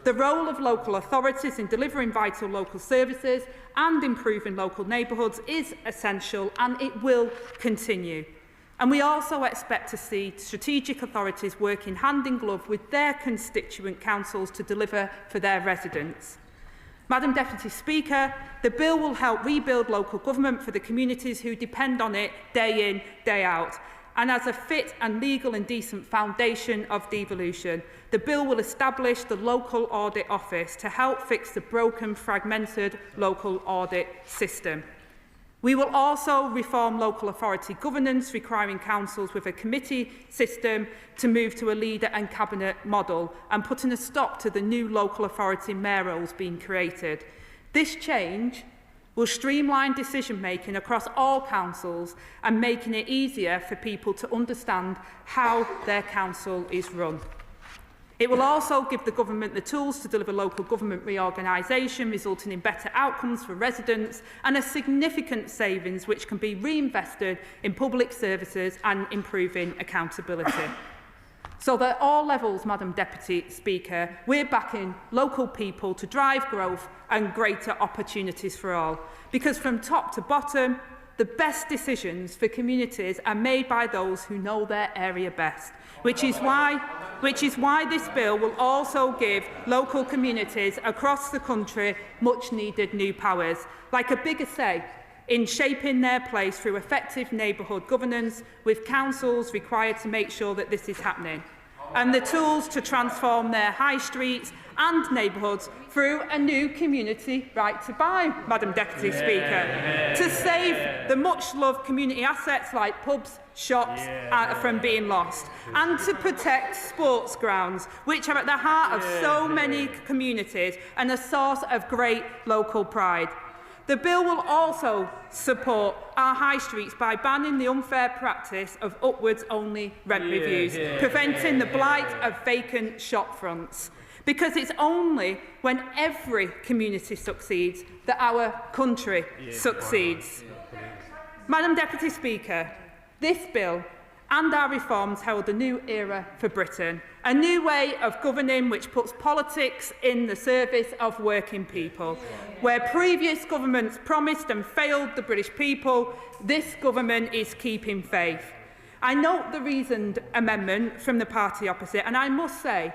The role of local authorities in delivering vital local services and improving local neighbourhoods is essential, and it will continue. And we also expect to see strategic authorities working hand in glove with their constituent councils to deliver for their residents. Madam Deputy Speaker, the bill will help rebuild local government for the communities who depend on it day in, day out. And as a fit and legal and decent foundation of devolution, the bill will establish the Local Audit Office to help fix the broken, fragmented local audit system. We will also reform local authority governance, requiring councils with a committee system to move to a leader and cabinet model, and putting a stop to the new local authority mayorals being created. This change will streamline decision-making across all councils and making it easier for people to understand how their council is run. It will also give the government the tools to deliver local government reorganisation, resulting in better outcomes for residents and a significant savings which can be reinvested in public services and improving accountability. So that at all levels, Madam Deputy Speaker, we're backing local people to drive growth and greater opportunities for all. Because from top to bottom, the best decisions for communities are made by those who know their area best, which is why this bill will also give local communities across the country much needed new powers, like a bigger say in shaping their place through effective neighbourhood governance, with councils required to make sure that this is happening, and the tools to transform their high streets and neighbourhoods through a new community right to buy, Madam Deputy Speaker, to save the much-loved community assets like pubs, shops from being lost, and to protect sports grounds, which are at the heart of so many communities and a source of great local pride. The bill will also support our high streets by banning the unfair practice of upwards-only rent reviews, preventing the blight of vacant shop fronts. Because it's only when every community succeeds that our country succeeds. Madam Deputy Speaker, this bill and our reforms herald a new era for Britain, a new way of governing which puts politics in the service of working people. Where previous governments promised and failed the British people, this government is keeping faith. I note the reasoned amendment from the party opposite, and I must say,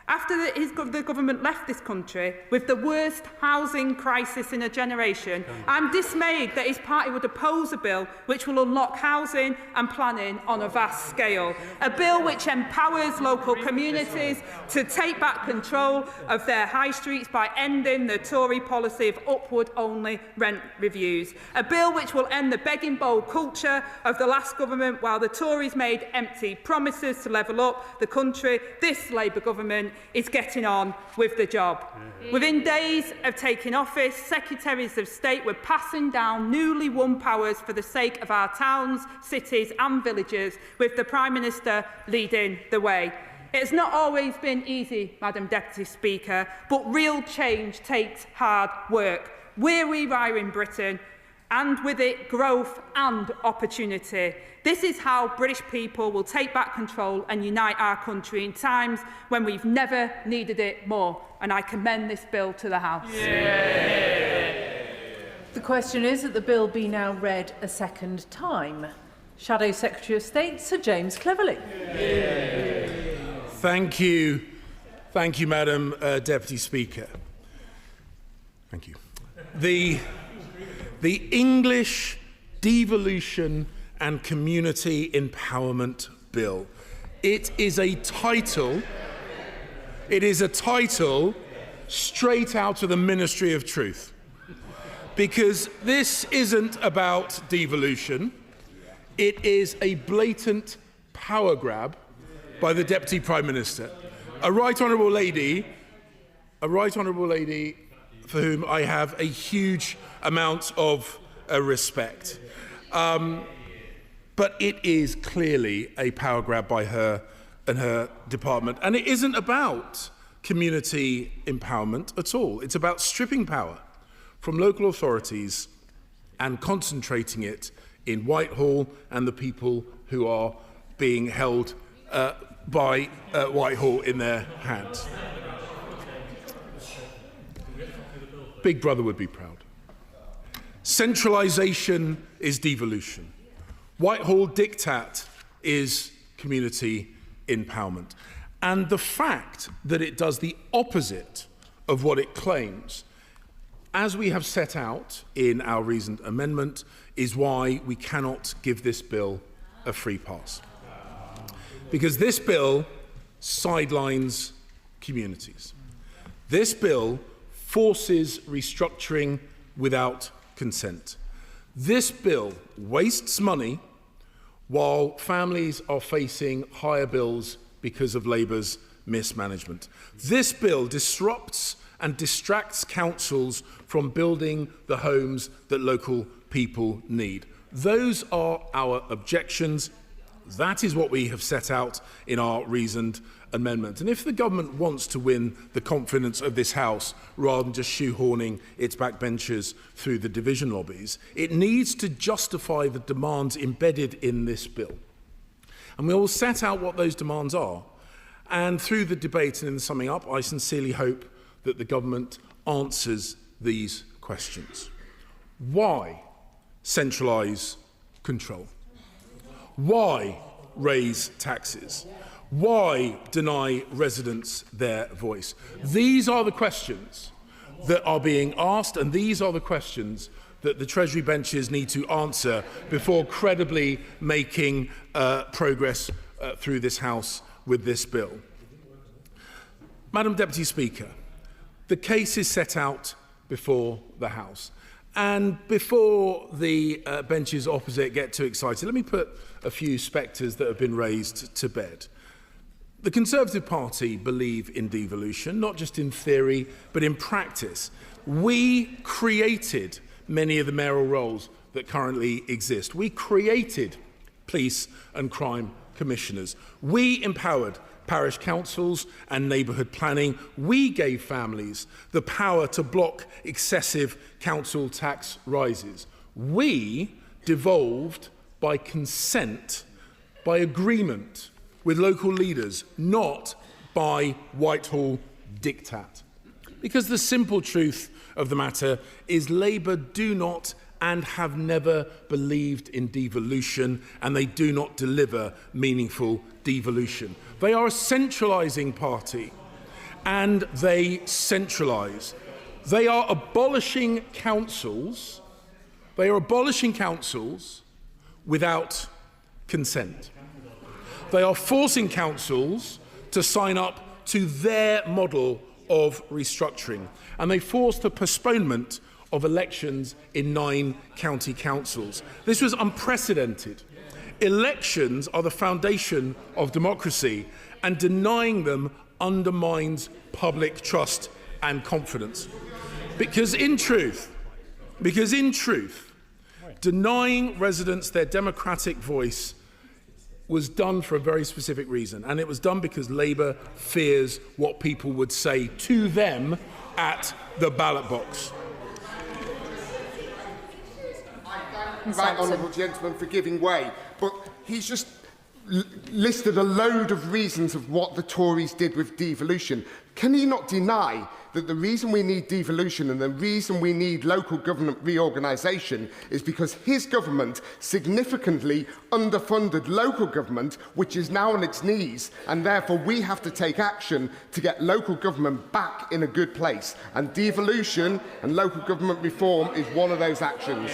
after the government left this country with the worst housing crisis in a generation, I'm dismayed that his party would oppose a bill which will unlock housing and planning on a vast scale. A bill which empowers local communities to take back control of their high streets by ending the Tory policy of upward-only rent reviews. A bill which will end the begging bowl culture of the last government while the Tories made empty promises to level up the country. This Labour government is getting on with the job. Within days of taking office, Secretaries of State were passing down newly won powers for the sake of our towns, cities and villages, with the Prime Minister leading the way. It has not always been easy, Madam Deputy Speaker, but real change takes hard work. We're rewiring Britain, and with it growth and opportunity. This is how British people will take back control and unite our country in times when we've never needed it more. And I commend this bill to the House. The question is that the bill be now read a second time. Shadow Secretary of State, Sir James Cleverly. Thank you, Madam Deputy Speaker. Thank you. The English Devolution and Community Empowerment Bill. It is a title straight out of the Ministry of Truth. Because this isn't about devolution. It is a blatant power grab by the Deputy Prime Minister. A right honourable lady for whom I have a huge amount of respect. But it is clearly a power grab by her and her department. And it isn't about community empowerment at all. It's about stripping power from local authorities and concentrating it in Whitehall and the people who are being held by Whitehall in their hands. Big Brother would be proud. Centralization is devolution. Whitehall diktat is community empowerment. And the fact that it does the opposite of what it claims, as we have set out in our reasoned amendment, is why we cannot give this bill a free pass. Because this bill sidelines communities. This bill forces restructuring without consent. This bill wastes money while families are facing higher bills because of Labour's mismanagement. This bill disrupts and distracts councils from building the homes that local people need. Those are our objections, That is what we have set out in our reasoned amendment. And if the government wants to win the confidence of this House rather than just shoehorning its backbenchers through the division lobbies, it needs to justify the demands embedded in this bill. And we will set out what those demands are. And through the debate and in the summing up, I sincerely hope that the government answers these questions. Why centralise control? Why raise taxes? Why deny residents their voice? These are the questions that are being asked, and these are the questions that the Treasury benches need to answer before credibly making progress through this House with this bill. Madam Deputy Speaker, the case is set out before the House. And before the benches opposite get too excited, let me put a few spectres that have been raised to bed. The Conservative Party believe in devolution, not just in theory, but in practice. We created many of the mayoral roles that currently exist. We created police and crime commissioners. We empowered parish councils and neighbourhood planning. We gave families the power to block excessive council tax rises. We devolved by consent, by agreement with local leaders, not by Whitehall diktat. Because the simple truth of the matter is Labour do not and have never believed in devolution, and they do not deliver meaningful devolution. They are a centralising party, and they centralise. They are abolishing councils. They are abolishing councils without consent. They are forcing councils to sign up to their model of restructuring, and they forced the postponement of elections in 9 county councils. This was unprecedented. Elections are the foundation of democracy, and denying them undermines public trust and confidence. Because in truth, denying residents their democratic voice was done for a very specific reason, and it was done because Labour fears what people would say to them at the ballot box. Right, honourable gentleman, for giving way, but he's just listed a load of reasons of what the Tories did with devolution. Can he not deny that the reason we need devolution and the reason we need local government reorganisation is because his government significantly underfunded local government, which is now on its knees, and therefore we have to take action to get local government back in a good place, and devolution and local government reform is one of those actions.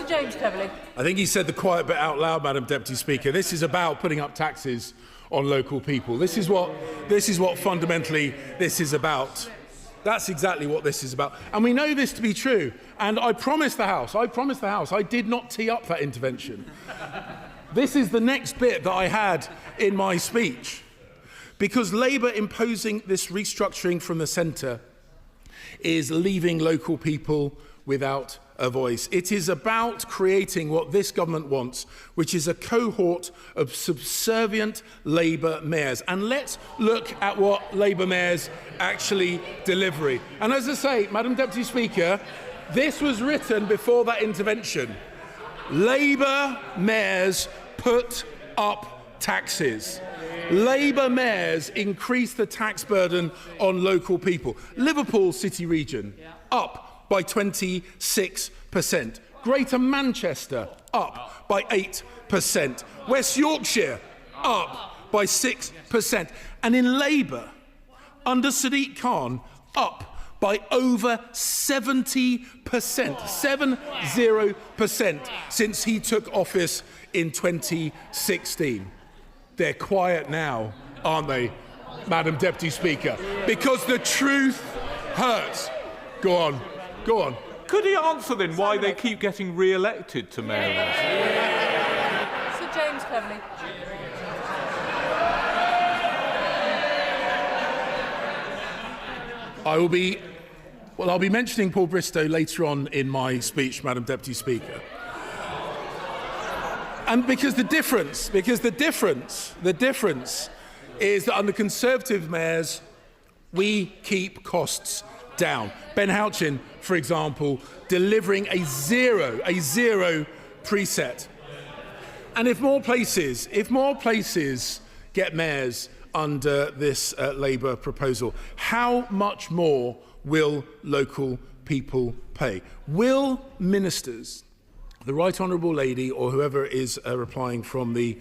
James Cleverly. I think he said the quiet bit out loud, Madam Deputy Speaker. This is about putting up taxes on local people. This is what fundamentally this is about. That's exactly what this is about. And we know this to be true. And I promised the House, I did not tee up that intervention. This is the next bit that I had in my speech. Because Labour imposing this restructuring from the centre is leaving local people without a voice. It is about creating what this government wants, which is a cohort of subservient Labour mayors. And let's look at what Labour mayors actually deliver. And as I say, Madam Deputy Speaker, this was written before that intervention. Labour mayors put up taxes. Labour mayors increased the tax burden on local people. Liverpool City Region, up by 26%. Greater Manchester, up by 8%. West Yorkshire, up by 6%. And in Labour, under Sadiq Khan, up by over 70%, 70% since he took office in 2016. They're quiet now, aren't they, Madam Deputy Speaker? Because the truth hurts. Go on. Go on. Could he answer then why they keep getting re-elected to mayors? Sir James Cleverly. I'll be mentioning Paul Bristow later on in my speech, Madam Deputy Speaker. And because the difference is that under Conservative mayors, we keep costs down. Ben Houchin, for example, delivering a zero preset. And if more places get mayors under this Labour proposal, how much more will local people pay? Will ministers, the Right Honourable Lady or whoever is replying from the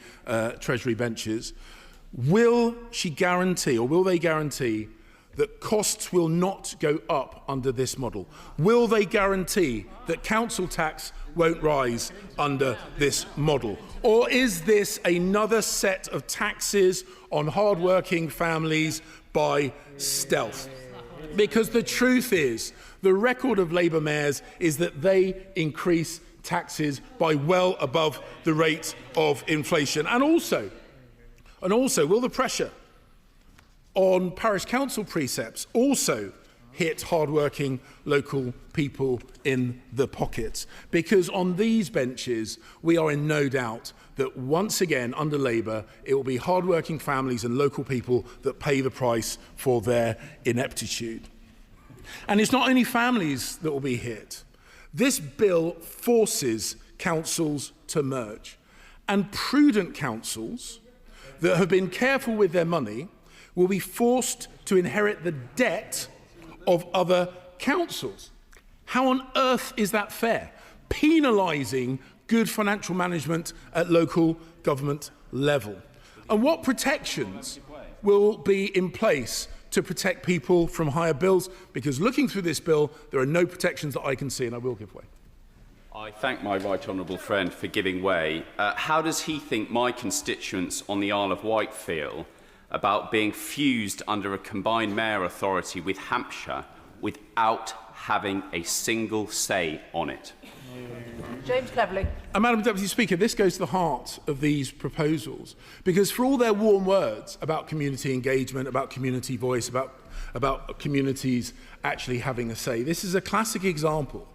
Treasury benches, will she guarantee, or will they guarantee, that costs will not go up under this model? Will they guarantee that council tax won't rise under this model? Or is this another set of taxes on hard-working families by stealth? Because the truth is, the record of Labour mayors is that they increase taxes by well above the rate of inflation. And also, will the pressure on parish council precepts also hit hard-working local people in the pocket? Because on these benches, we are in no doubt that once again, under Labour, it will be hard-working families and local people that pay the price for their ineptitude. And it's not only families that will be hit. This bill forces councils to merge. And prudent councils that have been careful with their money will be forced to inherit the debt of other councils. How on earth is that fair? Penalising good financial management at local government level. And what protections will be in place to protect people from higher bills? Because looking through this bill, there are no protections that I can see, and I will give way. I thank my right honourable friend for giving way. How does he think my constituents on the Isle of Wight feel about being fused under a combined mayor authority with Hampshire without having a single say on it? James Cleverly. Madam Deputy Speaker, this goes to the heart of these proposals, because for all their warm words about community engagement, about community voice, about communities actually having a say, this is a classic example.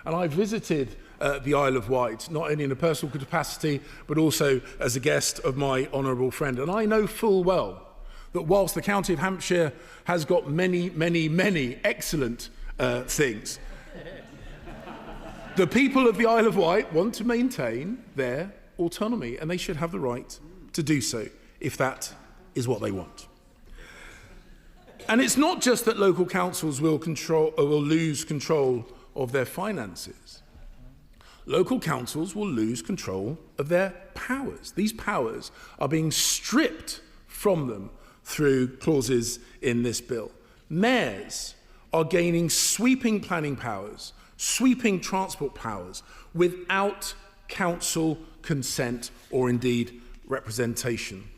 And I visited the Isle of Wight, not only in a personal capacity, but also as a guest of my honourable friend. And I know full well that whilst the County of Hampshire has got many excellent things, the people of the Isle of Wight want to maintain their autonomy, and they should have the right to do so if that is what they want. And it's not just that local councils will lose control of their finances. Local councils will lose control of their powers. These powers are being stripped from them through clauses in this bill. Mayors are gaining sweeping planning powers, sweeping transport powers, without council consent or indeed representation.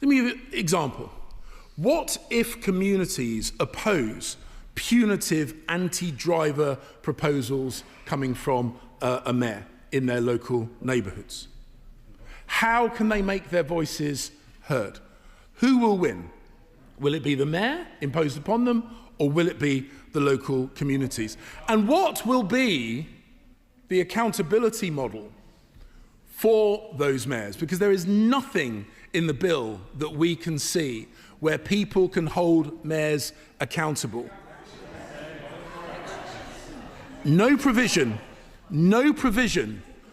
Let me give you an example. What if communities oppose punitive anti-driver proposals coming from a mayor in their local neighbourhoods? How can they make their voices heard? Who will win? Will it be the mayor imposed upon them, or will it be the local communities? And what will be the accountability model for those mayors? Because there is nothing in the bill that we can see where people can hold mayors accountable. No provision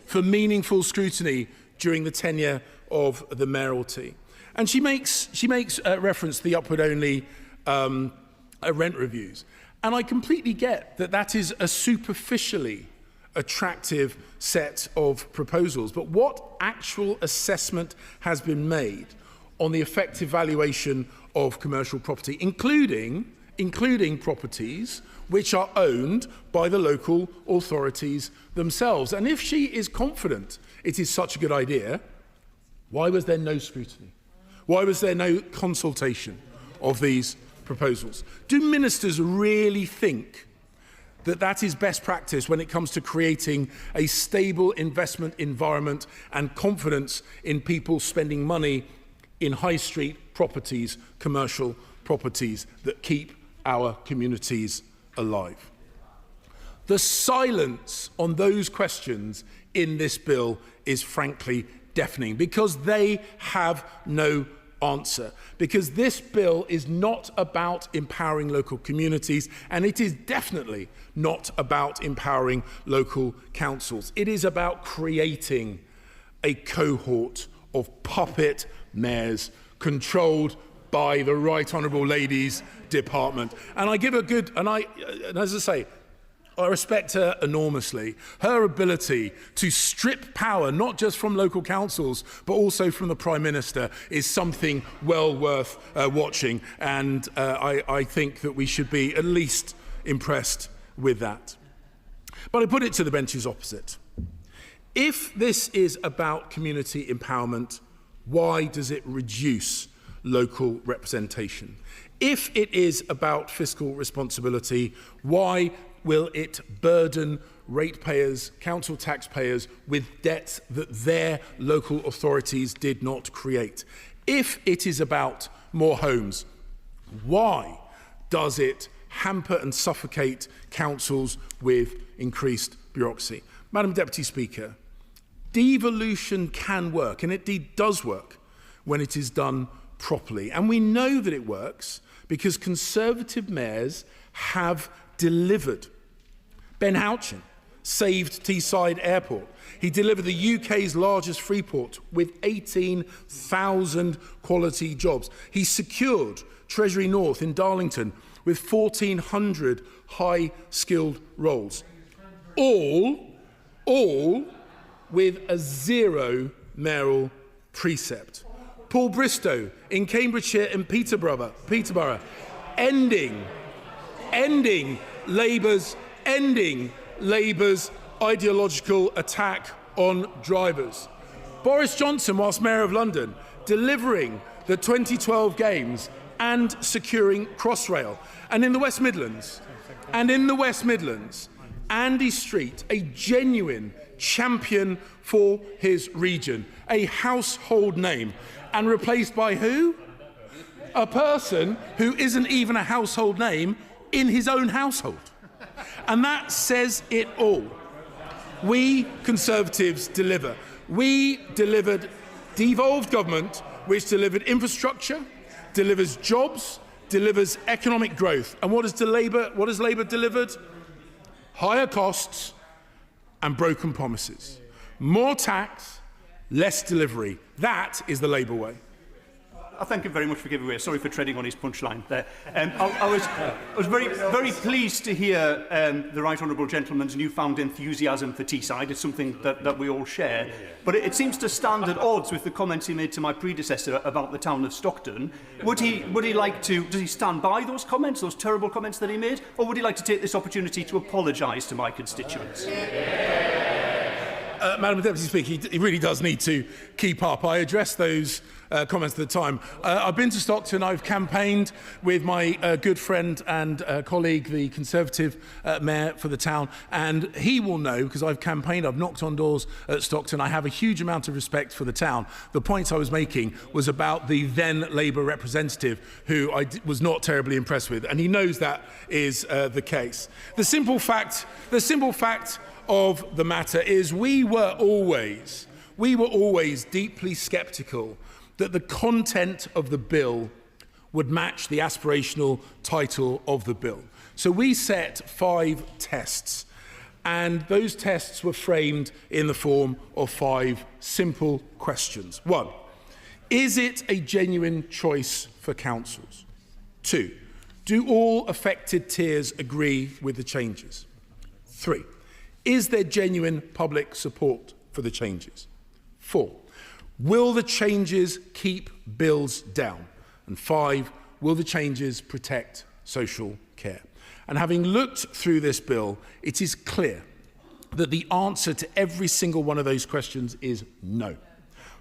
for meaningful scrutiny during the tenure of the mayoralty. And she makes reference to the upward-only rent reviews. And I completely get that that is a superficially attractive set of proposals. But what actual assessment has been made on the effective valuation of commercial property, including properties which are owned by the local authorities themselves? And if she is confident it is such a good idea, why was there no scrutiny? Why was there no consultation of these proposals? Do ministers really think that that is best practice when it comes to creating a stable investment environment and confidence in people spending money in high street properties, commercial properties that keep our communities alive? The silence on those questions in this bill is frankly deafening, because they have no answer. Because this bill is not about empowering local communities, and it is definitely not about empowering local councils. It is about creating a cohort of puppet mayors controlled by the Right Honourable Lady's department. And I give a good, and as I say, I respect her enormously. Her ability to strip power, not just from local councils, but also from the Prime Minister, is something well worth watching. And I think that we should be at least impressed with that. But I put it to the benches opposite. If this is about community empowerment, why does it reduce local representation? If it is about fiscal responsibility, why will it burden ratepayers, council taxpayers, with debts that their local authorities did not create? If it is about more homes, why does it hamper and suffocate councils with increased bureaucracy? Madam Deputy Speaker, devolution can work, and it indeed does work when it is done properly. And we know that it works because Conservative mayors have delivered. Ben Houchin saved Teesside Airport. He delivered the UK's largest free port with 18,000 quality jobs. He secured Treasury North in Darlington with 1,400 high-skilled roles. All with a zero mayoral precept. Paul Bristow in Cambridgeshire and Peterborough, ending Labour's ideological attack on drivers. Boris Johnson, whilst Mayor of London, delivering the 2012 Games and securing Crossrail. And in the West Midlands, Andy Street, a genuine champion for his region, a household name, and replaced by who? A person who isn't even a household name in his own household. And that says it all. We Conservatives deliver. We delivered devolved government, which delivered infrastructure, delivers jobs, delivers economic growth. And what has Labour delivered? Higher costs and broken promises. More tax, less delivery. That is the Labour way. I thank him very much for giving way. Sorry for treading on his punchline there. I was very pleased to hear the Right Honourable Gentleman's newfound enthusiasm for Teesside. It's something that we all share. But it seems to stand at odds with the comments he made to my predecessor about the town of Stockton. Would he like to, does he stand by those comments, those terrible comments that he made? Or would he like to take this opportunity to apologise to my constituents? Madam Deputy Speaker, he really does need to keep up. I addressed those comments at the time. I've been to Stockton. I've campaigned with my good friend and colleague, the Conservative Mayor for the town, and he will know, because I've campaigned, I've knocked on doors at Stockton. I have a huge amount of respect for the town. The point I was making was about the then Labour representative, who I was not terribly impressed with, and he knows that is the case. The simple fact of the matter is we were always deeply sceptical that the content of the bill would match the aspirational title of the bill. So we set 5 tests, and those tests were framed in the form of 5 simple questions. 1, is it a genuine choice for councils? 2, do all affected tiers agree with the changes? 3, is there genuine public support for the changes? 4, will the changes keep bills down? And 5, will the changes protect social care? And having looked through this bill, it is clear that the answer to every single one of those questions is no.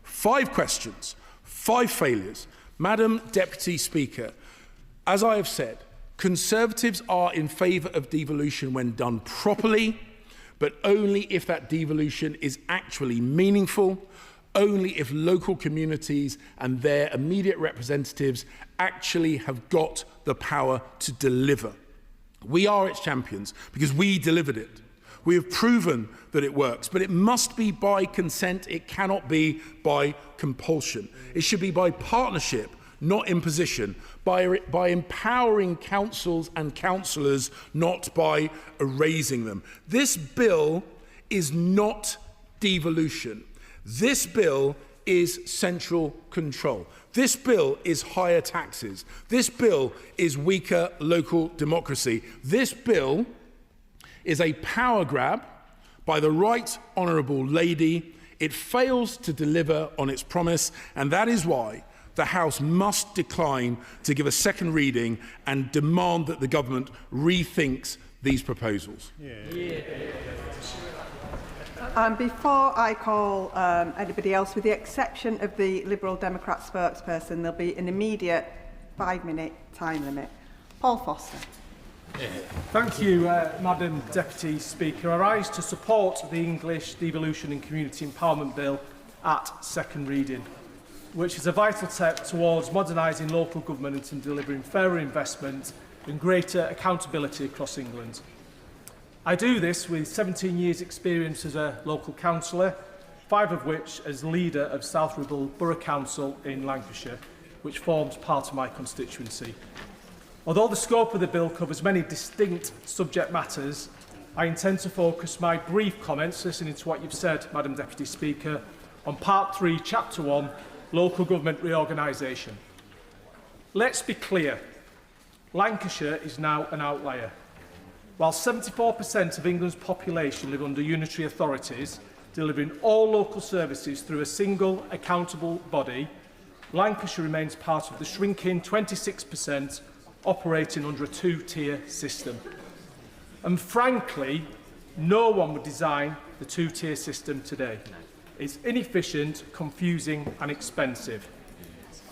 5 questions, 5 failures. Madam Deputy Speaker, as I have said, Conservatives are in favour of devolution when done properly, but only if that devolution is actually meaningful, only if local communities and their immediate representatives actually have got the power to deliver. We are its champions because we delivered it. We have proven that it works, but it must be by consent. It cannot be by compulsion. It should be by partnership, not imposition, by empowering councils and councillors, not by erasing them. This bill is not devolution. This bill is central control. This bill is higher taxes. This bill is weaker local democracy. This bill is a power grab by the right honourable lady. It fails to deliver on its promise, and that is why the House must decline to give a second reading and demand that the government rethinks these proposals. And before I call anybody else, with the exception of the Liberal Democrat spokesperson, there'll be an immediate 5-minute time limit. Paul Foster. Thank you, Madam Deputy Speaker. I rise to support the English Devolution and Community Empowerment Bill at second reading, which is a vital step towards modernising local government and delivering fairer investment and greater accountability across England. I do this with 17 years' experience as a local councillor, 5 of which as leader of South Ribble Borough Council in Lancashire, which forms part of my constituency. Although the scope of the bill covers many distinct subject matters, I intend to focus my brief comments, listening to what you've said, Madam Deputy Speaker, on Part 3, Chapter 1, Local Government Reorganisation. Let's be clear, Lancashire is now an outlier. While 74% of England's population live under unitary authorities, delivering all local services through a single accountable body, Lancashire remains part of the shrinking 26% operating under a two-tier system. And frankly, no one would design the two-tier system today. It's inefficient, confusing and expensive.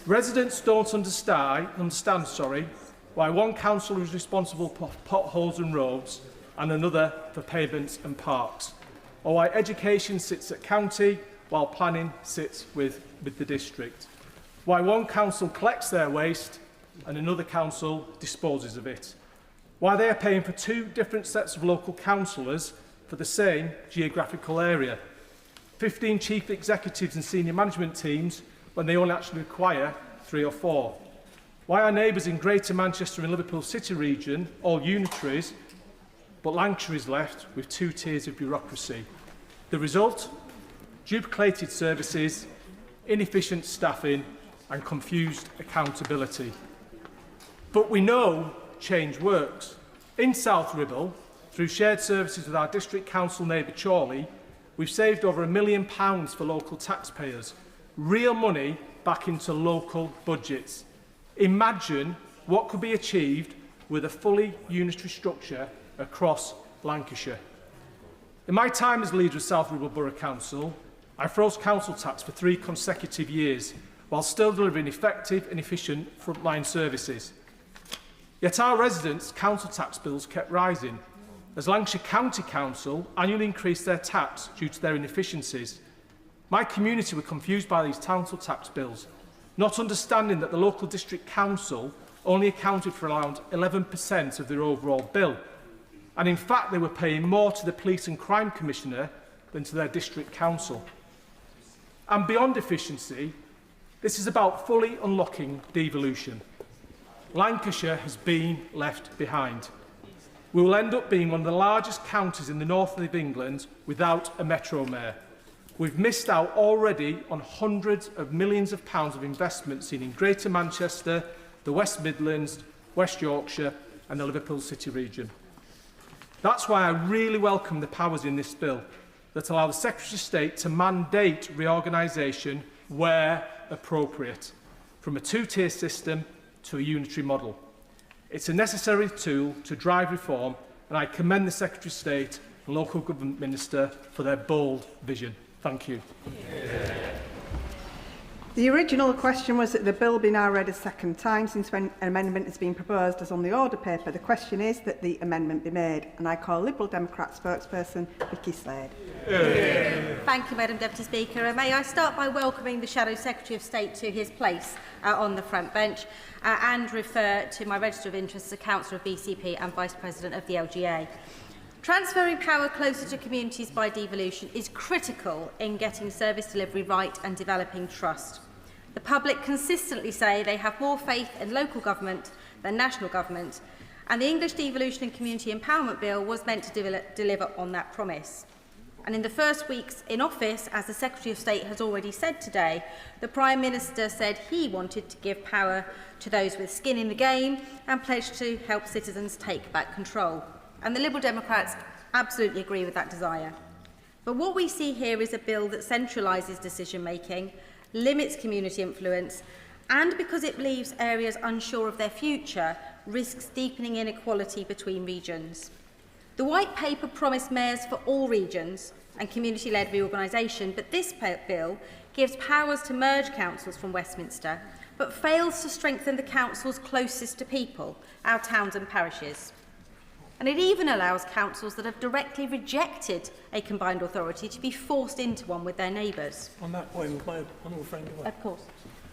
Residents don't understand why one council is responsible for potholes and roads and another for pavements and parks, or why education sits at county while planning sits with the district, why one council collects their waste and another council disposes of it, why they are paying for 2 different sets of local councillors for the same geographical area, 15 chief executives and senior management teams when they only actually require 3 or 4. Why are neighbours in Greater Manchester and Liverpool City region all unitaries, but Lancashire is left with 2 tiers of bureaucracy? The result? Duplicated services, inefficient staffing and confused accountability. But we know change works. In South Ribble, through shared services with our district council neighbour Chorley, we've saved over £1 million for local taxpayers. Real money back into local budgets. Imagine what could be achieved with a fully unitary structure across Lancashire. In my time as leader of South Ribble Borough Council, I froze council tax for 3 consecutive years, while still delivering effective and efficient frontline services. Yet our residents' council tax bills kept rising, as Lancashire County Council annually increased their tax due to their inefficiencies. My community were confused by these council tax bills, not understanding that the local district council only accounted for around 11% of their overall bill. And in fact, they were paying more to the Police and Crime Commissioner than to their district council. And beyond efficiency, this is about fully unlocking devolution. Lancashire has been left behind. We will end up being one of the largest counties in the north of England without a metro mayor. We've missed out already on hundreds of millions of pounds of investment seen in Greater Manchester, the West Midlands, West Yorkshire and the Liverpool City region. That's why I really welcome the powers in this bill that allow the Secretary of State to mandate reorganisation where appropriate, from a 2-tier system to a unitary model. It's a necessary tool to drive reform, and I commend the Secretary of State and Local Government Minister for their bold vision. Thank you. The original question was that the bill be now read a second time since when an amendment has been proposed as on the order paper. The question is that the amendment be made, and I call Liberal Democrat spokesperson Vicky Slade. Thank you, Madam Deputy Speaker. May I start by welcoming the Shadow Secretary of State to his place on the front bench and refer to my register of interests as Councillor of BCP and Vice President of the LGA. Transferring power closer to communities by devolution is critical in getting service delivery right and developing trust. The public consistently say they have more faith in local government than national government, and the English Devolution and Community Empowerment Bill was meant to deliver on that promise. And in the first weeks in office, as the Secretary of State has already said today, the Prime Minister said he wanted to give power to those with skin in the game and pledged to help citizens take back control. And the Liberal Democrats absolutely agree with that desire. But what we see here is a bill that centralises decision-making, limits community influence, and because it leaves areas unsure of their future, risks deepening inequality between regions. The White Paper promised mayors for all regions and community-led reorganisation, but this bill gives powers to merge councils from Westminster, but fails to strengthen the councils closest to people, our towns and parishes. And it even allows councils that have directly rejected a combined authority to be forced into one with their neighbours. On that point, my honourable friend. Of course.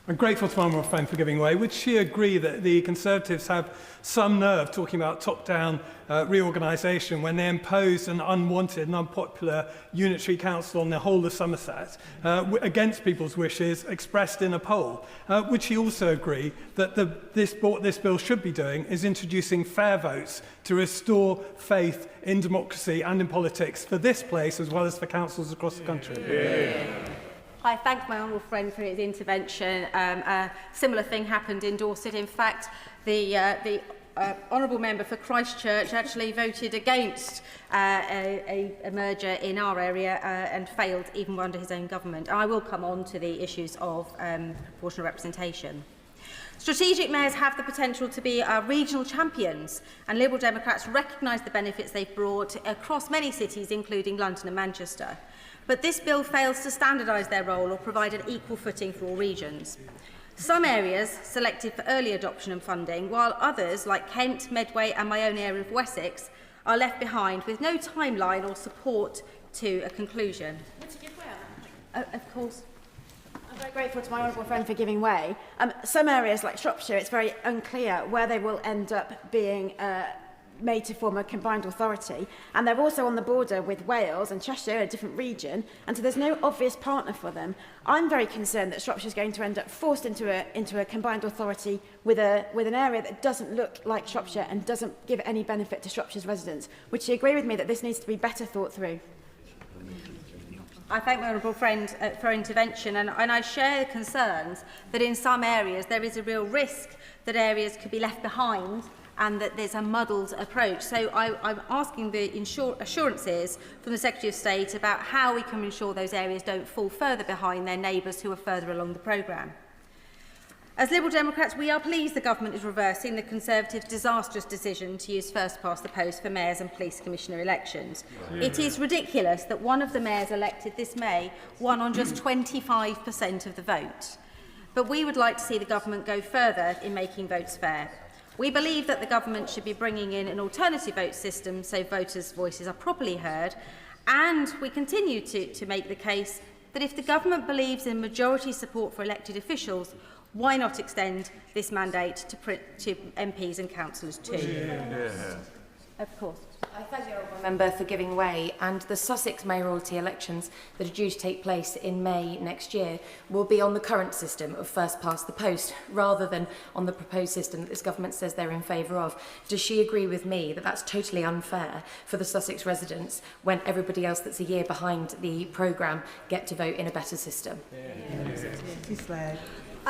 I'm grateful to my honourable friend for giving way. Would she agree that the Conservatives have some nerve talking about top-down reorganisation when they impose an unwanted and unpopular unitary council on the whole of Somerset against people's wishes expressed in a poll? Would she also agree that what this bill should be doing is introducing fair votes to restore faith in democracy and in politics for this place as well as for councils across the country? Yeah. I thank my honourable friend for his intervention. A similar thing happened in Dorset. In fact, the honourable member for Christchurch actually voted against a merger in our area and failed even under his own government. I will come on to the issues of proportional representation. Strategic mayors have the potential to be our regional champions, and Liberal Democrats recognise the benefits they've brought across many cities, including London and Manchester. But this bill fails to standardise their role or provide an equal footing for all regions. Some areas selected for early adoption and funding, while others, like Kent, Medway and my own area of Wessex, are left behind with no timeline or support to a conclusion. Of course. I'm very grateful to my honourable friend for giving way. Some areas, like Shropshire, it's very unclear where they will end up being made to form a combined authority, and they're also on the border with Wales and Cheshire, a different region, and so there's no obvious partner for them. I'm very concerned that Shropshire is going to end up forced into a combined authority with an area that doesn't look like Shropshire and doesn't give any benefit to Shropshire's residents. Would you agree with me that this needs to be better thought through? I thank my honourable friend for intervention, and I share the concerns that in some areas there is a real risk that areas could be left behind and that there's a muddled approach. So I'm asking the assurances from the Secretary of State about how we can ensure those areas don't fall further behind their neighbours who are further along the programme. As Liberal Democrats, we are pleased the government is reversing the Conservatives' disastrous decision to use first past the post for mayors and police commissioner elections. Yeah. It is ridiculous that one of the mayors elected this May won on just 25% of the vote. But we would like to see the government go further in making votes fair. We believe that the government should be bringing in an alternative vote system so voters' voices are properly heard, and we continue to make the case that if the government believes in majority support for elected officials, why not extend this mandate to MPs and councillors too? Yeah. Of course. I thank the honourable member for giving way, and the Sussex mayoralty elections that are due to take place in May next year will be on the current system of first past the post rather than on the proposed system that this government says they're in favour of. Does she agree with me that that's totally unfair for the Sussex residents when everybody else that's a year behind the programme get to vote in a better system?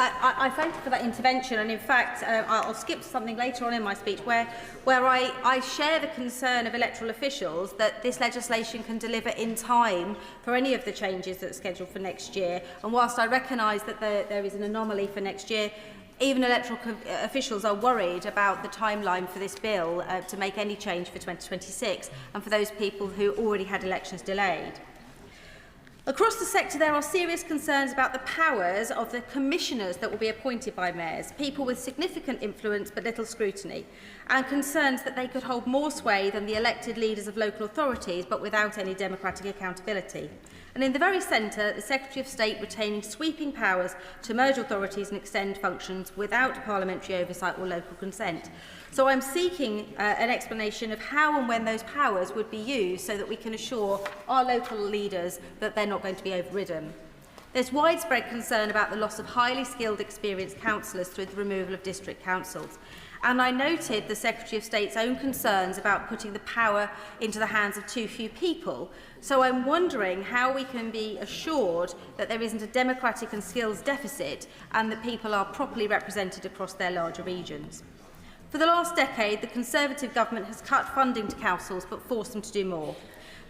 I thank you for that intervention, and in fact I'll skip to something later on in my speech where I share the concern of electoral officials that this legislation can deliver in time for any of the changes that are scheduled for next year, and whilst I recognise that there is an anomaly for next year, even electoral officials are worried about the timeline for this bill to make any change for 2026 and for those people who already had elections delayed. Across the sector, there are serious concerns about the powers of the commissioners that will be appointed by mayors, people with significant influence but little scrutiny, and concerns that they could hold more sway than the elected leaders of local authorities but without any democratic accountability. And in the very centre, the Secretary of State retaining sweeping powers to merge authorities and extend functions without parliamentary oversight or local consent. So I'm seeking an explanation of how and when those powers would be used so that we can assure our local leaders that they're not going to be overridden. There's widespread concern about the loss of highly skilled, experienced councillors through the removal of district councils. And I noted the Secretary of State's own concerns about putting the power into the hands of too few people. So I'm wondering how we can be assured that there isn't a democratic and skills deficit and that people are properly represented across their larger regions. For the last decade, the Conservative government has cut funding to councils but forced them to do more.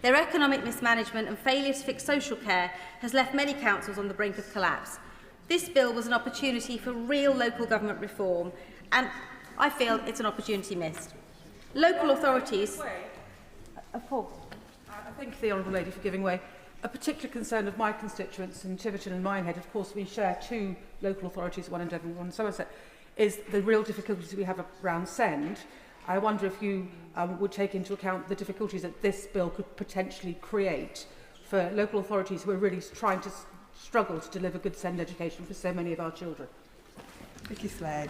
Their economic mismanagement and failure to fix social care has left many councils on the brink of collapse. This bill was an opportunity for real local government reform, and I feel it's an opportunity missed. Local authorities... Of course. I thank the Honourable Lady for giving way. A particular concern of my constituents in Tiverton and Minehead, of course we share two local authorities, one in Devon, one in Somerset, is the real difficulties we have around Send. I wonder if you would take into account the difficulties that this bill could potentially create for local authorities who are really trying to struggle to deliver good Send education for so many of our children. Vicky Slade.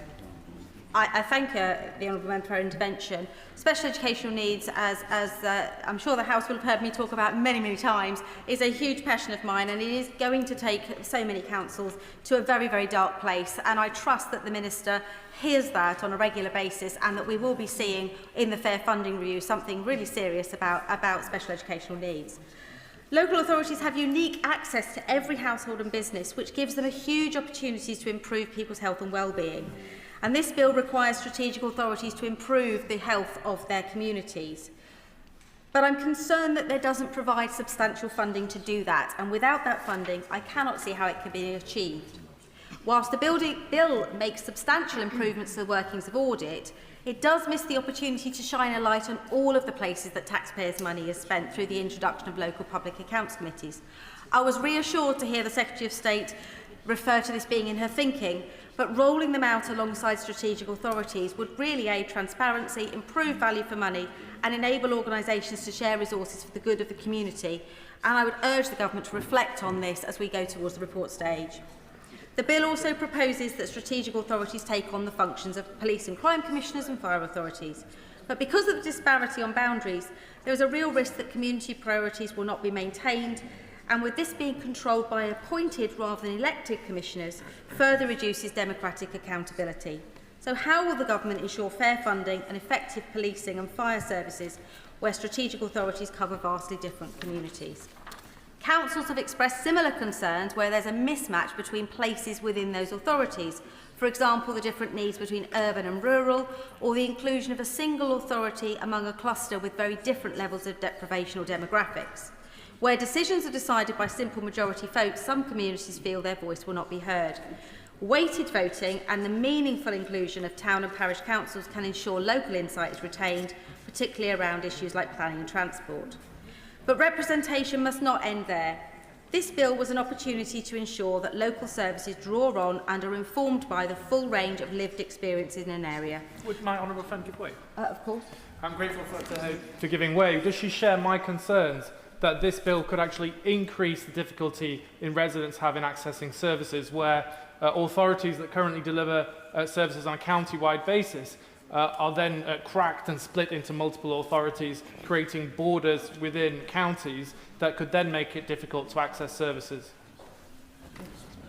I thank the Honourable Member for her intervention. Special educational needs, as I'm sure the House will have heard me talk about many, many times, is a huge passion of mine, and it is going to take so many councils to a very, very dark place. And I trust that the Minister hears that on a regular basis, and that we will be seeing in the Fair Funding Review something really serious about special educational needs. Local authorities have unique access to every household and business, which gives them a huge opportunities to improve people's health and well-being. And this bill requires strategic authorities to improve the health of their communities. But I'm concerned that there doesn't provide substantial funding to do that, and without that funding, I cannot see how it can be achieved. Whilst the bill makes substantial improvements to the workings of audit, it does miss the opportunity to shine a light on all of the places that taxpayers' money is spent through the introduction of local public accounts committees. I was reassured to hear the Secretary of State refer to this being in her thinking, but rolling them out alongside strategic authorities would really aid transparency, improve value for money and enable organisations to share resources for the good of the community. And I would urge the Government to reflect on this as we go towards the report stage. The bill also proposes that strategic authorities take on the functions of police and crime commissioners and fire authorities. But because of the disparity on boundaries, there is a real risk that community priorities will not be maintained, and with this being controlled by appointed rather than elected commissioners, further reduces democratic accountability. So how will the Government ensure fair funding and effective policing and fire services where strategic authorities cover vastly different communities? Councils have expressed similar concerns where there's a mismatch between places within those authorities. For example, the different needs between urban and rural, or the inclusion of a single authority among a cluster with very different levels of deprivation or demographics. Where decisions are decided by simple majority votes, some communities feel their voice will not be heard. Weighted voting and the meaningful inclusion of town and parish councils can ensure local insight is retained, particularly around issues like planning and transport. But representation must not end there. This bill was an opportunity to ensure that local services draw on and are informed by the full range of lived experiences in an area. Would my honourable friend give way? Of course. I'm grateful for giving way. Does she share my concerns that this bill could actually increase the difficulty in residents having accessing services where authorities that currently deliver services on a county-wide basis are then cracked and split into multiple authorities, creating borders within counties that could then make it difficult to access services?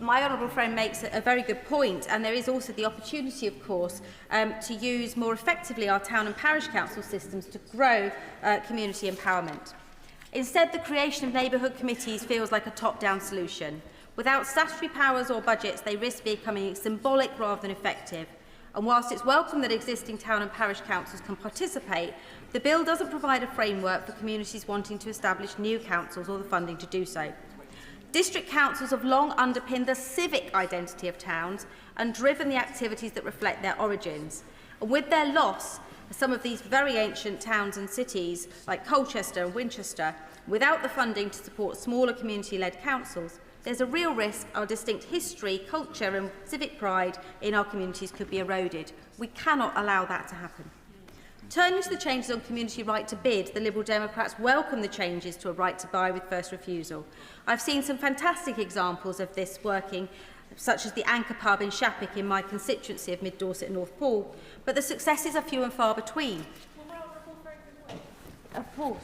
My honourable friend makes a very good point, and there is also the opportunity, of course, to use more effectively our town and parish council systems to grow community empowerment. Instead, the creation of neighbourhood committees feels like a top-down solution. Without statutory powers or budgets, they risk becoming symbolic rather than effective. And whilst it's welcome that existing town and parish councils can participate, the bill doesn't provide a framework for communities wanting to establish new councils or the funding to do so. District councils have long underpinned the civic identity of towns and driven the activities that reflect their origins. And with their loss, some of these very ancient towns and cities, like Colchester and Winchester, without the funding to support smaller community-led councils, there's a real risk our distinct history, culture and civic pride in our communities could be eroded. We cannot allow that to happen. Turning to the changes on community right to bid, the Liberal Democrats welcome the changes to a right to buy with first refusal. I've seen some fantastic examples of this working, such as the Anchor Pub in Suffolk in my constituency of Mid Dorset and North Poole, but the successes are few and far between. Of course.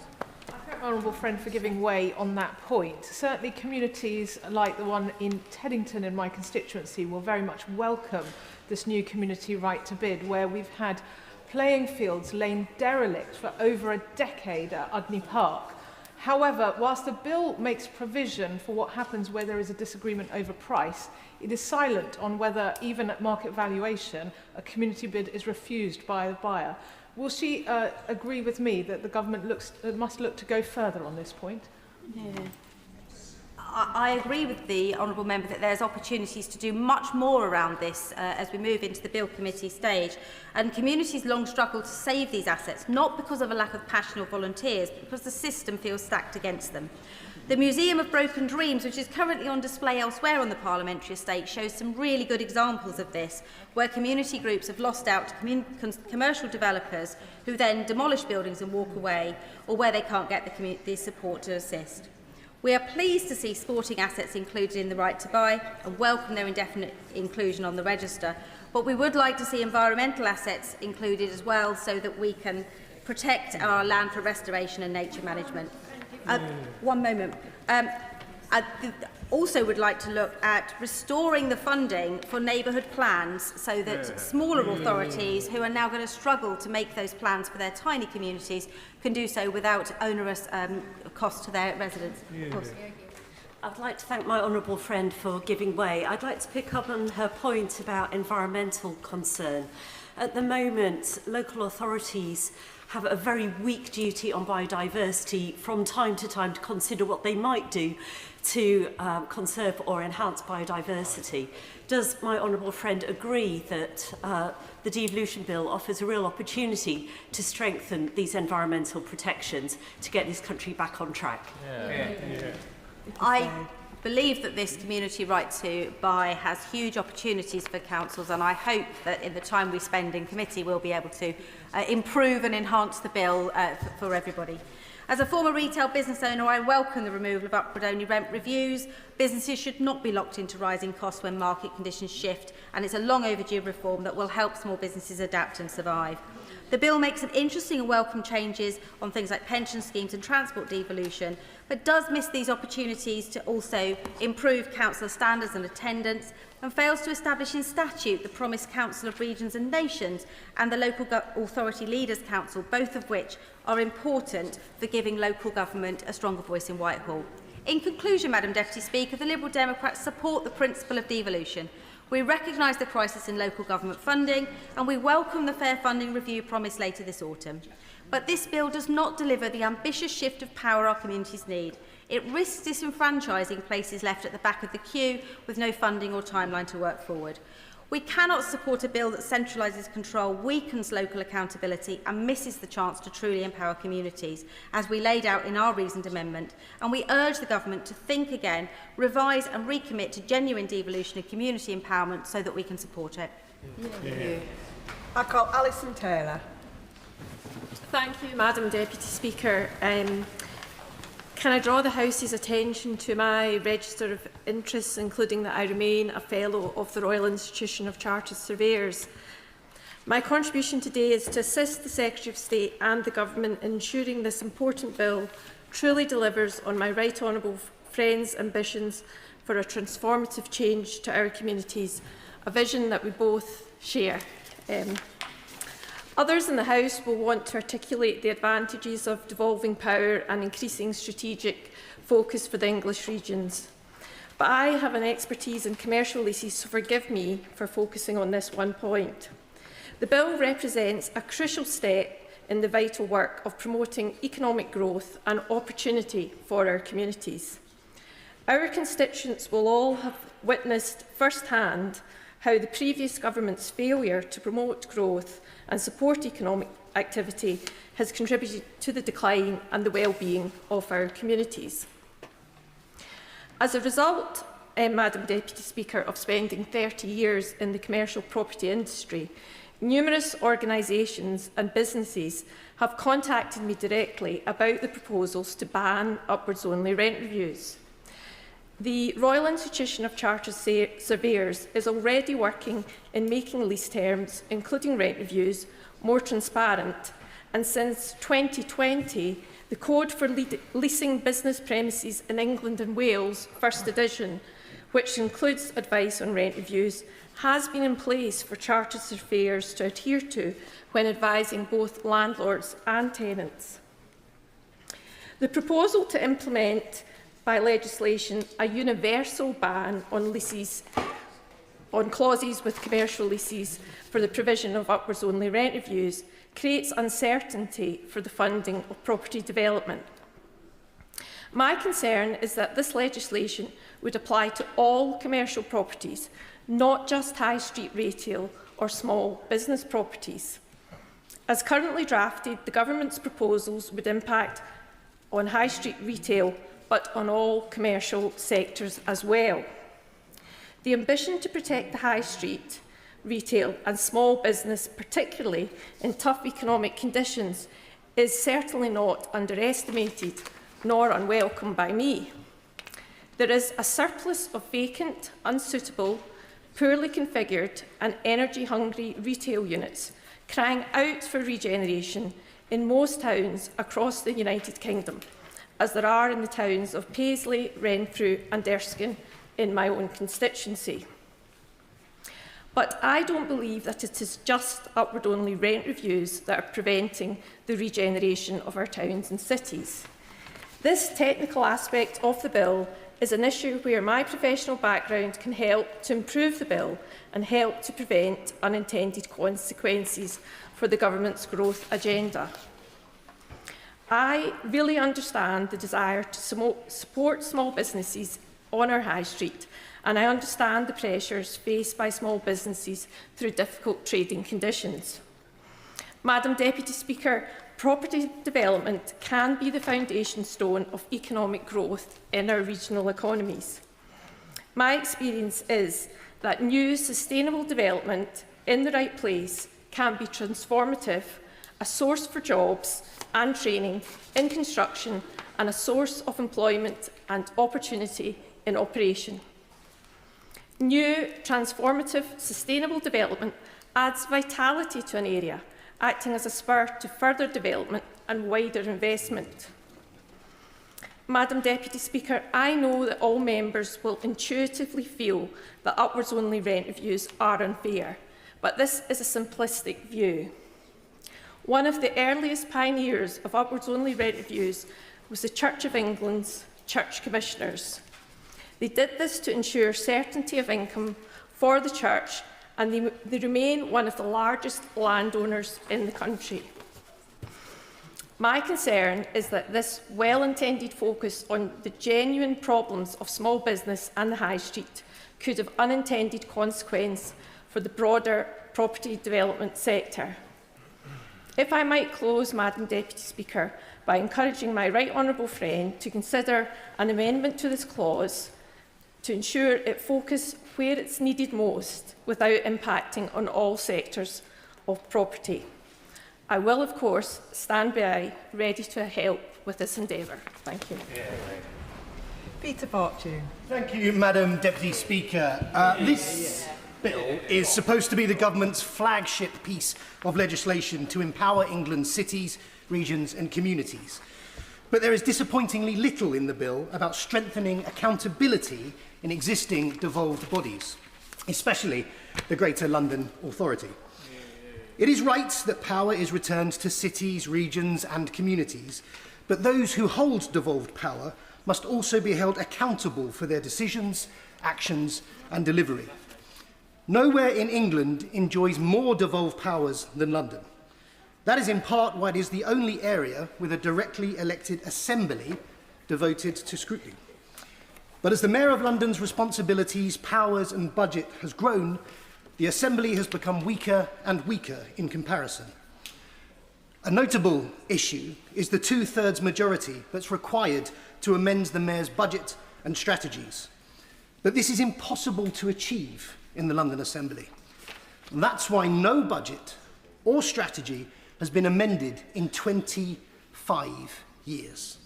I thank my honourable friend for giving way on that point. Certainly communities like the one in Teddington in my constituency will very much welcome this new community right to bid, where we've had playing fields lain derelict for over a decade at Udney Park. However, whilst the bill makes provision for what happens where there is a disagreement over price, it is silent on whether, even at market valuation, a community bid is refused by the buyer. Will she agree with me that the government must look to go further on this point? Yeah. I agree with the honourable member that there's opportunities to do much more around this as we move into the Bill Committee stage. And communities long struggle to save these assets, not because of a lack of passion or volunteers, but because the system feels stacked against them. The Museum of Broken Dreams, which is currently on display elsewhere on the parliamentary estate, shows some really good examples of this, where community groups have lost out to commercial developers who then demolish buildings and walk away, or where they can't get the support to assist. We are pleased to see sporting assets included in the right to buy and welcome their indefinite inclusion on the register, but we would like to see environmental assets included as well, so that we can protect our land for restoration and nature management. One moment. I also would like to look at restoring the funding for neighbourhood plans, so that smaller authorities who are now going to struggle to make those plans for their tiny communities can do so without onerous cost to their residents. I'd like to thank my honourable friend for giving way. I'd like to pick up on her point about environmental concern. At the moment, local authorities have a very weak duty on biodiversity from time to time to consider what they might do to conserve or enhance biodiversity. Does my honourable friend agree that the Devolution Bill offers a real opportunity to strengthen these environmental protections to get this country back on track? I believe that this community right to buy has huge opportunities for councils, and I hope that in the time we spend in committee we'll be able to improve and enhance the bill for everybody. As a former retail business owner, I welcome the removal of upward-only rent reviews. Businesses should not be locked into rising costs when market conditions shift, and it's a long overdue reform that will help small businesses adapt and survive. The bill makes some interesting and welcome changes on things like pension schemes and transport devolution, but does miss these opportunities to also improve council standards and attendance, and fails to establish in statute the promised Council of Regions and Nations and the Local Authority Leaders Council, both of which are important for giving local government a stronger voice in Whitehall. In conclusion, Madam Deputy Speaker, the Liberal Democrats support the principle of devolution. We recognise the crisis in local government funding, and we welcome the fair funding review promised later this autumn. But this bill does not deliver the ambitious shift of power our communities need. It risks disenfranchising places left at the back of the queue with no funding or timeline to work forward. We cannot support a bill that centralises control, weakens local accountability and misses the chance to truly empower communities, as we laid out in our reasoned amendment, and we urge the government to think again, revise and recommit to genuine devolution and community empowerment so that we can support it. I call Alison Taylor. Thank you, Madam Deputy Speaker. Can I draw the House's attention to my register of interests, including that I remain a Fellow of the Royal Institution of Chartered Surveyors? My contribution today is to assist the Secretary of State and the Government in ensuring this important bill truly delivers on my right honourable friend's ambitions for a transformative change to our communities, a vision that we both share. Others in the House will want to articulate the advantages of devolving power and increasing strategic focus for the English regions. But I have an expertise in commercial leases, so forgive me for focusing on this one point. The bill represents a crucial step in the vital work of promoting economic growth and opportunity for our communities. Our constituents will all have witnessed firsthand how the previous government's failure to promote growth and support economic activity has contributed to the decline and the well-being of our communities. As a result, Madam Deputy Speaker, of spending 30 years in the commercial property industry, Numerous organisations and businesses have contacted me directly about the proposals to ban upwards-only rent reviews. The Royal Institution of Chartered Surveyors is already working in making lease terms, including rent reviews, more transparent, and since 2020, the Code for Leasing Business Premises in England and Wales, first edition, which includes advice on rent reviews, has been in place for chartered surveyors to adhere to when advising both landlords and tenants. The proposal to implement by legislation a universal ban on leases, on clauses with commercial leases for the provision of upwards-only rent reviews creates uncertainty for the funding of property development. My concern is that this legislation would apply to all commercial properties, not just high street retail or small business properties. As currently drafted, the government's proposals would impact on high street retail, but on all commercial sectors as well. The ambition to protect the high street, retail and small business, particularly in tough economic conditions, is certainly not underestimated nor unwelcome by me. There is a surplus of vacant, unsuitable, poorly configured and energy-hungry retail units crying out for regeneration in most towns across the United Kingdom, as there are in the towns of Paisley, Renfrew and Erskine in my own constituency. But I don't believe that it is just upward-only rent reviews that are preventing the regeneration of our towns and cities. This technical aspect of the bill is an issue where my professional background can help to improve the bill and help to prevent unintended consequences for the government's growth agenda. I really understand the desire to support small businesses on our high street, and I understand the pressures faced by small businesses through difficult trading conditions. Madam Deputy Speaker, property development can be the foundation stone of economic growth in our regional economies. My experience is that new sustainable development in the right place can be transformative, a source for jobs and training in construction, and a source of employment and opportunity in operation. New, transformative, sustainable development adds vitality to an area, acting as a spur to further development and wider investment. Madam Deputy Speaker, I know that all members will intuitively feel that upwards-only rent reviews are unfair, but this is a simplistic view. One of the earliest pioneers of upwards-only rent reviews was the Church of England's Church Commissioners. They did this to ensure certainty of income for the Church, and they remain one of the largest landowners in the country. My concern is that this well-intended focus on the genuine problems of small business and the high street could have unintended consequences for the broader property development sector. If I might close, Madam Deputy Speaker, by encouraging my right honourable friend to consider an amendment to this clause to ensure it focuses where it's needed most without impacting on all sectors of property. I will, of course, stand by, ready to help with this endeavour. Thank you. Peter Fortune. Thank you, Madam Deputy Speaker. This bill is supposed to be the government's flagship piece of legislation to empower England's cities, regions and communities. But there is disappointingly little in the bill about strengthening accountability in existing devolved bodies, especially the Greater London Authority. It is right that power is returned to cities, regions and communities, but those who hold devolved power must also be held accountable for their decisions, actions and delivery. Nowhere in England enjoys more devolved powers than London. That is in part why it is the only area with a directly elected assembly devoted to scrutiny. But as the Mayor of London's responsibilities, powers and budget has grown, the Assembly has become weaker and weaker in comparison. A notable issue is the two-thirds majority that's required to amend the Mayor's budget and strategies. But this is impossible to achieve in the London Assembly. And that's why no budget or strategy has been amended in 25 years.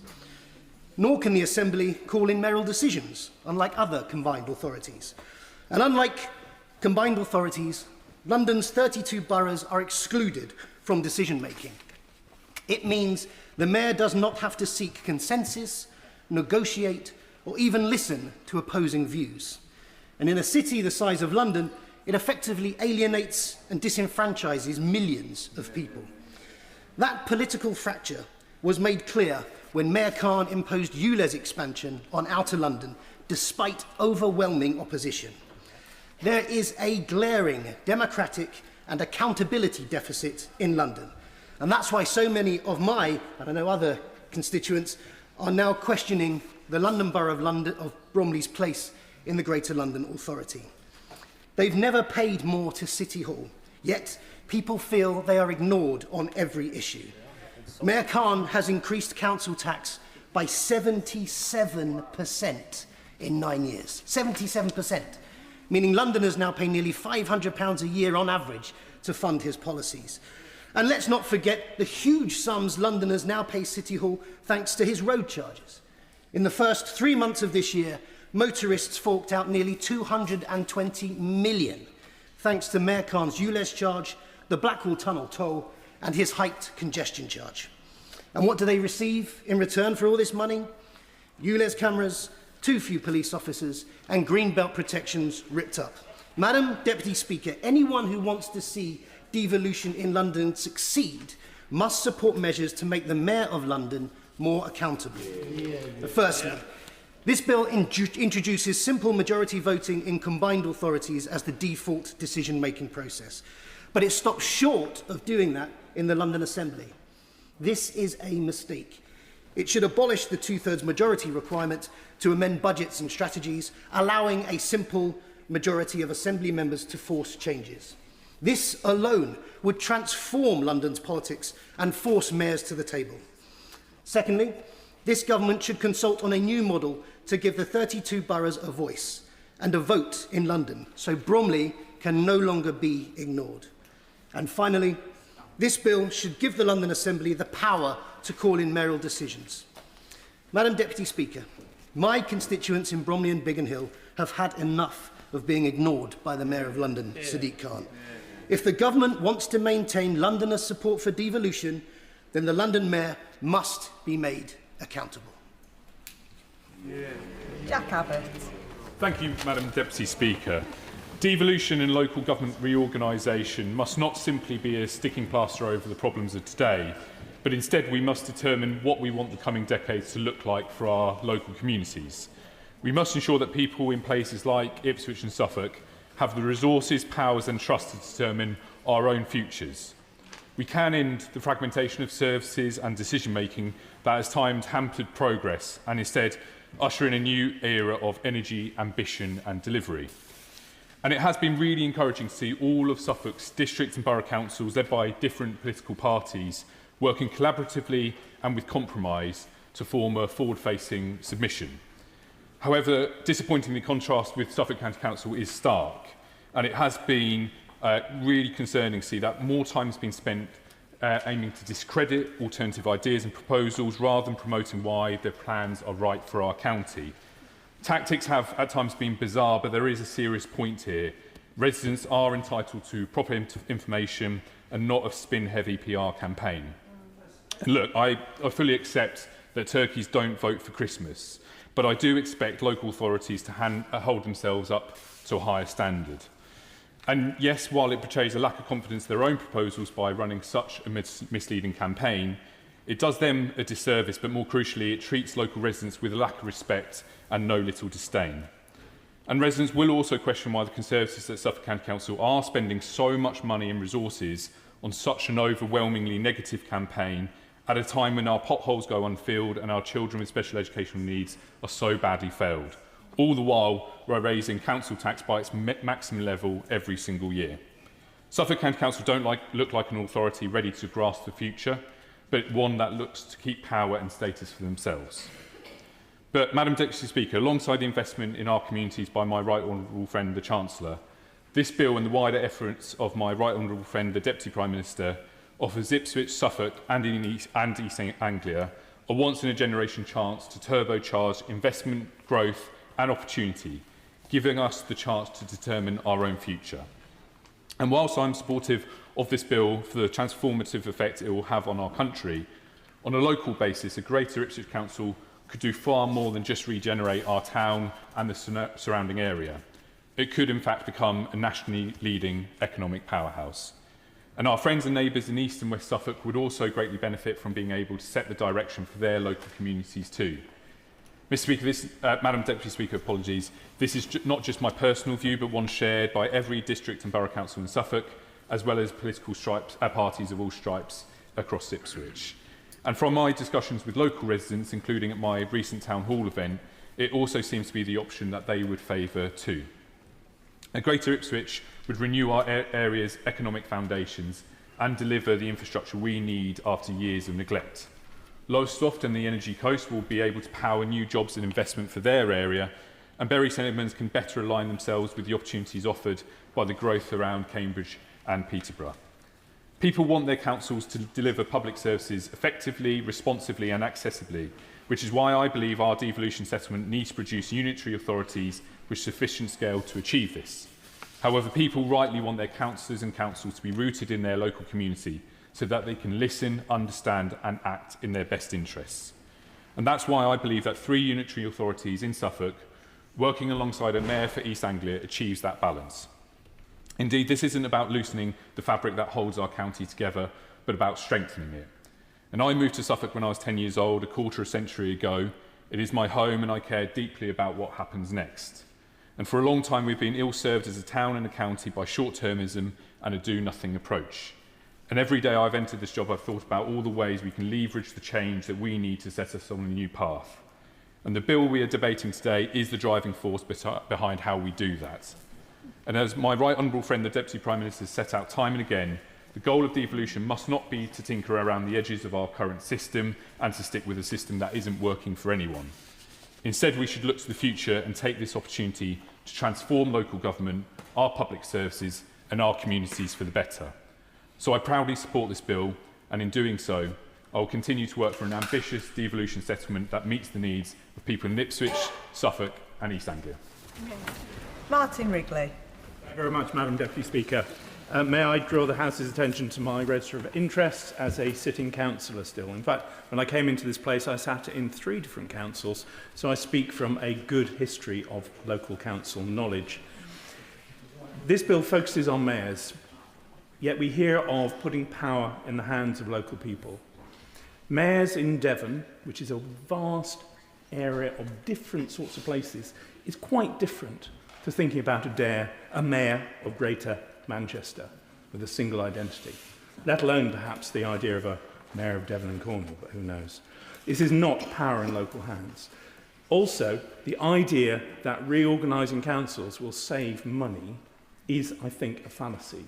Nor can the Assembly call in mayoral decisions, unlike other combined authorities. And unlike combined authorities, London's 32 boroughs are excluded from decision-making. It means the mayor does not have to seek consensus, negotiate, or even listen to opposing views. And in a city the size of London, it effectively alienates and disenfranchises millions of people. That political fracture was made clear when Mayor Khan imposed ULEZ expansion on Outer London, despite overwhelming opposition. There is a glaring democratic and accountability deficit in London. And that's why so many of my, and I know other constituents, are now questioning the London Borough of Bromley's place in the Greater London Authority. They've never paid more to City Hall, yet people feel they are ignored on every issue. Mayor Khan has increased council tax by 77% in 9 years. 77%, meaning Londoners now pay nearly £500 a year on average to fund his policies. And let's not forget the huge sums Londoners now pay City Hall thanks to his road charges. In the first 3 months of this year, motorists forked out nearly 220 million, thanks to Mayor Khan's ULEZ charge, the Blackwall Tunnel toll, and his height congestion charge. And what do they receive in return for all this money? ULEZ cameras, too few police officers, and greenbelt protections ripped up. Madam Deputy Speaker, anyone who wants to see devolution in London succeed must support measures to make the Mayor of London more accountable. Firstly, this bill introduces simple majority voting in combined authorities as the default decision-making process. But it stops short of doing that in the London Assembly. This is a mistake. It should abolish the two-thirds majority requirement to amend budgets and strategies, allowing a simple majority of Assembly members to force changes. This alone would transform London's politics and force mayors to the table. Secondly, this government should consult on a new model to give the 32 boroughs a voice and a vote in London, so Bromley can no longer be ignored. And finally, this bill should give the London Assembly the power to call in mayoral decisions. Madam Deputy Speaker, my constituents in Bromley and Biggin Hill have had enough of being ignored by the Mayor of London, Sadiq Khan. If the government wants to maintain Londoners' support for devolution, then the London Mayor must be made accountable. Jack Abbott. Thank you, Madam Deputy Speaker. Devolution and local government reorganisation must not simply be a sticking plaster over the problems of today, but instead we must determine what we want the coming decades to look like for our local communities. We must ensure that people in places like Ipswich and Suffolk have the resources, powers and trust to determine our own futures. We can end the fragmentation of services and decision-making that has times hampered progress and instead usher in a new era of energy, ambition and delivery. And it has been really encouraging to see all of Suffolk's district and borough councils, led by different political parties, working collaboratively and with compromise to form a forward-facing submission. However, disappointingly, the contrast with Suffolk County Council is stark, and it has been really concerning to see that more time has been spent aiming to discredit alternative ideas and proposals rather than promoting why their plans are right for our county. Tactics have at times been bizarre, but there is a serious point here. Residents are entitled to proper information and not a spin-heavy PR campaign. And look, I fully accept that turkeys don't vote for Christmas, but I do expect local authorities to hold themselves up to a higher standard. And yes, while it portrays a lack of confidence in their own proposals by running such a misleading campaign, it does them a disservice, but more crucially, it treats local residents with a lack of respect and no little disdain. And residents will also question why the Conservatives at Suffolk County Council are spending so much money and resources on such an overwhelmingly negative campaign at a time when our potholes go unfilled and our children with special educational needs are so badly failed, all the while we're raising council tax by its maximum level every single year. Suffolk County Council don't look like an authority ready to grasp the future, but one that looks to keep power and status for themselves. But, Madam Deputy Speaker, alongside the investment in our communities by my right honourable friend, the Chancellor, This bill and the wider efforts of my right honourable friend, the Deputy Prime Minister, offers Ipswich, Suffolk and East Anglia a once-in-a-generation chance to turbocharge investment, growth and opportunity, giving us the chance to determine our own future. And whilst I'm supportive of this bill for the transformative effect it will have on our country, on a local basis, a Greater Ipswich Council could do far more than just regenerate our town and the surrounding area. It could, in fact, become a nationally leading economic powerhouse. And our friends and neighbours in East and West Suffolk would also greatly benefit from being able to set the direction for their local communities too. Mr. Speaker, Madam Deputy Speaker, apologies. This is not just my personal view, but one shared by every district and borough council in Suffolk, as well as political parties of all stripes across Ipswich. And from my discussions with local residents, including at my recent town hall event, it also seems to be the option that they would favour too. A Greater Ipswich would renew our area's economic foundations and deliver the infrastructure we need after years of neglect. Lowestoft and the Energy Coast will be able to power new jobs and investment for their area, and Bury St Edmunds can better align themselves with the opportunities offered by the growth around Cambridge and Peterborough. People want their councils to deliver public services effectively, responsively and accessibly, which is why I believe our devolution settlement needs to produce unitary authorities with sufficient scale to achieve this. However, people rightly want their councillors and councils to be rooted in their local community so that they can listen, understand and act in their best interests. And that's why I believe that 3 unitary authorities in Suffolk, working alongside a mayor for East Anglia, achieves that balance. Indeed, this isn't about loosening the fabric that holds our county together, but about strengthening it. And I moved to Suffolk when I was 10 years old, a quarter of a century ago. It is my home and I care deeply about what happens next. And for a long time we've been ill-served as a town and a county by short-termism and a do-nothing approach. And every day I've entered this job, I've thought about all the ways we can leverage the change that we need to set us on a new path. And the bill we are debating today is the driving force behind how we do that. And as my right honourable friend, the Deputy Prime Minister, has set out time and again, the goal of devolution must not be to tinker around the edges of our current system and to stick with a system that isn't working for anyone. Instead, we should look to the future and take this opportunity to transform local government, our public services and our communities for the better. So I proudly support this bill, and in doing so, I will continue to work for an ambitious devolution settlement that meets the needs of people in Ipswich, Suffolk and East Anglia. Martin Wrigley. Thank you very much, Madam Deputy Speaker. May I draw the House's attention to my register of interests as a sitting councillor still. In fact, when I came into this place, I sat in 3 different councils, so I speak from a good history of local council knowledge. This bill focuses on mayors, yet we hear of putting power in the hands of local people. Mayors in Devon, which is a vast area of different sorts of places, is quite different to thinking about a mayor of Greater Manchester with a single identity, let alone perhaps the idea of a mayor of Devon and Cornwall, but who knows. This is not power in local hands. Also, the idea that reorganising councils will save money is, I think, a fallacy.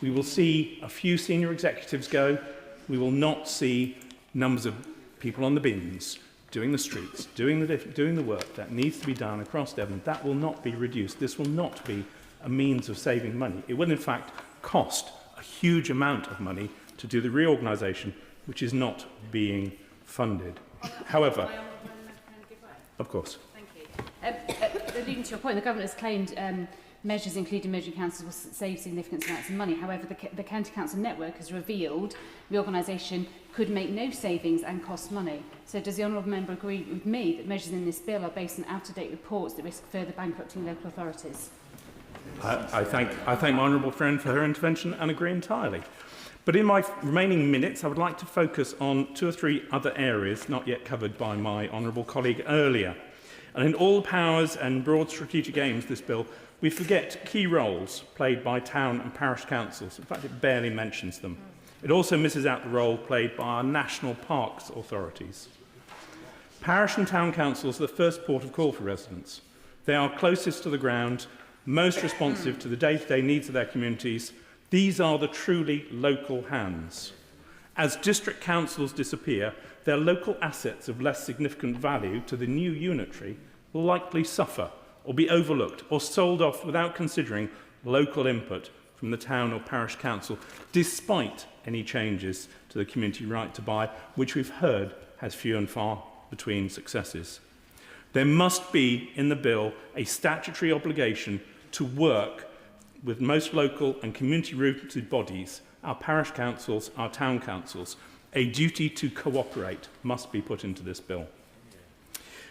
We will see a few senior executives go. We will not see numbers of people on the bins doing the streets, doing the work that needs to be done across Devon. That will not be reduced. This will not be a means of saving money. It will, in fact, cost a huge amount of money to do the reorganisation, which is not being funded. However, of course. Thank you. Alluding to your point, the government has claimed measures, including merging councils, will save significant amounts of money. However, the County Council network has revealed reorganisation could make no savings and cost money. So does the honourable member agree with me that measures in this bill are based on out-of-date reports that risk further bankrupting local authorities? I thank my honourable friend for her intervention and agree entirely. But in my remaining minutes, I would like to focus on 2 or 3 other areas not yet covered by my honourable colleague earlier. And in all powers and broad strategic aims, this bill, we forget key roles played by town and parish councils. In fact, it barely mentions them. It also misses out the role played by our national parks authorities. Parish and town councils are the first port of call for residents. They are closest to the ground, most responsive to the day-to-day needs of their communities. These are the truly local hands. As district councils disappear, their local assets of less significant value to the new unitary will likely suffer or be overlooked or sold off without considering local input from the town or parish council, despite any changes to the community right to buy, which we've heard has few and far between successes. There must be in the bill a statutory obligation to work with most local and community-rooted bodies, our parish councils, our town councils. A duty to cooperate must be put into this bill.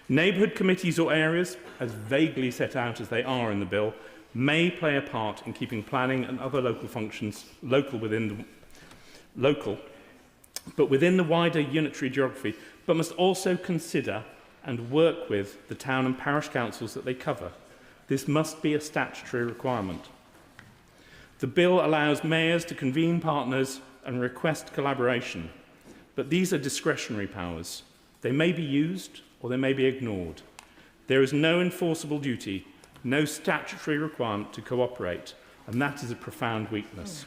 Neighbourhood committees or areas, as vaguely set out as they are in the bill, may play a part in keeping planning and other local functions local, but within the wider unitary geography, but must also consider and work with the town and parish councils that they cover. This must be a statutory requirement. The bill allows mayors to convene partners and request collaboration, but these are discretionary powers. They may be used or they may be ignored. There is no enforceable duty, no statutory requirement to cooperate, and that is a profound weakness.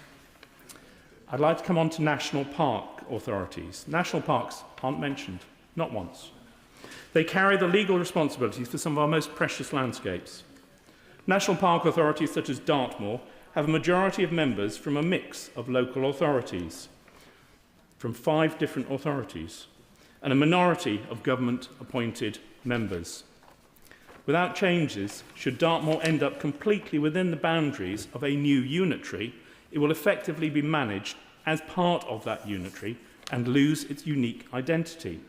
I'd like to come on to national park authorities. National parks aren't mentioned, not once. They carry the legal responsibilities for some of our most precious landscapes. National park authorities such as Dartmoor have a majority of members from a mix of local authorities, from 5 different authorities, and a minority of government-appointed members. Without changes, should Dartmoor end up completely within the boundaries of a new unitary, it will effectively be managed as part of that unitary and lose its unique identity.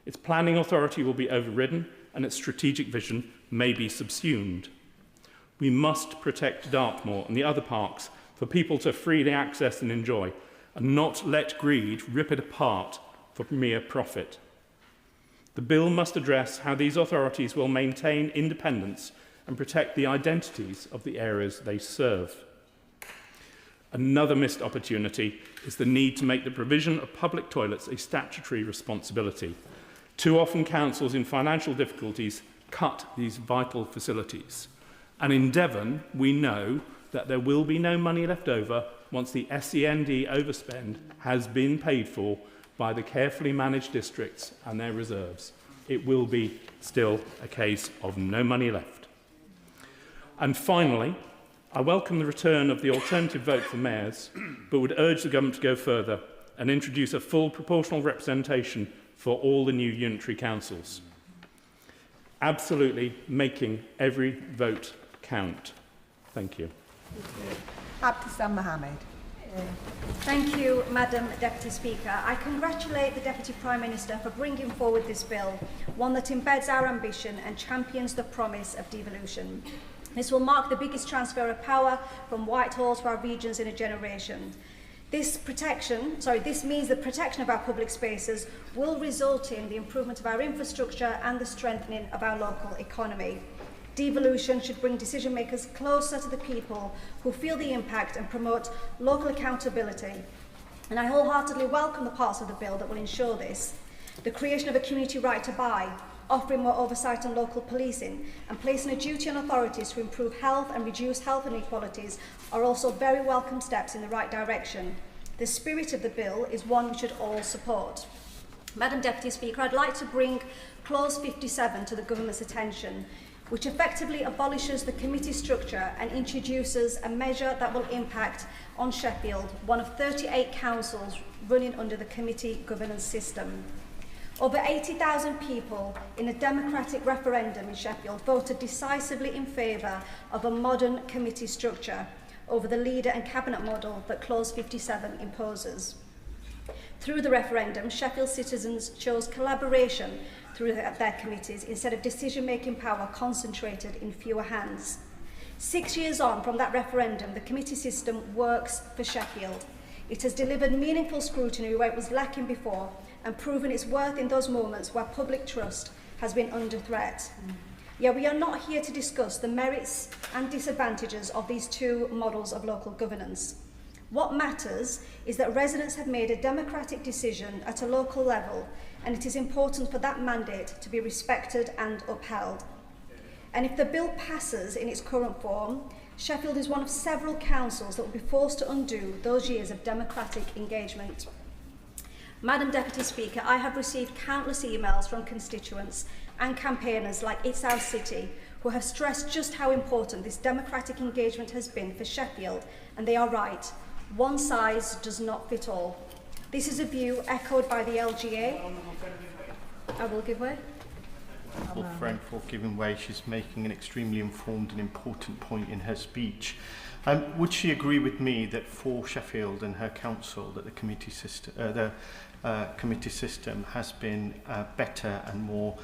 Its planning authority will be overridden and its strategic vision may be subsumed. We must protect Dartmoor and the other parks for people to freely access and enjoy, and not let greed rip it apart for mere profit. The bill must address how these authorities will maintain independence and protect the identities of the areas they serve. Another missed opportunity is the need to make the provision of public toilets a statutory responsibility. Too often councils in financial difficulties cut these vital facilities. And in Devon, we know that there will be no money left over once the SEND overspend has been paid for by the carefully managed districts and their reserves. It will be still a case of no money left. And finally, I welcome the return of the alternative vote for mayors, but would urge the government to go further and introduce a full proportional representation for all the new unitary councils. Absolutely making every vote count. Thank you. Abdeslam Mohammed. Thank you, Madam Deputy Speaker. I congratulate the Deputy Prime Minister for bringing forward this bill, one that embeds our ambition and champions the promise of devolution. This will mark the biggest transfer of power from Whitehall to our regions in a generation. This means the protection of our public spaces will result in the improvement of our infrastructure and the strengthening of our local economy. Devolution should bring decision makers closer to the people who feel the impact and promote local accountability. And I wholeheartedly welcome the parts of the bill that will ensure this. The creation of a community right to buy, offering more oversight on local policing, and placing a duty on authorities to improve health and reduce health inequalities are also very welcome steps in the right direction. The spirit of the bill is one we should all support. Madam Deputy Speaker, I'd like to bring Clause 57 to the Government's attention, which effectively abolishes the committee structure and introduces a measure that will impact on Sheffield, one of 38 councils running under the committee governance system. Over 80,000 people in a democratic referendum in Sheffield voted decisively in favour of a modern committee structure over the leader and cabinet model that Clause 57 imposes. Through the referendum, Sheffield citizens chose collaboration through their committees instead of decision-making power concentrated in fewer hands. 6 years on from that referendum, the committee system works for Sheffield. It has delivered meaningful scrutiny where it was lacking before and proven its worth in those moments where public trust has been under threat. Yet we are not here to discuss the merits and disadvantages of these two models of local governance. What matters is that residents have made a democratic decision at a local level, and it is important for that mandate to be respected and upheld. And if the bill passes in its current form, Sheffield is one of several councils that will be forced to undo those years of democratic engagement. Madam Deputy Speaker, I have received countless emails from constituents and campaigners like It's Our City, who have stressed just how important this democratic engagement has been for Sheffield, and they are right. One size does not fit all. This is a view echoed by the LGA. I will give way. Friend for giving way. She's making an extremely informed and important point in her speech. Would she agree with me that for Sheffield and her council that the committee system has been better and more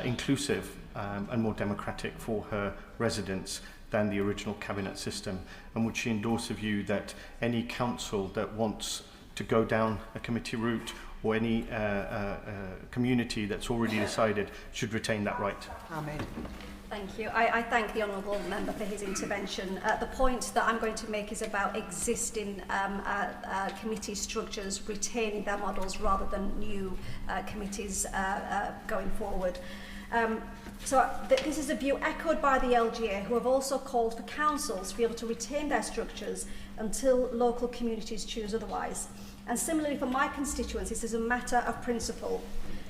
inclusive and more democratic for her residents than the original cabinet system? And would she endorse a view that any council that wants to go down a committee route or any community that's already decided should retain that right? Ahmed. Thank you. I thank the Honourable Member for his intervention. The point that I'm going to make is about existing committee structures retaining their models rather than new committees going forward. This is a view echoed by the LGA, who have also called for councils to be able to retain their structures until local communities choose otherwise. And similarly for my constituents, this is a matter of principle.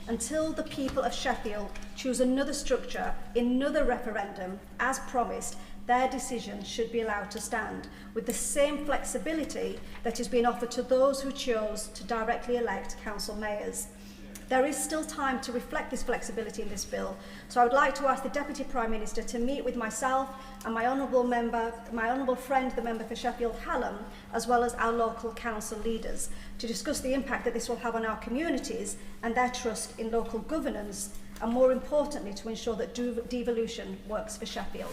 Until the people of Sheffield choose another structure in another referendum, as promised, their decision should be allowed to stand, with the same flexibility that is being offered to those who chose to directly elect council mayors. There is still time to reflect this flexibility in this bill, so I would like to ask the Deputy Prime Minister to meet with myself and my honourable friend, the member for Sheffield Hallam, as well as our local council leaders, to discuss the impact that this will have on our communities and their trust in local governance, and more importantly, to ensure that devolution works for Sheffield.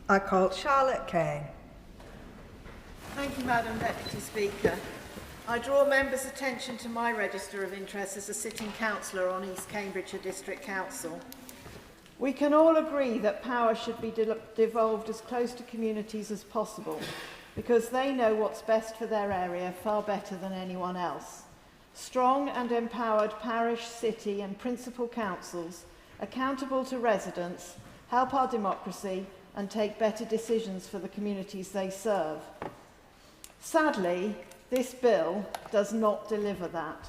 I call Charlotte Kane. Thank you, Madam Deputy Speaker. I draw members' attention to my register of interest as a sitting councillor on East Cambridgeshire District Council. We can all agree that power should be devolved as close to communities as possible, because they know what's best for their area far better than anyone else. Strong and empowered parish, city and principal councils, accountable to residents, help our democracy and take better decisions for the communities they serve. Sadly, this bill does not deliver that.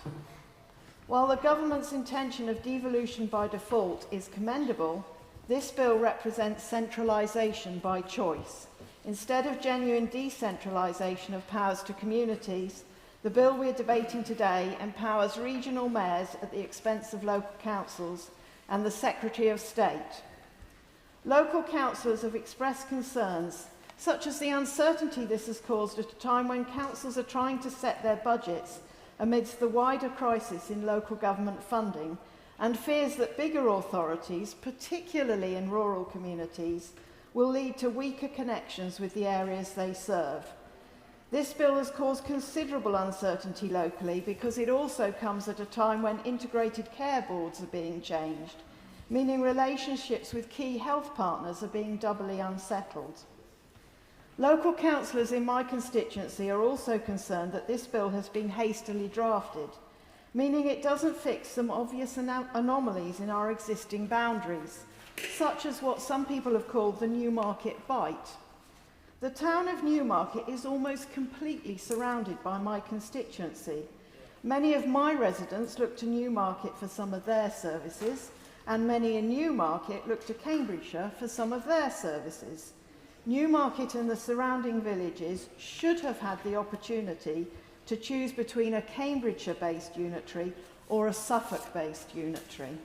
While the government's intention of devolution by default is commendable, this bill represents centralisation by choice. Instead of genuine decentralisation of powers to communities, the bill we're debating today empowers regional mayors at the expense of local councils and the Secretary of State. Local councillors have expressed concerns such as the uncertainty this has caused at a time when councils are trying to set their budgets amidst the wider crisis in local government funding, and fears that bigger authorities, particularly in rural communities, will lead to weaker connections with the areas they serve. This bill has caused considerable uncertainty locally because it also comes at a time when integrated care boards are being changed, meaning relationships with key health partners are being doubly unsettled. Local councillors in my constituency are also concerned that this bill has been hastily drafted, meaning it doesn't fix some obvious anomalies in our existing boundaries, such as what some people have called the Newmarket Bight. The town of Newmarket is almost completely surrounded by my constituency. Many of my residents look to Newmarket for some of their services, and many in Newmarket look to Cambridgeshire for some of their services. Newmarket and the surrounding villages should have had the opportunity to choose between a Cambridgeshire-based unitary or a Suffolk-based unitary.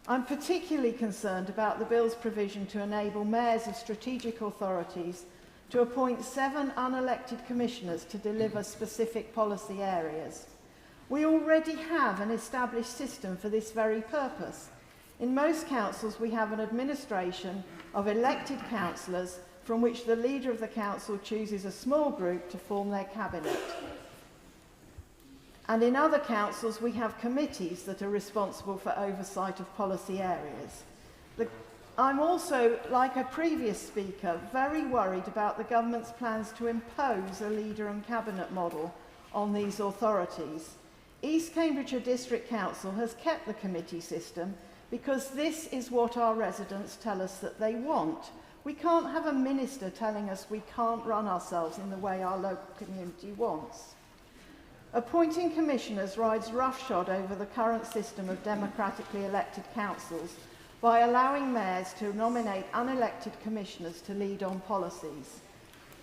I'm particularly concerned about the bill's provision to enable mayors of strategic authorities to appoint 7 unelected commissioners to deliver specific policy areas. We already have an established system for this very purpose. In most councils, we have an administration of elected councillors from which the leader of the council chooses a small group to form their cabinet. And in other councils, we have committees that are responsible for oversight of policy areas. I'm also, like a previous speaker, very worried about the government's plans to impose a leader and cabinet model on these authorities. East Cambridgeshire District Council has kept the committee system because this is what our residents tell us that they want. We can't have a minister telling us we can't run ourselves in the way our local community wants. Appointing commissioners rides roughshod over the current system of democratically elected councils by allowing mayors to nominate unelected commissioners to lead on policies.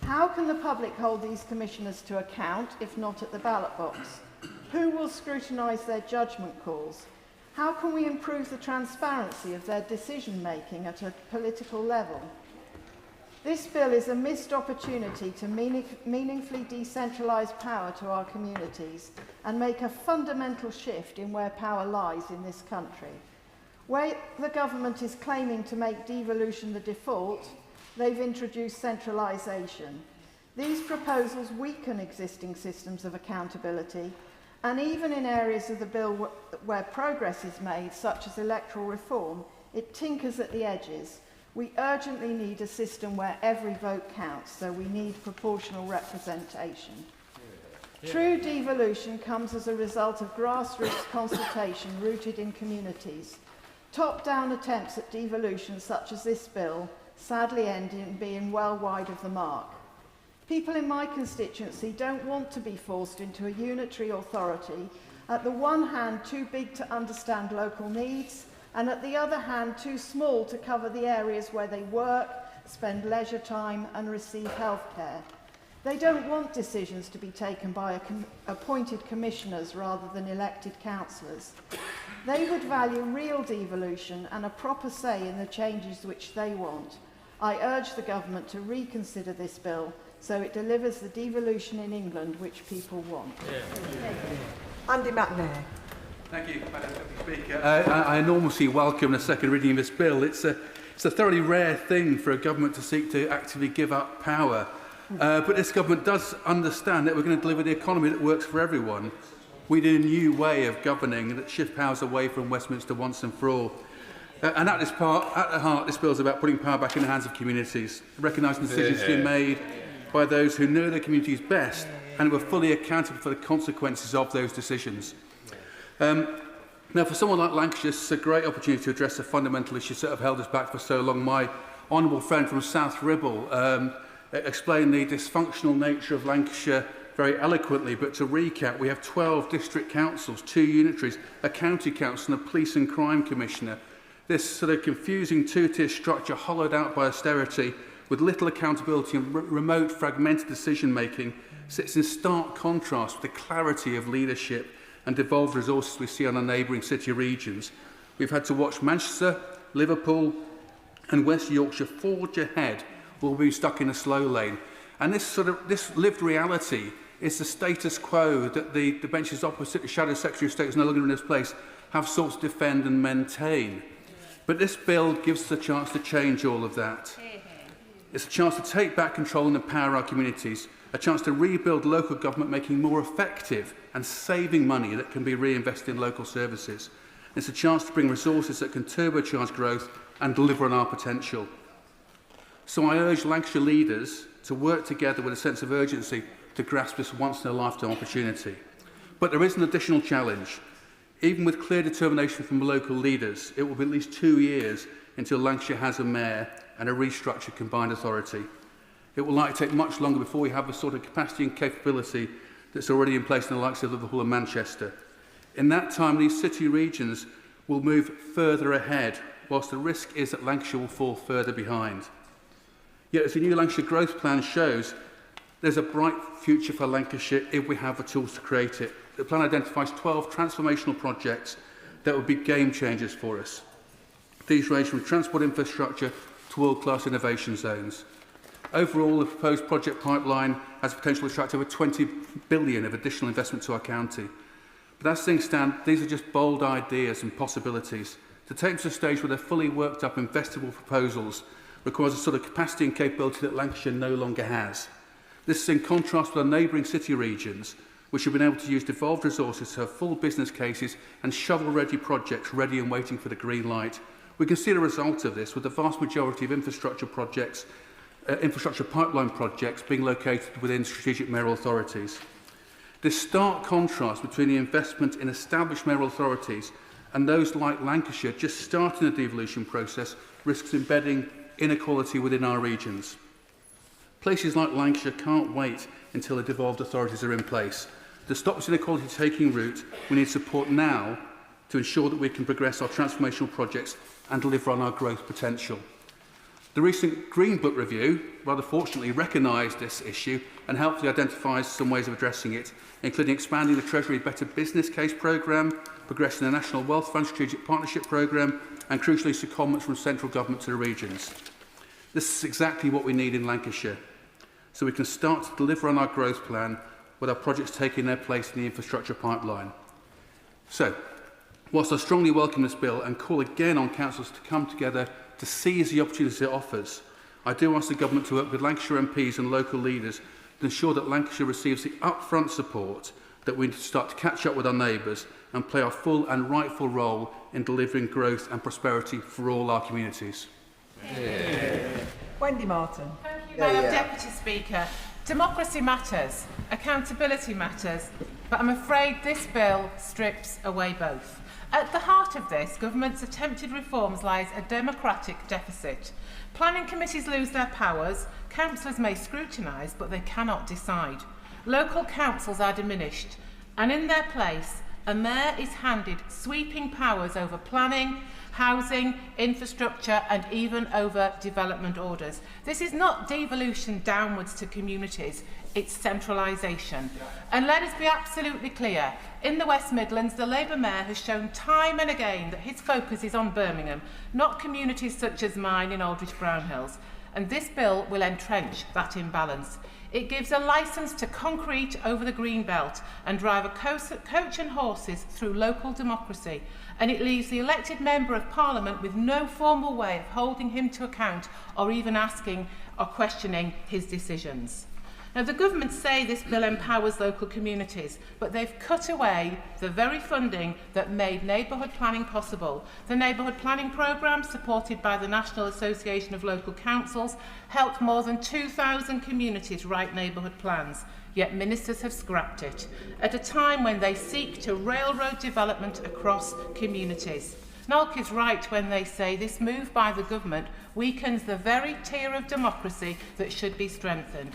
How can the public hold these commissioners to account, if not at the ballot box? Who will scrutinise their judgment calls? How can we improve the transparency of their decision-making at a political level? This bill is a missed opportunity to meaningfully decentralise power to our communities and make a fundamental shift in where power lies in this country. Where the government is claiming to make devolution the default, they've introduced centralisation. These proposals weaken existing systems of accountability, and even in areas of the bill where progress is made, such as electoral reform, it tinkers at the edges. We urgently need a system where every vote counts, so we need proportional representation. True devolution comes as a result of grassroots consultation rooted in communities. Top-down attempts at devolution, such as this bill, sadly end in being well wide of the mark. People in my constituency don't want to be forced into a unitary authority, at the one hand too big to understand local needs, and at the other hand too small to cover the areas where they work, spend leisure time and receive healthcare. They don't want decisions to be taken by appointed commissioners rather than elected councillors. They would value real devolution and a proper say in the changes which they want. I urge the government to reconsider this bill so it delivers the devolution in England which people want. Andy McNair. Thank you, Madam Deputy Speaker. I enormously welcome the second reading of this bill. It's a thoroughly rare thing for a government to seek to actively give up power. But this government does understand that we're going to deliver the economy that works for everyone. We need a new way of governing that shifts powers away from Westminster once and for all. And at the heart, this bill is about putting power back in the hands of communities, recognising decisions to be made by those who know their communities best and who are fully accountable for the consequences of those decisions. Now, for someone like Lancashire, it's a great opportunity to address the fundamental issues that have held us back for so long. My honourable friend from South Ribble explained the dysfunctional nature of Lancashire very eloquently, but to recap, we have 12 district councils, 2 unitaries, a county council and a police and crime commissioner. This sort of confusing two-tier structure, hollowed out by austerity, with little accountability and remote fragmented decision-making, sits in stark contrast with the clarity of leadership and devolved resources we see on our neighbouring city regions. We've had to watch Manchester, Liverpool and West Yorkshire forge ahead while we're stuck in a slow lane. And this lived reality is the status quo that the benches opposite the Shadow Secretary of State, who's no longer in this place, have sought to defend and maintain. But this bill gives us a chance to change all of that. It's a chance to take back control and empower our communities, a chance to rebuild local government, making more effective and saving money that can be reinvested in local services. It's a chance to bring resources that can turbocharge growth and deliver on our potential. So I urge Lancashire leaders to work together with a sense of urgency to grasp this once-in-a-lifetime opportunity. But there is an additional challenge. Even with clear determination from local leaders, it will be at least 2 years until Lancashire has a mayor and a restructured combined authority. It will likely take much longer before we have the sort of capacity and capability that's already in place in the likes of Liverpool and Manchester. In that time, these city regions will move further ahead, whilst the risk is that Lancashire will fall further behind. Yet, as the new Lancashire Growth Plan shows, there's a bright future for Lancashire if we have the tools to create it. The plan identifies 12 transformational projects that will be game changers for us. These range from transport infrastructure to world-class innovation zones. Overall, the proposed project pipeline has the potential to attract over 20 billion of additional investment to our county. But as things stand, these are just bold ideas and possibilities. To take them to a stage where they're fully worked up investable proposals requires a sort of capacity and capability that Lancashire no longer has. This is in contrast with our neighbouring city regions, which have been able to use devolved resources to have full business cases and shovel-ready projects ready and waiting for the green light. We can see the result of this with the vast majority of infrastructure projects, infrastructure pipeline projects being located within strategic mayoral authorities. This stark contrast between the investment in established mayoral authorities and those like Lancashire just starting the devolution process risks embedding inequality within our regions. Places like Lancashire can't wait until the devolved authorities are in place. To stop this inequality taking root, we need support now to ensure that we can progress our transformational projects and deliver on our growth potential. The recent Green Book review, rather fortunately, recognised this issue and helpfully identifies some ways of addressing it, including expanding the Treasury Better Business Case programme, progressing the National Wealth Fund Strategic Partnership programme, and crucially, secondments from central government to the regions. This is exactly what we need in Lancashire, so we can start to deliver on our growth plan with our projects taking their place in the infrastructure pipeline. So, whilst I strongly welcome this bill and call again on councils to come together to seize the opportunities it offers, I do ask the government to work with Lancashire MPs and local leaders to ensure that Lancashire receives the upfront support that we need to start to catch up with our neighbours and play our full and rightful role in delivering growth and prosperity for all our communities. Wendy Martin. Thank you, Madam Deputy Speaker. Democracy matters, accountability matters, but I'm afraid this bill strips away both. At the heart of this, government's attempted reforms lies a democratic deficit. Planning committees lose their powers, councillors may scrutinise, but they cannot decide. Local councils are diminished, and in their place, a mayor is handed sweeping powers over planning, housing, infrastructure, and even over development orders. This is not devolution downwards to communities, it's centralisation. And let us be absolutely clear, in the West Midlands, the Labour Mayor has shown time and again that his focus is on Birmingham, not communities such as mine in Aldridge Brownhills. And this bill will entrench that imbalance. It gives a licence to concrete over the green belt and drive a coach and horses through local democracy. And it leaves the elected member of Parliament with no formal way of holding him to account or even asking or questioning his decisions. Now, the government say this bill empowers local communities, but they've cut away the very funding that made neighbourhood planning possible. The neighbourhood planning programme, supported by the National Association of Local Councils, helped more than 2,000 communities write neighbourhood plans, yet ministers have scrapped it, at a time when they seek to railroad development across communities. Nolke is right when they say this move by the government weakens the very tier of democracy that should be strengthened.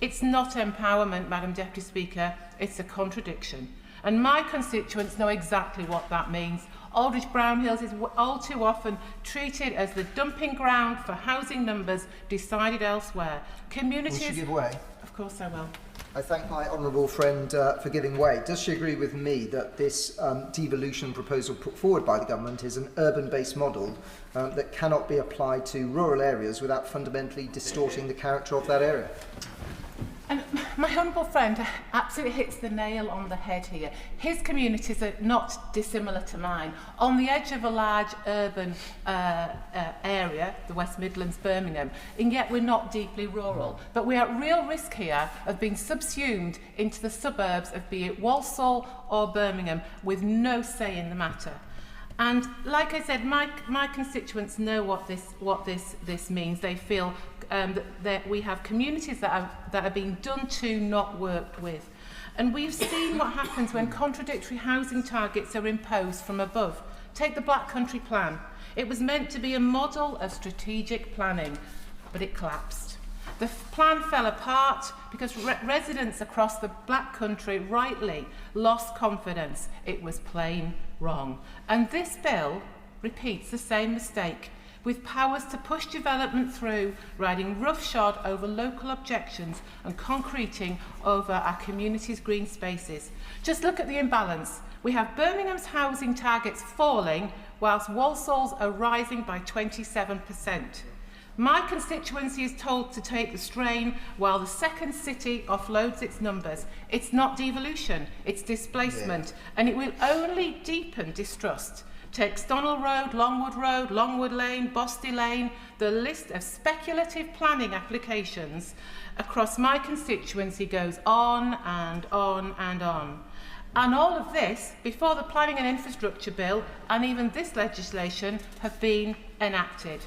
It's not empowerment, Madam Deputy Speaker, it's a contradiction. And my constituents know exactly what that means. Aldridge Brownhills is all too often treated as the dumping ground for housing numbers decided elsewhere. Communities... Will she give way? Of course I will. I thank my honourable friend for giving way. Does she agree with me that this devolution proposal put forward by the government is an urban-based model that cannot be applied to rural areas without fundamentally distorting the character of that area? And my honourable friend absolutely hits the nail on the head here. His communities are not dissimilar to mine. On the edge of a large urban area, the West Midlands, Birmingham, and yet we're not deeply rural. But we're at real risk here of being subsumed into the suburbs of be it Walsall or Birmingham with no say in the matter. And like I said, my constituents know what this means. They feel that we have communities that are being done to, not worked with. And we've seen what happens when contradictory housing targets are imposed from above. Take the Black Country Plan. It was meant to be a model of strategic planning, but it collapsed. The plan fell apart because residents across the Black Country rightly lost confidence. It was plain wrong. And this bill repeats the same mistake, with powers to push development through, riding roughshod over local objections and concreting over our community's green spaces. Just look at the imbalance. We have Birmingham's housing targets falling whilst Walsall's are rising by 27%. My constituency is told to take the strain while the second city offloads its numbers. It's not devolution, it's displacement, and it will only deepen distrust. Take Stonell Road, Longwood Lane, Bosty Lane, the list of speculative planning applications across my constituency goes on and on and on. And all of this before the Planning and Infrastructure Bill and even this legislation have been enacted.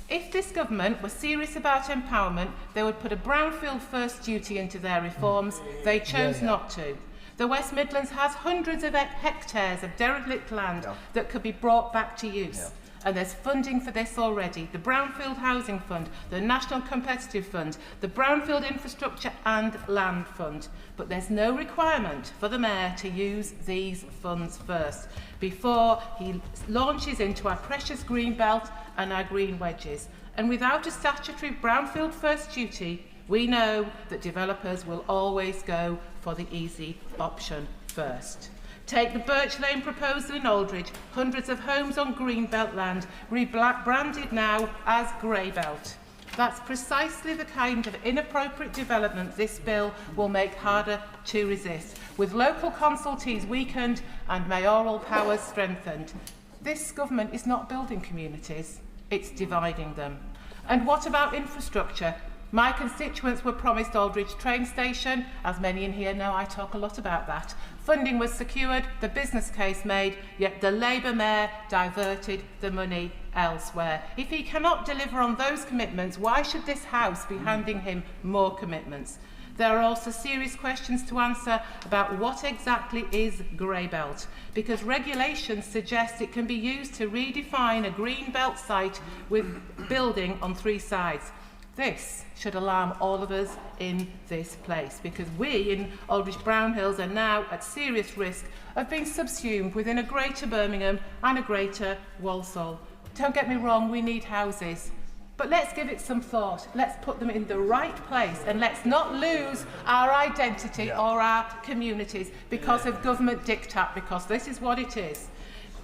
If this government were serious about empowerment, they would put a brownfield first duty into their reforms. They chose not to. The West Midlands has hundreds of hectares of derelict land that could be brought back to use. And there's funding for this already. The Brownfield Housing Fund, the National Competitive Fund, the Brownfield Infrastructure and Land Fund. But there's no requirement for the Mayor to use these funds first before he launches into our precious green belt and our green wedges. And without a statutory Brownfield First duty, we know that developers will always go for the easy option first. Take the Birch Lane proposal in Aldridge, hundreds of homes on Greenbelt land, rebranded now as Greybelt. That's precisely the kind of inappropriate development this bill will make harder to resist, with local consultees weakened and mayoral powers strengthened. This government is not building communities, it's dividing them. And what about infrastructure? My constituents were promised Aldridge train station. As many in here know, I talk a lot about that. Funding was secured, the business case made, yet the Labour Mayor diverted the money elsewhere. If he cannot deliver on those commitments, why should this House be handing him more commitments? There are also serious questions to answer about what exactly is Greybelt, because regulations suggest it can be used to redefine a green belt site with building on 3 sides. This should alarm all of us in this place, because we in Aldridge Brownhills are now at serious risk of being subsumed within a greater Birmingham and a greater Walsall. Don't get me wrong, we need houses, but let's give it some thought. Let's put them in the right place, and let's not lose our identity or our communities because of government diktat, because this is what it is.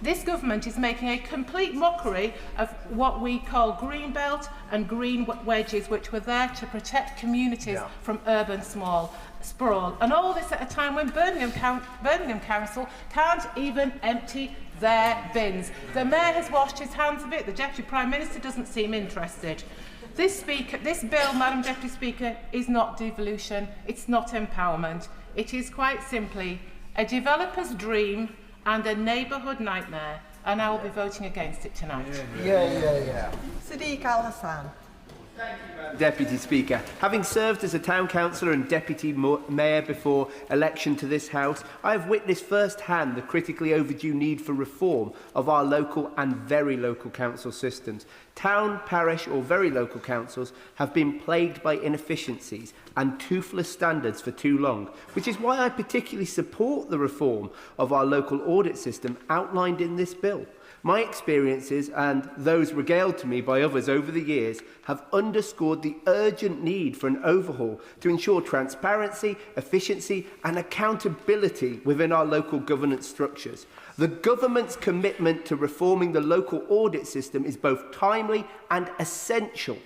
This government is making a complete mockery of what we call green belt and green wedges, which were there to protect communities from urban sprawl. And all this at a time when Birmingham Council can't even empty their bins. The Mayor has washed his hands of it. The Deputy Prime Minister doesn't seem interested. This bill, Madam Deputy Speaker, is not devolution. It's not empowerment. It is quite simply a developer's dream and a neighbourhood nightmare, and I will be voting against it tonight. Sadiq Al-Hassan. Deputy Speaker, having served as a town councillor and deputy mayor before election to this House, I have witnessed firsthand the critically overdue need for reform of our local and very local council systems. Town, parish or very local councils have been plagued by inefficiencies and toothless standards for too long, which is why I particularly support the reform of our local audit system outlined in this bill. My experiences and those regaled to me by others over the years have underscored the urgent need for an overhaul to ensure transparency, efficiency and accountability within our local governance structures. The government's commitment to reforming the local audit system is both timely and essential.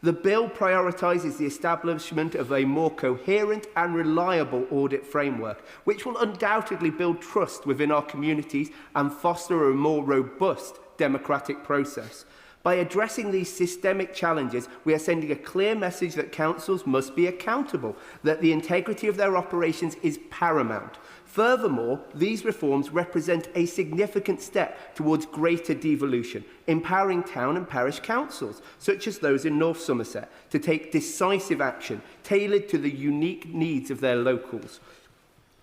The bill prioritises the establishment of a more coherent and reliable audit framework, which will undoubtedly build trust within our communities and foster a more robust democratic process. By addressing these systemic challenges, we are sending a clear message that councils must be accountable, that the integrity of their operations is paramount. Furthermore, these reforms represent a significant step towards greater devolution, empowering town and parish councils, such as those in North Somerset, to take decisive action tailored to the unique needs of their locals.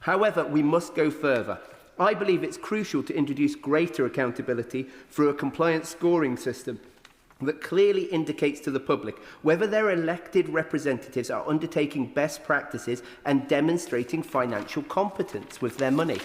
However, we must go further. I believe it's crucial to introduce greater accountability through a compliance scoring system that clearly indicates to the public whether their elected representatives are undertaking best practices and demonstrating financial competence with their money.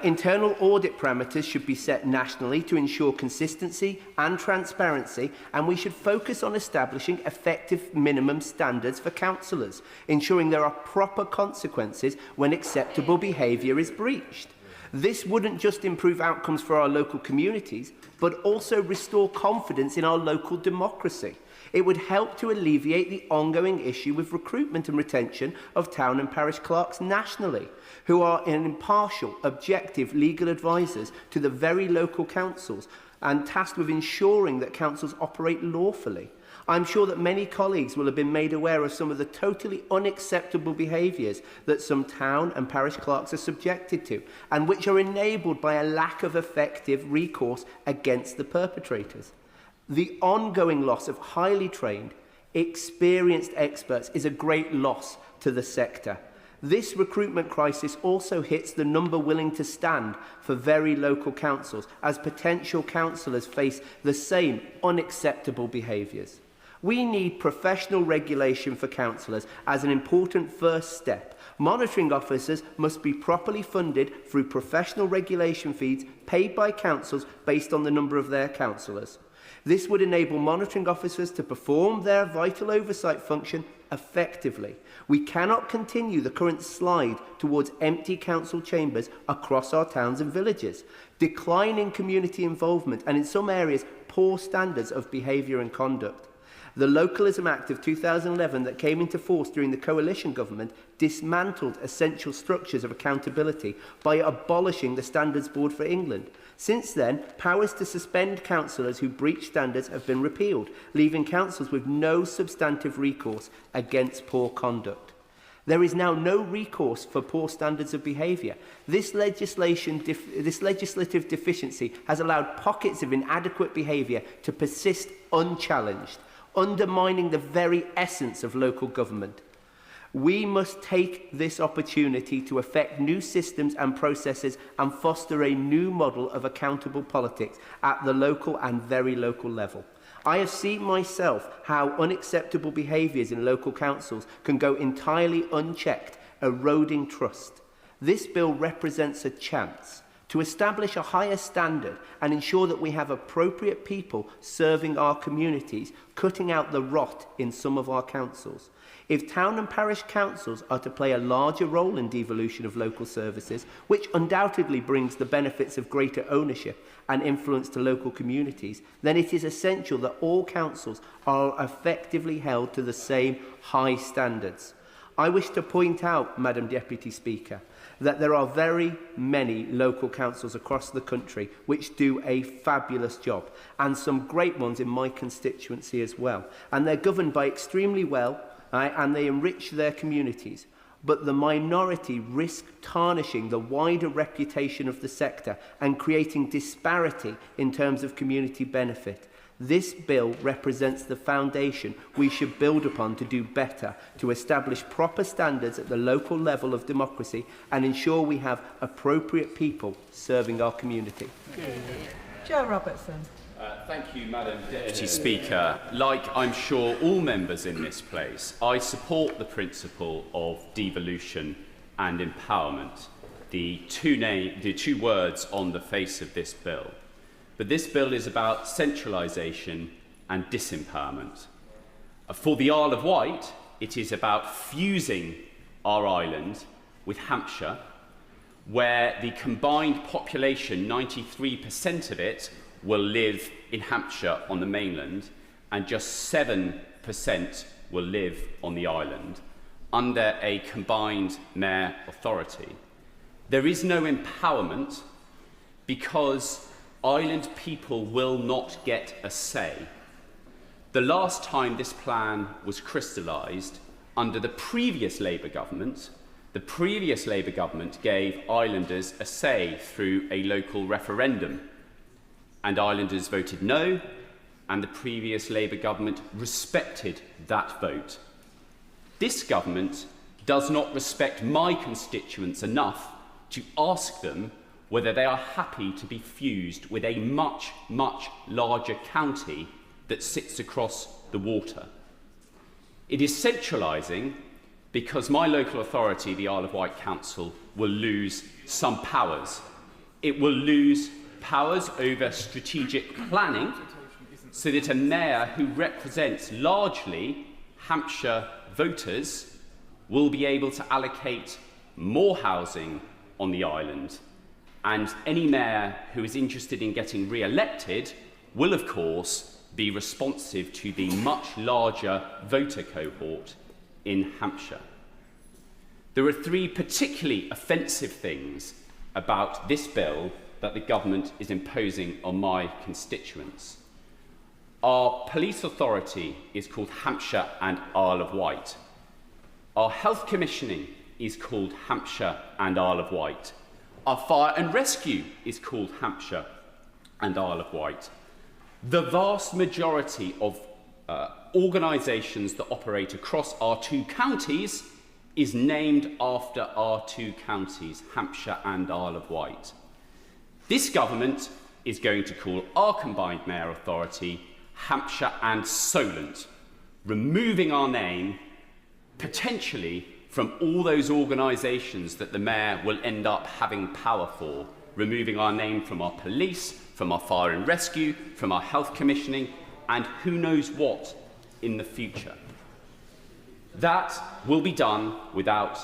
Internal audit parameters should be set nationally to ensure consistency and transparency, and we should focus on establishing effective minimum standards for councillors, ensuring there are proper consequences when acceptable behaviour is breached. This wouldn't just improve outcomes for our local communities, but also restore confidence in our local democracy. It would help to alleviate the ongoing issue with recruitment and retention of town and parish clerks nationally, who are impartial, objective legal advisors to the very local councils and tasked with ensuring that councils operate lawfully. I'm sure that many colleagues will have been made aware of some of the totally unacceptable behaviours that some town and parish clerks are subjected to, and which are enabled by a lack of effective recourse against the perpetrators. The ongoing loss of highly trained, experienced experts is a great loss to the sector. This recruitment crisis also hits the number willing to stand for very local councils, as potential councillors face the same unacceptable behaviours. We need professional regulation for councillors as an important first step. Monitoring officers must be properly funded through professional regulation fees paid by councils based on the number of their councillors. This would enable monitoring officers to perform their vital oversight function effectively. We cannot continue the current slide towards empty council chambers across our towns and villages, declining community involvement and in some areas poor standards of behaviour and conduct. The Localism Act of 2011 that came into force during the coalition government dismantled essential structures of accountability by abolishing the Standards Board for England. Since then, powers to suspend councillors who breach standards have been repealed, leaving councils with no substantive recourse against poor conduct. There is now no recourse for poor standards of behaviour. This legislative deficiency has allowed pockets of inadequate behaviour to persist unchallenged, undermining the very essence of local government. We must take this opportunity to effect new systems and processes and foster a new model of accountable politics at the local and very local level. I have seen myself how unacceptable behaviours in local councils can go entirely unchecked, eroding trust. This bill represents a chance to establish a higher standard and ensure that we have appropriate people serving our communities, cutting out the rot in some of our councils. If town and parish councils are to play a larger role in devolution of local services, which undoubtedly brings the benefits of greater ownership and influence to local communities, then it is essential that all councils are effectively held to the same high standards. I wish to point out, Madam Deputy Speaker, that there are very many local councils across the country which do a fabulous job, and some great ones in my constituency as well. And they're governed by extremely well, and they enrich their communities. But the minority risk tarnishing the wider reputation of the sector and creating disparity in terms of community benefit. This bill represents the foundation we should build upon to do better, to establish proper standards at the local level of democracy and ensure we have appropriate people serving our community. Joe Robertson. Thank you, Madam Deputy Speaker. Like I'm sure all members in this place, I support the principle of devolution and empowerment, the two words on the face of this bill. But this bill is about centralisation and disempowerment. For the Isle of Wight, it is about fusing our island with Hampshire, where the combined population, 93% of it, will live in Hampshire on the mainland, and just 7% will live on the island, under a combined mayor authority. There is no empowerment because island people will not get a say. The last time this plan was crystallised, under the previous Labour government gave islanders a say through a local referendum, and islanders voted no, and the previous Labour government respected that vote. This government does not respect my constituents enough to ask them whether they are happy to be fused with a much, much larger county that sits across the water. It is centralising because my local authority, the Isle of Wight Council, will lose some powers. It will lose powers over strategic planning, so that a mayor who represents largely Hampshire voters will be able to allocate more housing on the island. And any mayor who is interested in getting re-elected will, of course, be responsive to the much larger voter cohort in Hampshire. There are three particularly offensive things about this bill that the government is imposing on my constituents. Our police authority is called Hampshire and Isle of Wight. Our health commissioning is called Hampshire and Isle of Wight. Our fire and rescue is called Hampshire and Isle of Wight. The vast majority of organisations that operate across our two counties is named after our two counties, Hampshire and Isle of Wight. This government is going to call our combined mayor authority Hampshire and Solent, removing our name potentially from all those organisations that the mayor will end up having power for, removing our name from our police, from our fire and rescue, from our health commissioning, and who knows what in the future. That will be done without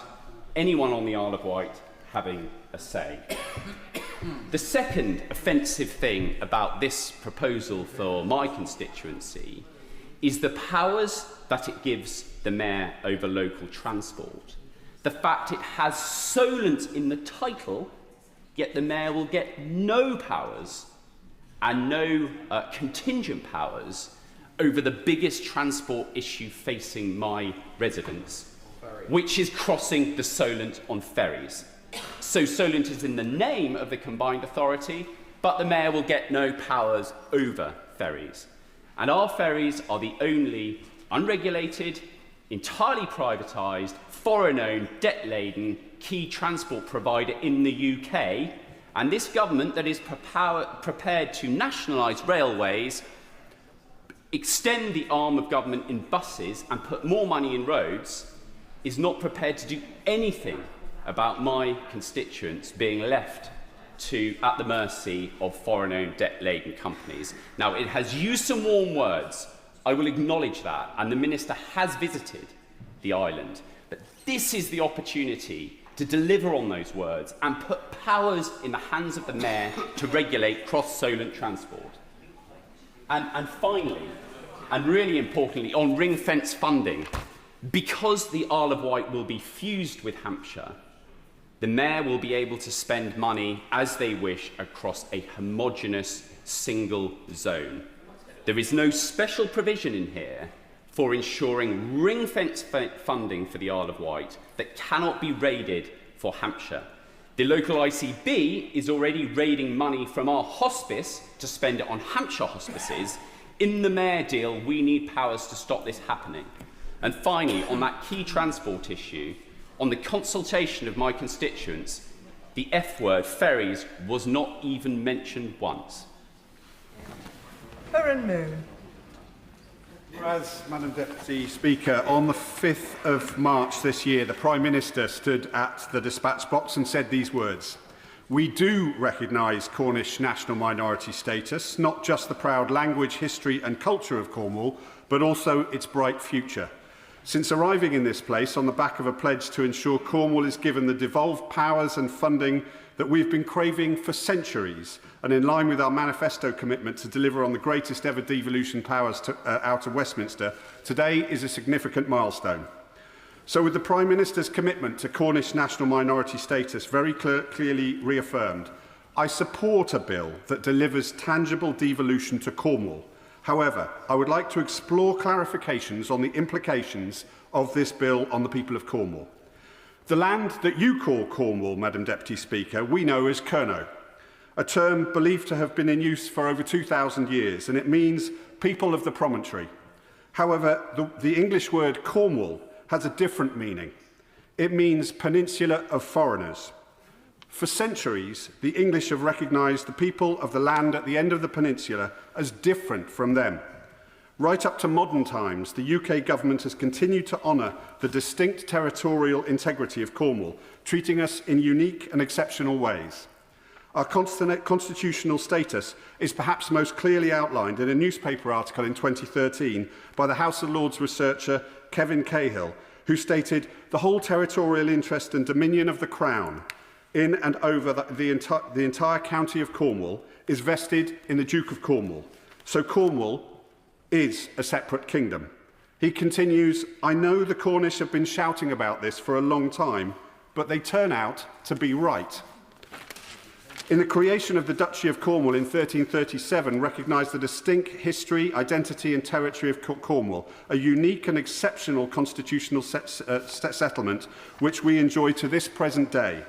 anyone on the Isle of Wight having a say. The second offensive thing about this proposal for my constituency is the powers that it gives the mayor over local transport. The fact it has Solent in the title, yet the mayor will get no powers and no contingent powers over the biggest transport issue facing my residents, which is crossing the Solent on ferries. So Solent is in the name of the combined authority, but the mayor will get no powers over ferries. And our ferries are the only unregulated, entirely privatised, foreign-owned, debt-laden key transport provider in the UK, and this government that is prepared to nationalise railways, extend the arm of government in buses and put more money in roads, is not prepared to do anything about my constituents being left at the mercy of foreign-owned, debt-laden companies. Now, it has used some warm words. I will acknowledge that, and the Minister has visited the island. But this is the opportunity to deliver on those words and put powers in the hands of the Mayor to regulate cross-Solent transport. And finally, and really importantly, on ring-fence funding, because the Isle of Wight will be fused with Hampshire, the Mayor will be able to spend money as they wish across a homogenous single zone. There is no special provision in here for ensuring ring-fence funding for the Isle of Wight that cannot be raided for Hampshire. The local ICB is already raiding money from our hospice to spend it on Hampshire hospices. In the Mayor deal, we need powers to stop this happening. And finally, on that key transport issue, on the consultation of my constituents, the F word, ferries, was not even mentioned once. Moon. Whereas, Madam Deputy Speaker, on the 5th of March this year, the Prime Minister stood at the dispatch box and said these words: "We do recognise Cornish national minority status, not just the proud language, history and culture of Cornwall, but also its bright future. Since arriving in this place on the back of a pledge to ensure Cornwall is given the devolved powers and funding that we've been craving for centuries, and in line with our manifesto commitment to deliver on the greatest ever devolution powers out of Westminster, today is a significant milestone. So with the Prime Minister's commitment to Cornish national minority status very clearly reaffirmed, I support a bill that delivers tangible devolution to Cornwall. However, I would like to explore clarifications on the implications of this bill on the people of Cornwall. The land that you call Cornwall, Madam Deputy Speaker, we know as Cerno, a term believed to have been in use for over 2,000 years, and it means people of the promontory. However, the English word Cornwall has a different meaning. It means peninsula of foreigners. For centuries, the English have recognised the people of the land at the end of the peninsula as different from them. Right up to modern times, the UK government has continued to honour the distinct territorial integrity of Cornwall, treating us in unique and exceptional ways. Our constitutional status is perhaps most clearly outlined in a newspaper article in 2013 by the House of Lords researcher Kevin Cahill, who stated, "The whole territorial interest and dominion of the Crown in and over the entire county of Cornwall is vested in the Duke of Cornwall. So Cornwall is a separate kingdom." He continues, "I know the Cornish have been shouting about this for a long time, but they turn out to be right." In the creation of the Duchy of Cornwall in 1337 recognised the distinct history, identity and territory of Cornwall, a unique and exceptional constitutional settlement which we enjoy to this present day.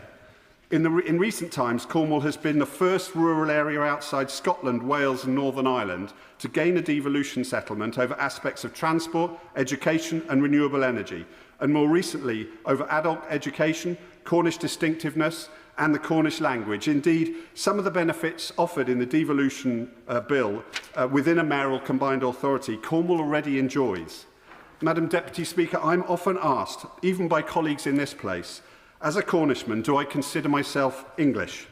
In recent times, Cornwall has been the first rural area outside Scotland, Wales and Northern Ireland to gain a devolution settlement over aspects of transport, education and renewable energy, and more recently over adult education, Cornish distinctiveness and the Cornish language. Indeed, some of the benefits offered in the devolution bill within a mayoral combined authority, Cornwall already enjoys. Madam Deputy Speaker, I'm often asked, even by colleagues in this place, as a Cornishman, do I consider myself English?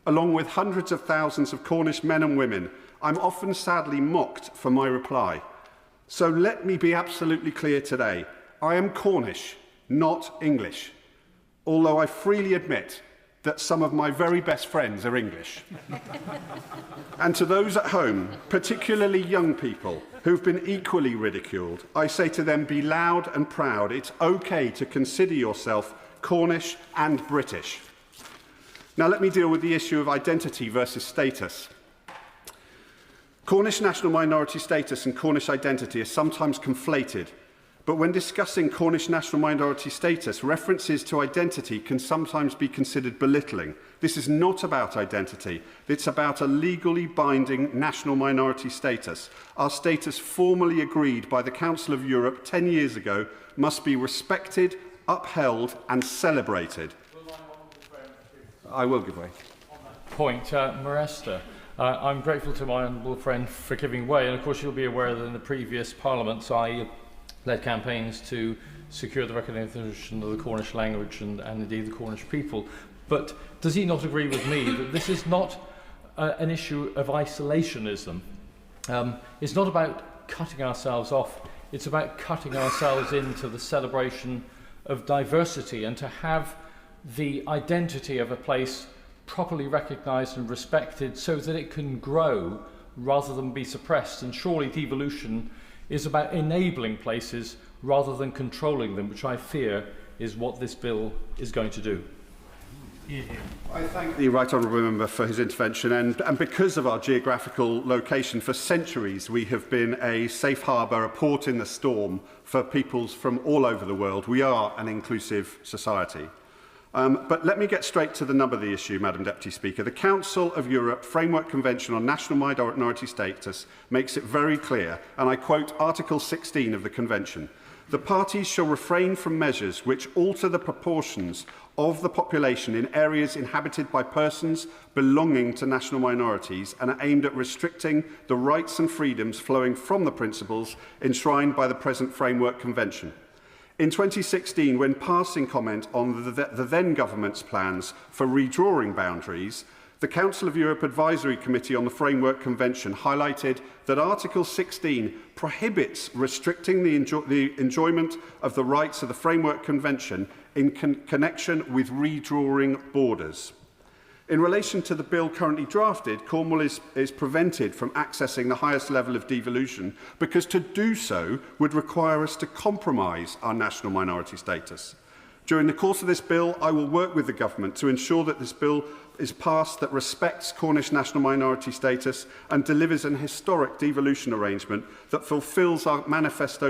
Along with hundreds of thousands of Cornish men and women, I'm often sadly mocked for my reply. So let me be absolutely clear today. I am Cornish, not English, although I freely admit that some of my very best friends are English. And to those at home, particularly young people who've been equally ridiculed, I say to them, be loud and proud. It's okay to consider yourself Cornish and British. Now let me deal with the issue of identity versus status. Cornish national minority status and Cornish identity are sometimes conflated, but when discussing Cornish national minority status, references to identity can sometimes be considered belittling. This is not about identity, it's about a legally binding national minority status. Our status formally agreed by the Council of Europe 10 years ago must be respected, upheld and celebrated. I will give way. Point, Maresta. I'm grateful to my honourable friend for giving way, and of course you'll be aware that in the previous parliaments I led campaigns to secure the recognition of the Cornish language and indeed the Cornish people. But does he not agree with me that this is not an issue of isolationism? It's not about cutting ourselves off, it's about cutting ourselves into the celebration of diversity, and to have the identity of a place properly recognised and respected so that it can grow rather than be suppressed. And surely devolution is about enabling places rather than controlling them, which I fear is what this bill is going to do. I thank the Right Honourable Member for his intervention, and because of our geographical location, for centuries we have been a safe harbour, a port in the storm for peoples from all over the world. We are an inclusive society. But let me get straight to the nub of the issue, Madam Deputy Speaker. The Council of Europe Framework Convention on National Minority Status makes it very clear, and I quote Article 16 of the Convention, the parties shall refrain from measures which alter the proportions of the population in areas inhabited by persons belonging to national minorities and are aimed at restricting the rights and freedoms flowing from the principles enshrined by the present Framework Convention. In 2016, when passing comment on the then government's plans for redrawing boundaries, the Council of Europe Advisory Committee on the Framework Convention highlighted that Article 16 prohibits restricting the enjoyment of the rights of the Framework Convention in connection with redrawing borders. In relation to the bill currently drafted, Cornwall is prevented from accessing the highest level of devolution because to do so would require us to compromise our national minority status. During the course of this bill, I will work with the government to ensure that this bill is passed that respects Cornish national minority status and delivers an historic devolution arrangement that fulfils our manifesto